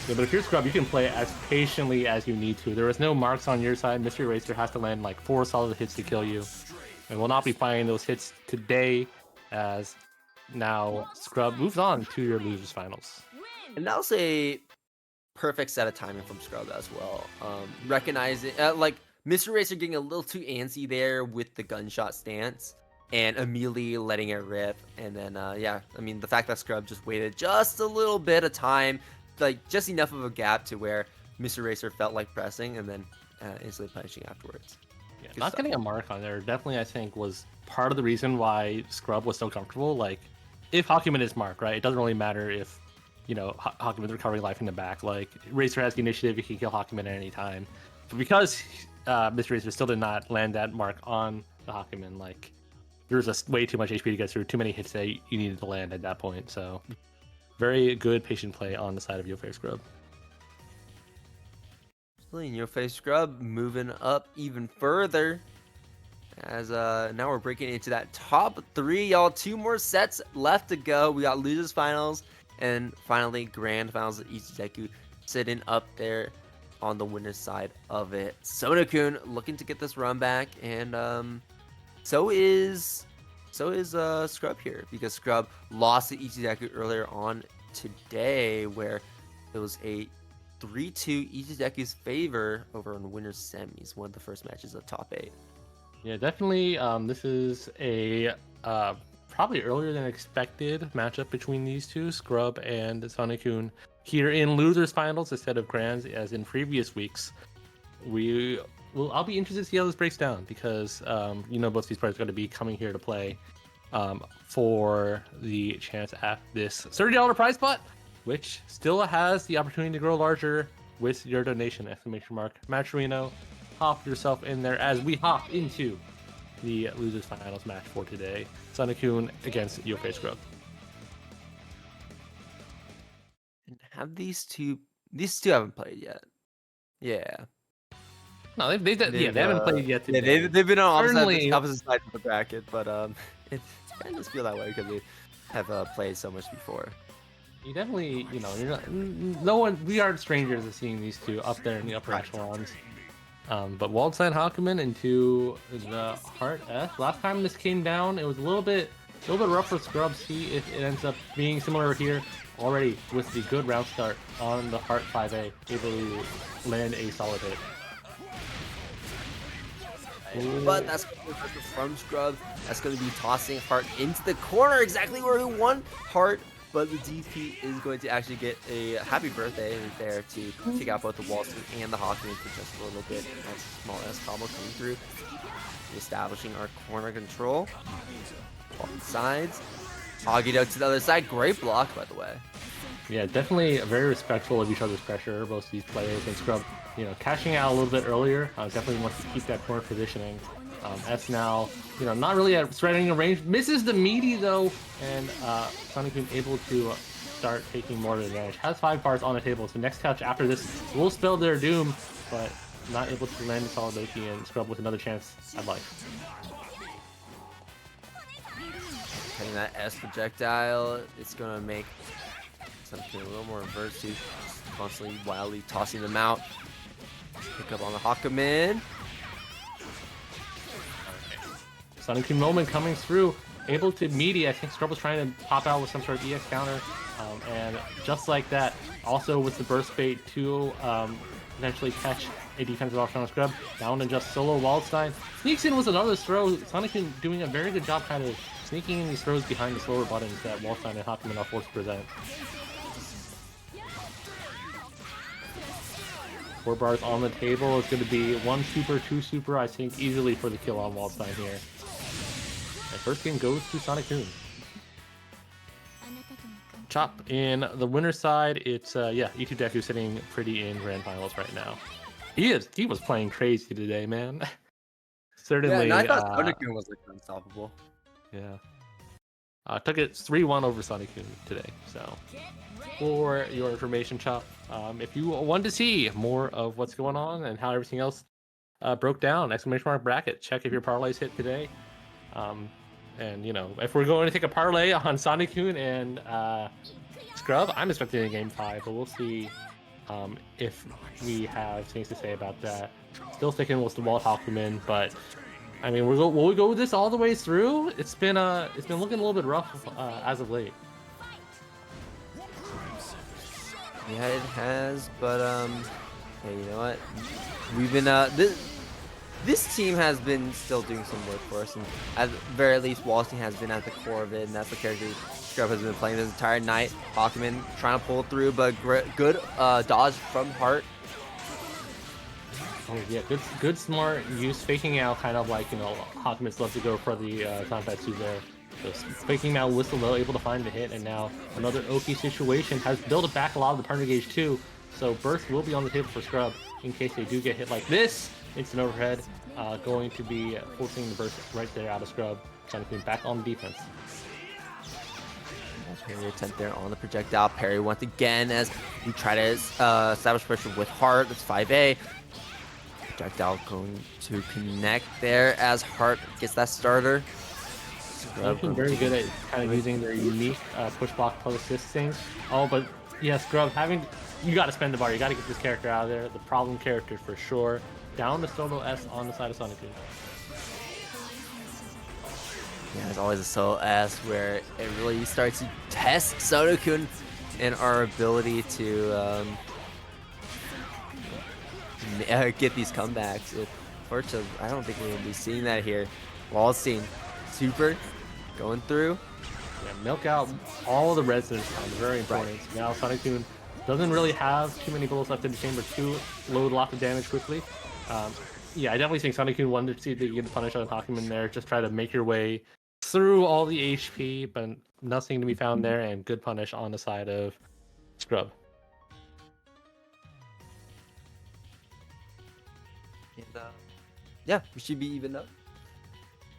Yeah, but if you're Scrub, you can play as patiently as you need to. There is no marks on your side. Mystery Racer has to land like 4 solid hits to kill you. And we'll not be finding those hits today, as now Scrub moves on to your losers finals. And that was a perfect set of timing from Scrub as well. Recognizing, like, Mr. Racer getting a little too antsy there with the gunshot stance and immediately letting it rip. And then, yeah, I mean, the fact that Scrub just waited just a little bit of time, like, just enough of a gap to where Mr. Racer felt like pressing and then instantly punishing afterwards. Yeah, not getting a mark on there definitely, I think, was part of the reason why Scrub was so comfortable. Like, if Hakumen is marked, right, it doesn't really matter if, you know, Hakumen's recovering life in the back. Like, Racer has the initiative, he can kill Hakumen at any time. But because Mr. Racer still did not land that mark on the Hakumen, like, there was just way too much HP to get through, too many hits that you needed to land at that point. So, very good patient play on the side of Yo-Face Scrub. In your face, Scrub moving up even further as now we're breaking into that top 3, y'all. 2 more sets left to go. We got losers finals and finally grand finals of Ichideku sitting up there on the winner's side of it. Sonokun looking to get this run back, and so is Scrub here, because Scrub lost to Ichideku earlier on today, where it was a 3-2 Ichideku's favor over on winners semis, one of the first matches of top 8. Yeah, definitely. This is a probably earlier than expected matchup between these two, Scrub and Sonokun, here in losers finals instead of grands as in previous weeks. I'll be interested to see how this breaks down, because you know, both these players are going to be coming here to play for the chance at this $30 prize pot, which still has the opportunity to grow larger with your donation! Matcherino, hop yourself in there as we hop into the losers finals match for today. Sonokun against Yo-Face Scrub. Have these two haven't played yet. Yeah. No, they haven't played yet Yeah, today. they've been on Certainly- opposite sides of the bracket, but it kind of just feel that way because they have played so much before. You definitely, you know, you're not, no one. We aren't strangers to seeing these two up there in the upper echelons. But Waldstein Hakumen into the Heart S. Last time this came down, it was a little bit rough for Scrub. See if it ends up being similar here. Already with the good round start on the Heart 5A, able to land a solid hit. But that's from Scrub. That's going to be tossing Heart into the corner, exactly where we want Heart. But the DP is going to actually get a happy birthday there to take out both the Walton and the Hawkman for just a little bit. Nice small S combo coming through, establishing our corner control. Both sides. Agido to the other side. Great block, by the way. Yeah, definitely very respectful of each other's pressure, both of these players. And Scrub, you know, cashing out a little bit earlier, definitely wants to keep that corner positioning. S now, you know, not really at threatening range. Misses the meaty though, and Sonokun able to start taking more advantage. Has 5 bars on the table, so next touch after this will spell their doom, but not able to land the solid Loki, and Scrub with another chance at life. Hitting that S projectile, it's gonna make something a little more averse to constantly wildly tossing them out. Pick up on the Hakumen. Sonokun moment coming through, able to meaty. I think Scrub was trying to pop out with some sort of EX counter, and just like that, also with the burst bait to potentially catch a defensive option on Scrub. Down to just solo Waldstein. Sneaks in with another throw. Sonokun doing a very good job kind of sneaking in these throws behind the slower buttons that Waldstein and Hakumen are forced to present. 4 bars on the table. It's going to be 1 super, 2 super, I think, easily for the kill on Waldstein here. And first game goes to Sonokun. Chop in the winner's side. It's Ichideku sitting pretty in grand finals right now. He was playing crazy today, man. Certainly. Yeah, and I thought Sonokun was like unstoppable. Yeah. took it 3-1 over Sonic-kun today. So, for your information, Chop, if you want to see more of what's going on and how everything else broke down, exclamation mark bracket, check if your parlays hit today. And you know, if we're going to take a parlay on Sonic-kun and Scrub, I'm expecting a game 5, but we'll see if we have things to say about that. Still sticking with the Walt Hakumen, but I mean, will we go with this all the way through? It's been looking a little bit rough as of late. Yeah, it has, but hey, you know what? We've been this team has been still doing some work for us, and at the very least, Walston has been at the core of it, and that's the character Scrub has been playing this entire night. Hakumen trying to pull through, but good dodge from Hart. Oh yeah, good smart use, faking out, kind of like, you know, Hakumen's love to go for the Zanbatsu there. Just faking out whistle low, able to find the hit, and now another Oki situation has built back a lot of the partner gauge too. So burst will be on the table for Scrub in case they do get hit like this. Instant overhead, going to be forcing the burst right there out of Scrub. Sonic-kun back on defense. Parry attempt there on the projectile. Parry once again as we try to establish pressure with Hart. That's 5A. Projectile going to connect there as Hart gets that starter. Scrub very good at kind of using their unique push block post assist things. Oh, but yeah, Scrub you got to spend the bar. You got to get this character out of there. The problem character for sure. Down to solo S on the side of Sonic-kun. Yeah, there's always a solo S where it really starts to test Sonic-kun and our ability to get these comebacks. Unfortunately, I don't think we're going to be seeing that here. Wallstein, super, going through. Yeah, milk out all the resonance sounds, very important. Right. Now Sonic-kun doesn't really have too many bullets left in the chamber to load a lot of damage quickly. Yeah, I definitely think Sonic-kun wanted to see if they could get the punish on Hakumen there. Just try to make your way through all the HP, but nothing to be found there, and good punish on the side of Scrub. And, yeah, we should be even up.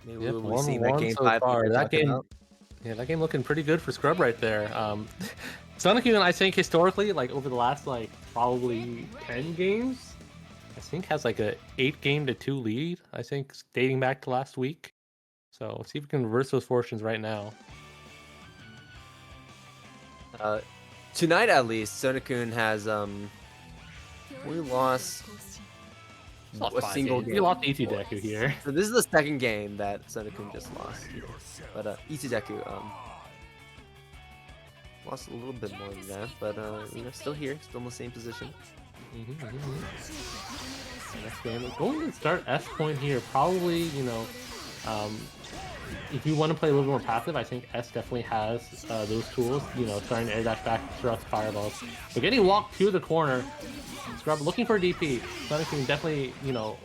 Maybe Yep, we'll see that game so 5. Far. That game looking pretty good for Scrub right there. Sonic-kun, I think historically, like over the last like probably 10 games, I think has like a 8-game-2 lead. I think dating back to last week. So let's see if we can reverse those fortunes right now. Tonight at least, Sonic-kun has we lost a single game. We lost Itideku here. So this is the second game that Sonic-kun just lost. But Itideku lost a little bit more than that, but you know, still here, still in the same position. Next game, going to start S point here. Probably, you know, if you want to play a little more passive, I think S definitely has those tools. You know, starting to air dash back, throw out the fireballs. But getting walked to the corner, Scrub looking for a DP. Sonic-kun definitely, you know,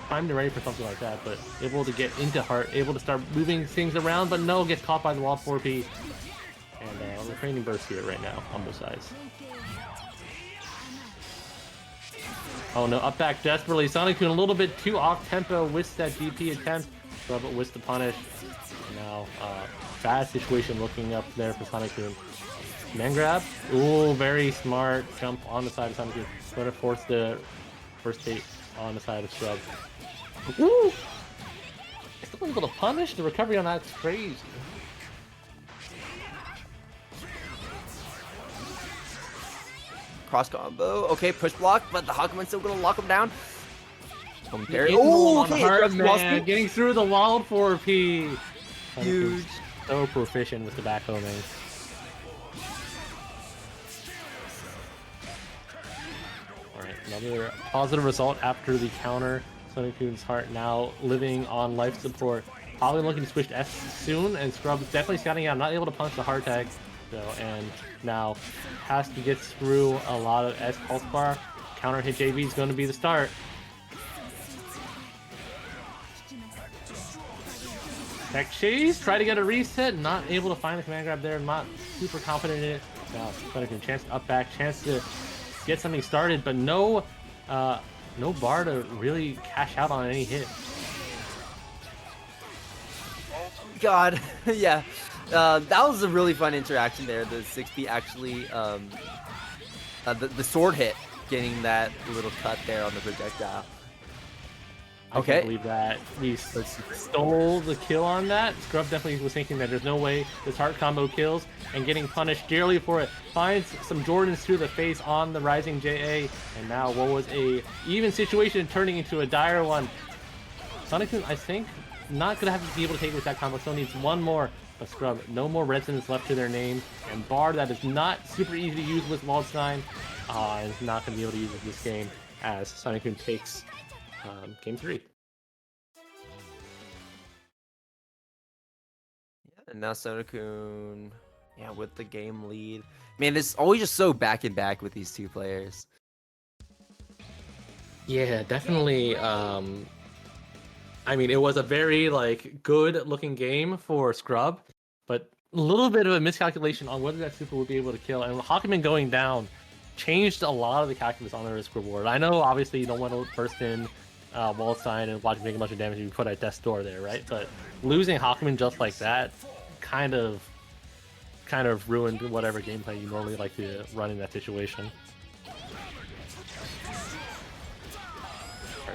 primed and ready for something like that, but able to get into Hart, able to start moving things around, but no, gets caught by the wall 4P. And we're training burst here right now on both sides. Oh no, up back desperately. Sonic-kun a little bit too off tempo with that DP attempt. Scrub with the punish. Now, bad situation looking up there for Sonic-kun. Man grab. Ooh, very smart jump on the side of Sonic-kun. Going to force the first hit on the side of Scrub. Ooh! Still able to punish. The recovery on that's crazy. Cross combo. Okay, push block, but the Hakumen's still gonna lock him down. Oh, okay, Hard, man. Getting through the wild 4P. Huge. So proficient with the back homing. Alright, another positive result after the counter. Sonic-kun's Heart now living on life support. Probably looking to switch to S soon, and Scrub is definitely scouting out, not able to punch the hard tag. So, and now has to get through a lot of S pulse bar. Counter hit JV is going to be the start. Tech Chase, try to get a reset, not able to find the command grab there, not super confident in it. Now, Sonic-kun chance to up back, chance to get something started, but no bar to really cash out on any hit. God, yeah. That was a really fun interaction there. The 6B actually, the sword hit, getting that little cut there on the projectile. I can't believe that we stole the kill on that. Scrub definitely was thinking that there's no way this heart combo kills, and getting punished dearly for it. Finds some Jordans to the face on the rising JA, and now what was a even situation turning into a dire one. Sonic, I think, not gonna have to be able to take with that combo. Still needs one more. But Scrub, no more resonance left to their name, and Bar, that is not super easy to use with Waldstein, is not gonna be able to use it this game as Sonic takes game 3. Yeah, and now Sonokun, yeah, with the game lead. Man, this is always just so back and back with these two players. Yeah, definitely. I mean, it was a very good looking game for Scrub, but a little bit of a miscalculation on whether that super would be able to kill. And Hawkman going down changed a lot of the calculus on the risk reward. I know obviously you don't want to burst in Waldstein and watch him make a bunch of damage if you put at death's door there, right? But losing Hawkman just like that kind of ruined whatever gameplay you normally like to run in that situation.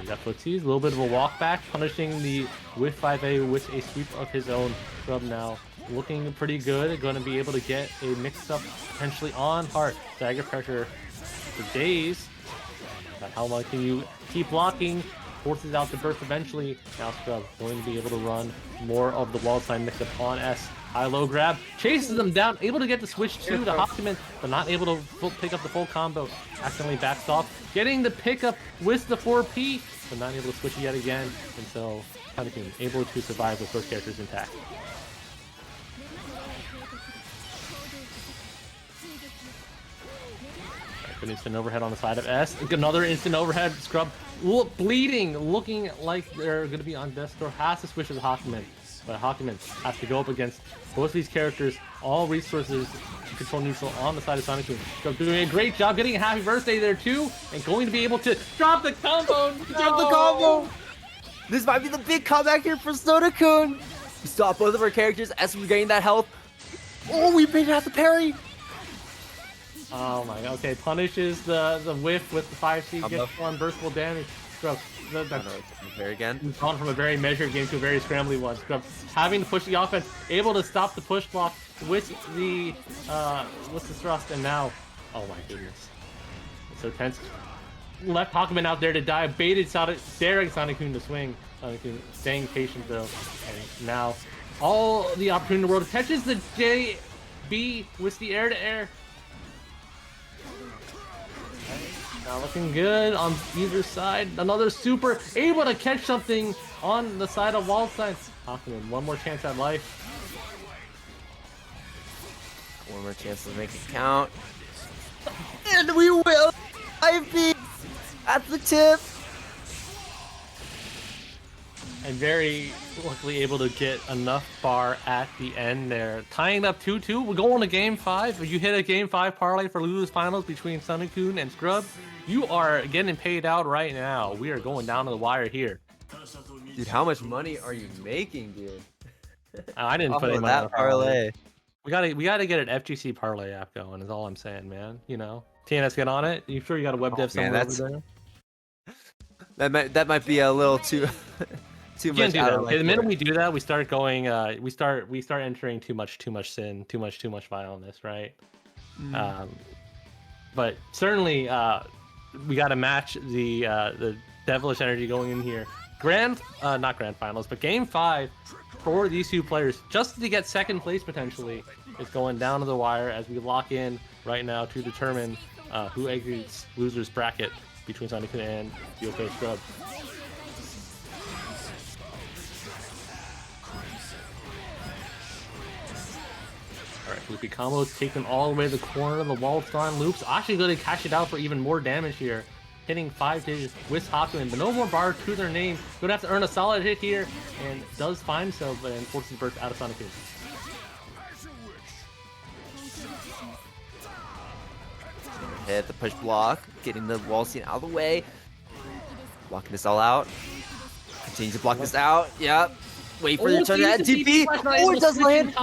Netflix sees a little bit of a walk back, punishing the with 5A with a sweep of his own. Scrub now looking pretty good, going to be able to get a mix-up potentially on Heart. Dagger pressure for days. But how long can you keep blocking? Forces out the burst eventually. Now Scrub going to be able to run more of the Waldstein mix-up on S. High-low grab, chases them down, able to get the switch to the Hawkman, but not able to pick up the full combo. Accidentally backs off, getting the pickup with the 4P, but not able to switch it yet again. And so, Sonokun able to survive with both characters intact. Good instant overhead on the side of S. Another instant overhead. Scrub bleeding, looking like they're going to be on death's door. Has to switch to the Hawkman. But Hawkman has to go up against both of these characters. All resources control neutral on the side of Sonokun. Scrub doing a great job getting a happy birthday there too, and going to be able to drop the combo. Drop the combo. This might be the big comeback here for Sonokun. We stop both of our characters as we gain that health. Oh, we made it out the parry. Oh my god. Okay, punishes the whiff with the 5C, gets unburstable damage. Scrub. There again. We've gone from a very measured game to a very scrambly one. Scrub having to push the offense, able to stop the push block with the thrust, and now, oh my goodness, it's so tense. Left Hawkman out there to die, baited daring Sonokun to swing. Sonokun staying patient though, and now all the opportunity in the world catches the JB with the air-to-air. Now looking good on either side. Another super, able to catch something on the side of Waldstein. Hawkman, one more chance at life. One more chance to make it count. And we will! 5B at the tip! And very luckily able to get enough bar at the end there. Tying up 2-2. We're going to game 5. If you hit a game 5 parlay for Lulu's finals between Sonokun and Scrub, you are getting paid out right now. We are going down to the wire here. Dude, how much money are you making, dude? I didn't put any money on parlay. We gotta get an FGC parlay app going, is all I'm saying, man. You know, TNS, get on it. You sure you got a web dev somewhere over there? That might be a little too too much. The minute we do that, we start going. We start entering too much sin, too much violence, right? But certainly, we got to match the devilish energy going in here. Not grand finals, but game 5 for these two players, just to get second place potentially, is going down to the wire as we lock in right now to determine who exits losers bracket between Sonokun and UK Scrub. Alright, loopy combos, take them all the way to the corner of the Waldstein loops. Actually going to cash it out for even more damage here. Hitting 5 digits with Hawkman, but no more bar to their name. Going to have to earn a solid hit here, and does find himself, but forces burst out of Sonokun. Hit the push block, getting the Waldstein out of the way. Blocking this all out. Continue to block this out. Yep. Wait for the turn at TP. Oh, it does land.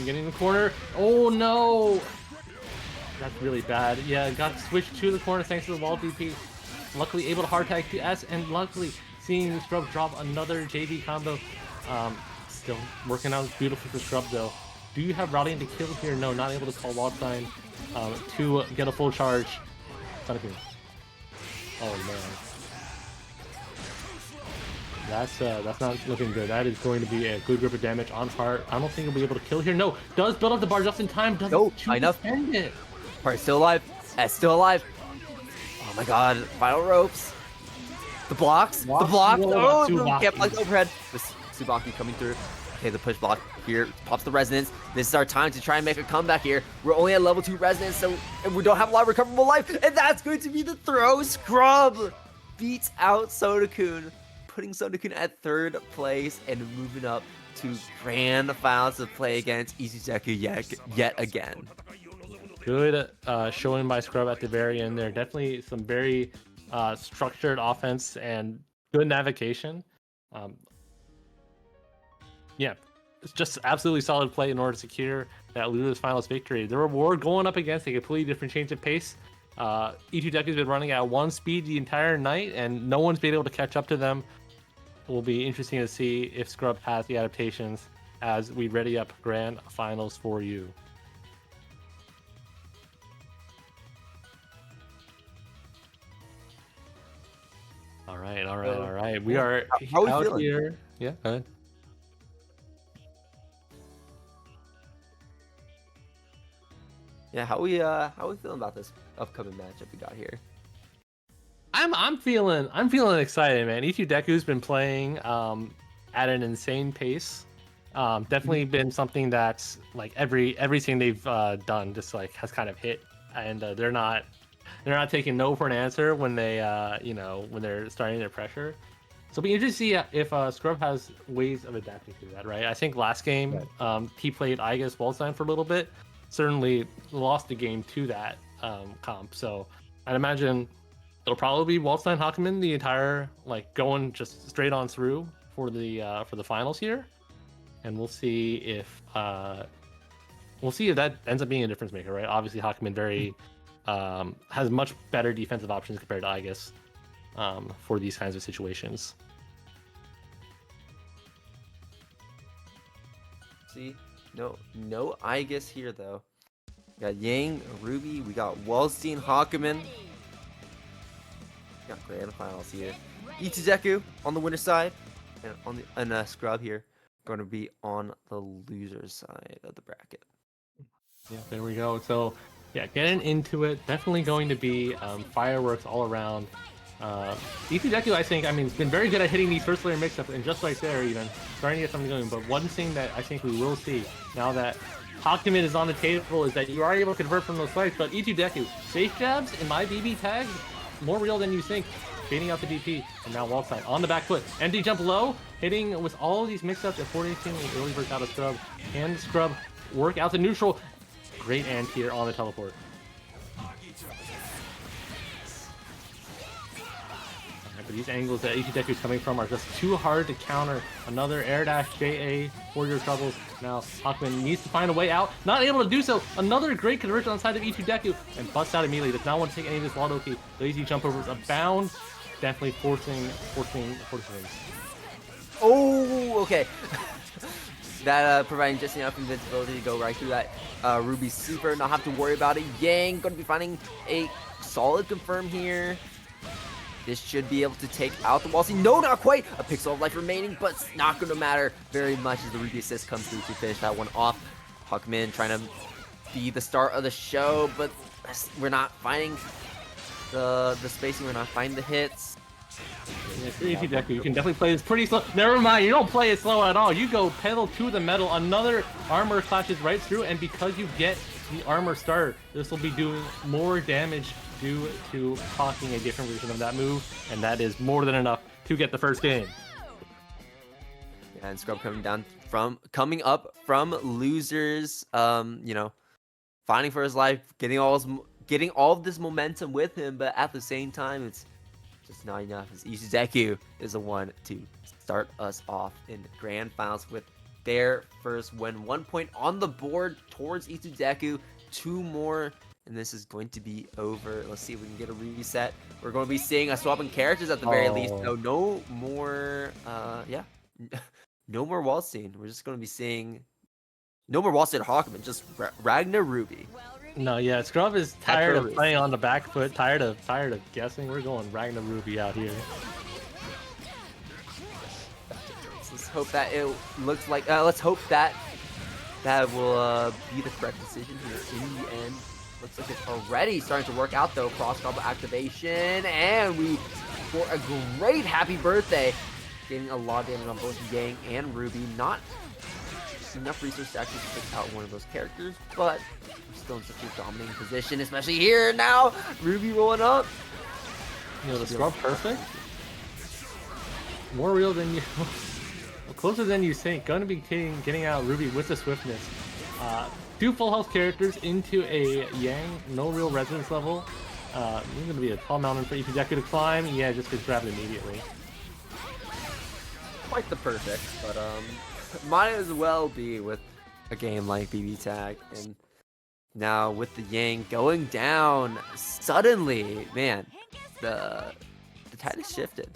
getting in the corner. Oh no! That's really bad. Yeah, got switched to the corner thanks to the wall DP. Luckily able to hard tag to S, and luckily seeing Scrub drop another JV combo. Still working out beautifully for Scrub though. Do you have routing to kill here? No, not able to call wall sign to get a full charge. Sonic. Oh man. That's not looking good. That is going to be a good grip of damage on Heart. I don't think he'll be able to kill here. No, does build up the bar just in time. Doesn't enough. Defend it. Heart still alive. S still alive. Oh my god, final ropes. The blocks. The block. Oh, can't block the overhead. This Tsubaki coming through. Okay, the push block here pops the resonance. This is our time to try and make a comeback here. We're only at level 2 resonance, so we don't have a lot of recoverable life, and that's going to be the throw. Scrub beats out Sodakun, putting Sodakun at 3rd place and moving up to grand finals to play against Izuzeku yet again. Good showing by Scrub at the very end there. Definitely some very structured offense and good navigation. Yeah, it's just absolutely solid play in order to secure that losers finals victory. The reward going up against a completely different change of pace. E2Deku's been running at 1 speed the entire night, and no one's been able to catch up to them. It will be interesting to see if Scrub has the adaptations as we ready up grand finals for you. All right. We are how out feeling? here. Yeah, go ahead. Yeah, how we feeling about this upcoming matchup we got here? I'm feeling excited, man. E2Deku's been playing at an insane pace. Definitely been something that's like everything they've done just like has kind of hit, and they're not taking no for an answer when they when they're starting their pressure. So it'll be interesting to see if Scrub has ways of adapting to that, right? I think last game he played Igus Wallstein for a little bit. Certainly lost the game to that comp. So I'd imagine it'll probably be Wallstein Hakumen the entire going just straight on through for the finals here, and we'll see if that ends up being a difference maker, right? Obviously Hakumen very has much better defensive options compared to Igus for these kinds of situations. See, no Igus here though. We got Yang, Ruby, we got Wallstein, Hakumen. We got grand finals here. E2Deku on the winner side, and Scrub here going to be on the loser side of the bracket. Yeah, there we go. So yeah, getting into it, definitely going to be fireworks all around. E2Deku, I think, it's been very good at hitting these first layer mix-ups, and just right there, even starting to get something going. But one thing that I think we will see now that Hakumen is on the table is that you are able to convert from those fights. But E2Deku, safe jabs in my BBTAG, more real than you think. Fading out the DP, and now wall side on the back foot. Empty jump low, hitting with all of these mix-ups at 14 early burst out of Scrub. And Scrub work out the neutral. Great anti-air on the teleport. But these angles that E2Deku is coming from are just too hard to counter. Another air dash JA for your troubles. Now Hakumen needs to find a way out. Not able to do so. Another great conversion on the side of E2Deku and busts out immediately. Does not want to take any of this Waldoki. Lazy jump overs abound. Definitely forcing. Oh, okay. That providing just enough invincibility to go right through that Ruby super. Not have to worry about it. Yang going to be finding a solid confirm here. This should be able to take out the wall. See, no, not quite. A pixel of life remaining, but it's not going to matter very much as the Ruby assist comes through to finish that one off. Hakumen trying to be the start of the show, but we're not finding the spacing. We're not finding the hits. Yeah, E2Deku, you can definitely play this pretty slow. Never mind, you don't play it slow at all. You go pedal to the metal. Another armor clashes right through, and because you get the armor start, this will be doing more damage due to cocking a different version of that move, and that is more than enough to get the first game. Yeah, and Scrub coming up from losers, fighting for his life, getting all of this momentum with him, but at the same time, it's just not enough. As Izuzeku is the one to start us off in grand finals with their first win. 1 point on the board towards Itudeku. 2 more, and this is going to be over. Let's see if we can get a reset. We're going to be seeing a swap in characters at the very least. So no more, no more Wallstein. We're just going to be seeing no more Wallstein Hawkman, just Ragnar Ruby. No, yeah, Scrub is tired of playing on the back foot, tired of guessing. We're going Ragnar Ruby out here. Let's hope that it looks like. Let's hope that will be the correct decision here in the end. Looks like it's already starting to work out though. Cross combo activation, and we for a great happy birthday, getting a lot of damage on both Yang and Ruby. Not enough resources to actually pick out one of those characters, but we're still in such a dominating position, especially here now. Ruby rolling up. You know, the Scrub perfect. More real than you. Closer than you think. Going to be getting out Ruby with the swiftness. 2 full health characters into a Yang, no real resonance level. This is going to be a tall mountain for Itudeku to climb. Yeah, just gets grabbed immediately. Quite the perfect, but might as well be with a game like BBTAG. And now with the Yang going down suddenly, man, the tide has shifted.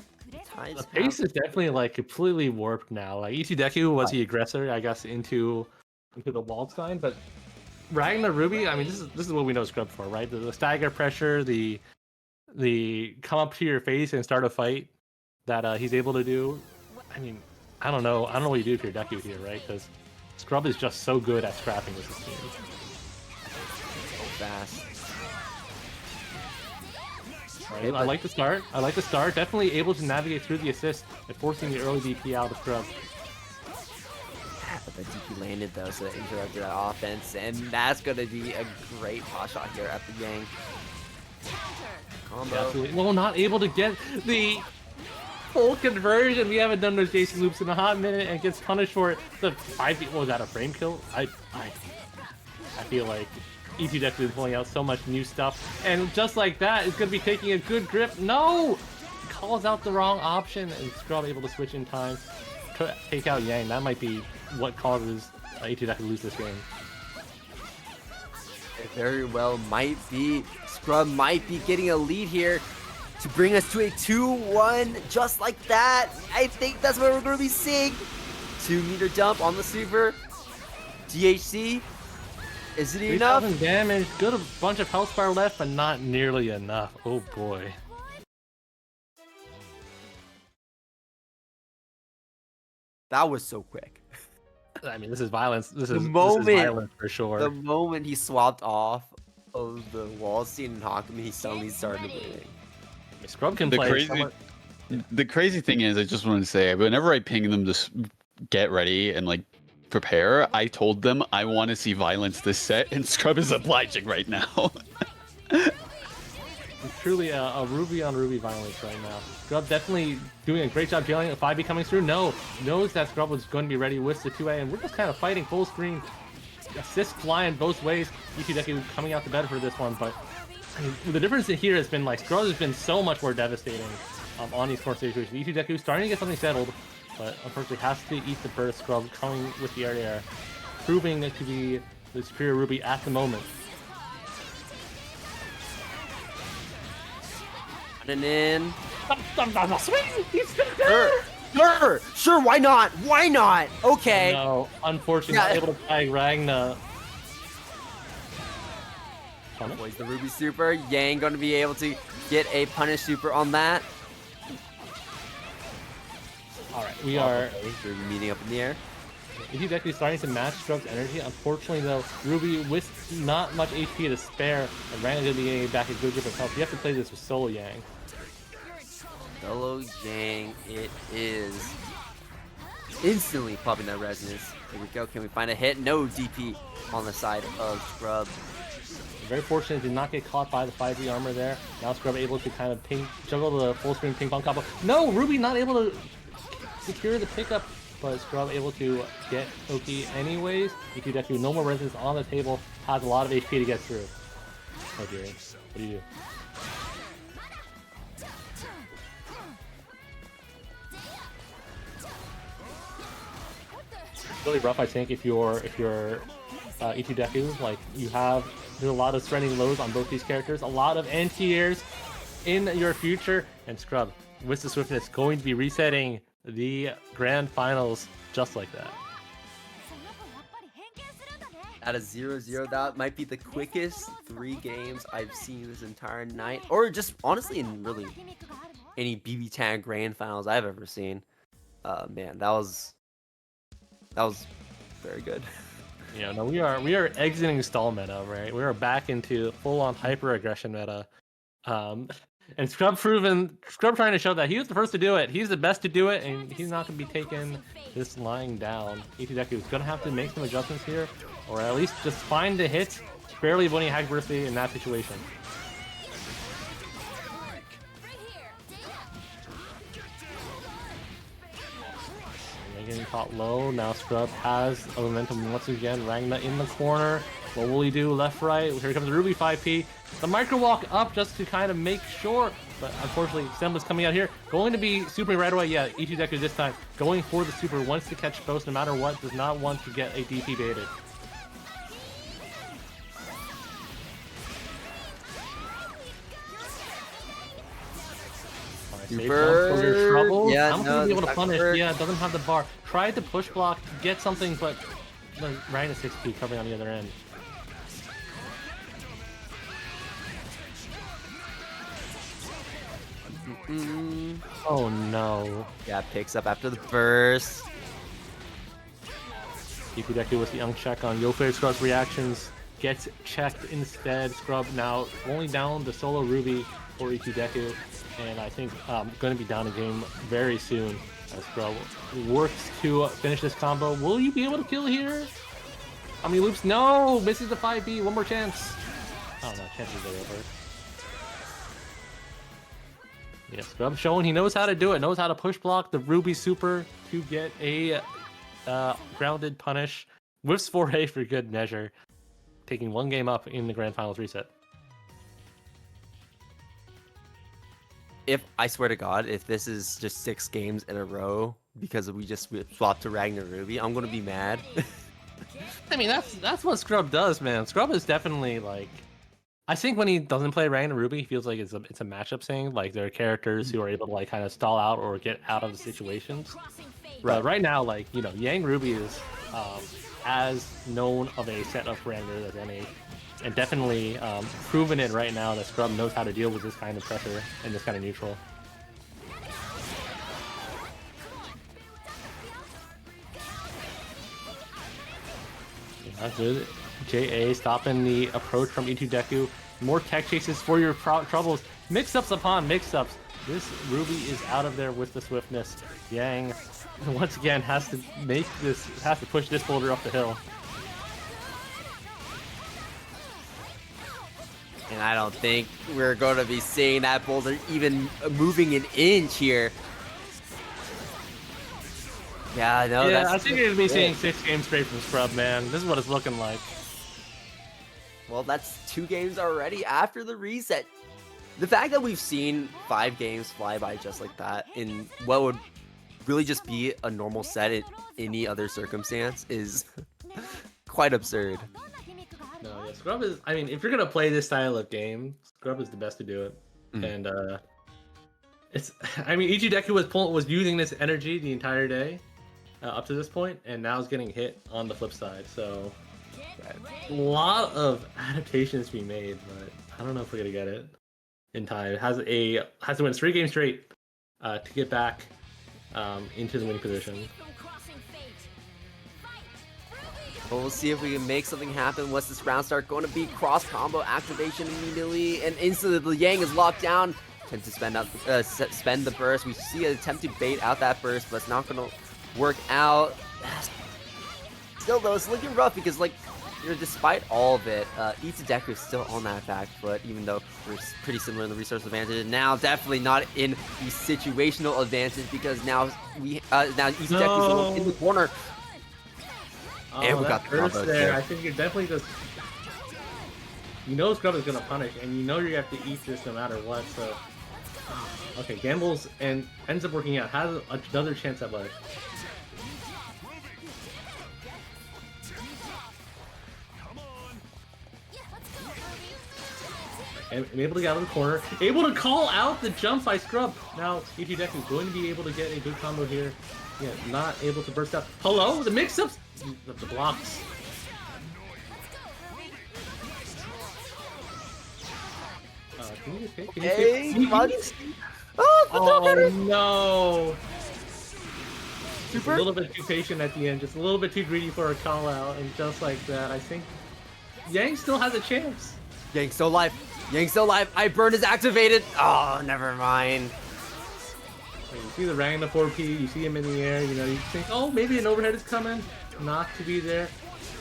The pace is definitely like completely warped now. Like Itudeku was the aggressor, I guess, into the Waldstein, but Ragnar Ruby, I mean, this is what we know Scrub for, right? The stagger pressure, the come up to your face and start a fight that he's able to do. I mean, I don't know what you do if you're Deku here, right? Because Scrub is just so good at scrapping with his team. So fast. Right, I like the start. Definitely able to navigate through the assist and forcing the early DP out of Scrub. But the DP landed though, so that interrupted that offense, and that's gonna be a great pot shot here at the Yang. Combo. Absolutely. Well, not able to get the full conversion. We haven't done those JC loops in a hot minute, and gets punished for it. The 5. What was that, a frame kill? I feel like Itudeku is pulling out so much new stuff, and just like that, it's gonna be taking a good grip. No, calls out the wrong option, and Scrub able to switch in time, take out Yang. That might be what causes Itudeku to lose this game. It very well might be. Scrub might be getting a lead here to bring us to a 2-1, just like that. I think that's what we're going to be seeing. 2-meter dump on the super. DHC. Is it enough? 3,000 damage. Good, a bunch of health bar left, but not nearly enough. Oh boy. That was so quick. I mean, this is violence. This is violence for sure. The moment he swapped off of the Wallstein and Hakami, he suddenly started winning. Scrub can play. The crazy thing is, I just want to say, whenever I ping them to get ready and like prepare, I told them I want to see violence this set, and Scrub is obliging right now. Truly a Ruby on Ruby violence right now. Scrub definitely doing a great job dealing with 5B coming through. No, knows that Scrub was going to be ready with the 2A, and we're just kind of fighting full screen. Assist flying both ways. Itudeku coming out the better for this one, but I mean, the difference here has been like Scrub has been so much more devastating on these court situations. Itudeku starting to get something settled, but unfortunately has to eat the burst. Scrub coming with the air, proving to be the superior Ruby at the moment. Running in. Sure, sure, why not? Why not? Okay. No, unfortunately, not able to tag Ragnar. Boys, the Ruby super. Yang going to be able to get a punish super on that. Alright, we are Ruby meeting up in the air. Itudeku starting to match Scrub's energy. Unfortunately, though, Ruby with not much HP to spare, and Ragnar going to be getting back a good grip of health. You have to play this with solo Yang. Solo Yang it is. Instantly popping that resonance. Here we go. Can we find a hit? No DP on the side of Scrub. Very fortunate did not get caught by the 5B armor there. Now Scrub able to kind of juggle the full screen ping pong combo. No, Ruby not able to secure the pickup, but Scrub able to get Oki anyways. Itudeku, no more resistance on the table, has a lot of HP to get through. Oh dear, what do you do? really rough, I think, if you're E2 Deku. Like there's a lot of surrendering lows on both these characters, a lot of anti-airs in your future, and Scrub with the swiftness going to be resetting the grand finals just like that. At a 0-0, that might be the quickest 3 games I've seen this entire night, or just honestly in really any BBTAG grand finals I've ever seen. Man, that was very good. Yeah, no, we are exiting stall meta, right? We are back into full-on hyper aggression meta. And Scrub trying to show that he was the first to do it. He's the best to do it, and he's not going to be taking this lying down. E2 Deku is going to have to make some adjustments here, or at least just find the hits, barely winning Hack Birthday in that situation. They're getting caught low. Now Scrub has a momentum once again. Ragna in the corner. What will he do? Left, right. Here comes the Ruby 5P. The micro walk up just to kind of make sure, but unfortunately, Semba's coming out here. Going to be super right away. Yeah, E2 Deku this time going for the super. Wants to catch both no matter what. Does not want to get a DP baited. Super. For your trouble. Yeah, I'm no, gonna be able to that's punish. hurt. Yeah, doesn't have the bar. Tried to push block to get something, but Ryan is 6P covering on the other end. Oh no. Yeah, picks up after the burst. E2 Deku with the uncheck on Yofei. Scrub's reactions gets checked instead. Scrub now only down the solo Ruby for E2 Deku, and I think going to be down a game very soon as Scrub works to finish this combo. Will you be able to kill here? How many loops? No! Misses the 5B. One more chance. Oh no, chances are over. Yeah, Scrub showing he knows how to do it, knows how to push block the Ruby Super to get a grounded punish. Whiffs 4A for good measure, taking 1 game up in the Grand Finals reset. If I swear to God, if this is just 6 games in a row because we just swapped to Ragnar Ruby, I'm gonna be mad. I mean, that's what Scrub does, man. Scrub is definitely like, I think when he doesn't play Ragnar Ruby, he feels like it's a matchup thing. Like there are characters who are able to like kind of stall out or get out of the situations. But right now, like, you know, Yang Ruby is as known of a set of parameters as any, and definitely proven it right now that Scrub knows how to deal with this kind of pressure and this kind of neutral. Yeah, good. JA stopping the approach from E2 Deku. More tech chases for your troubles. Mix-ups upon mix-ups. This Ruby is out of there with the swiftness. Yang once again has to push this boulder up the hill. And I don't think we're going to be seeing that boulder even moving an inch here. Yeah, no, Yeah, that's... I think you're going to be seeing 6 games straight from Scrub, man. This is what it's looking like. Well, that's 2 games already after the reset. The fact that we've seen 5 games fly by just like that in what would really just be a normal set in any other circumstance is quite absurd. No, yeah, Scrub is, I mean, if you're going to play this style of game, Scrub is the best to do it. And it's, I mean, E2 Deku was using this energy the entire day up to this point, and now it's getting hit on the flip side. So a lot of adaptations to be made, but I don't know if we're gonna get it in time. It has to win 3 games straight to get back into the winning position. Well, we'll see if we can make something happen. What's this round start going to be? Cross combo activation immediately, and instantly the Yang is locked down. Tends to spend the burst. We see an attempt to bait out that burst, but it's not going to work out. Still though, it's looking rough because, like, you know, despite all of it, E2 Deku is still on that back foot, even though we're pretty similar in the resource advantage. And now definitely not in the situational advantage because now E2 Deku is in the corner. Oh, and we got the combo there. I think you're definitely just, you know, Scrub is gonna punish, and you know you have to eat this no matter what. So, okay, gambles and ends up working out. Has another chance at life. and able to get out of the corner, able to call out the jump by Scrub. Now, E2 Deku going to be able to get a good combo here. Yeah, not able to burst out. Hello, the mix-ups, the blocks. Can you escape? Can you escape? Hey, Bugs. Oh no! Super. A little bit too patient at the end, just a little bit too greedy for a call out, and just like that, I think Yang still has a chance. Yang's still alive. Yang's still alive. I burn is activated. Oh, never mind. You see the Rang the 4P, you see him in the air, you know, you think, oh, maybe an overhead is coming. Not to be there.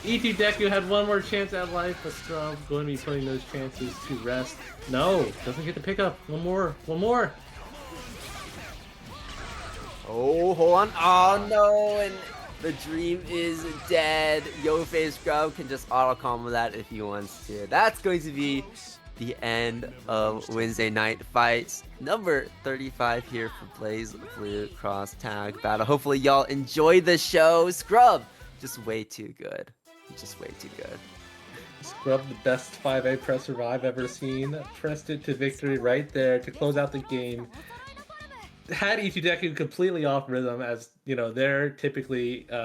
E2 Deku had one more chance at life, but Scrub going to be putting those chances to rest. No, doesn't get the pickup. One more. Oh, hold on. Oh, no. And the dream is dead. Yo-Face Scrub can just auto-combo that if he wants to. That's going to be the end of Wednesday Night Fights number 35 here for Blaze Blue Cross Tag Battle. Hopefully y'all enjoyed the show. Scrub, just way too good. Just way too good. Scrub, the best 5A presser I've ever seen. Pressed it to victory right there to close out the game. Had E2 Deku completely off rhythm, as you know, they're typically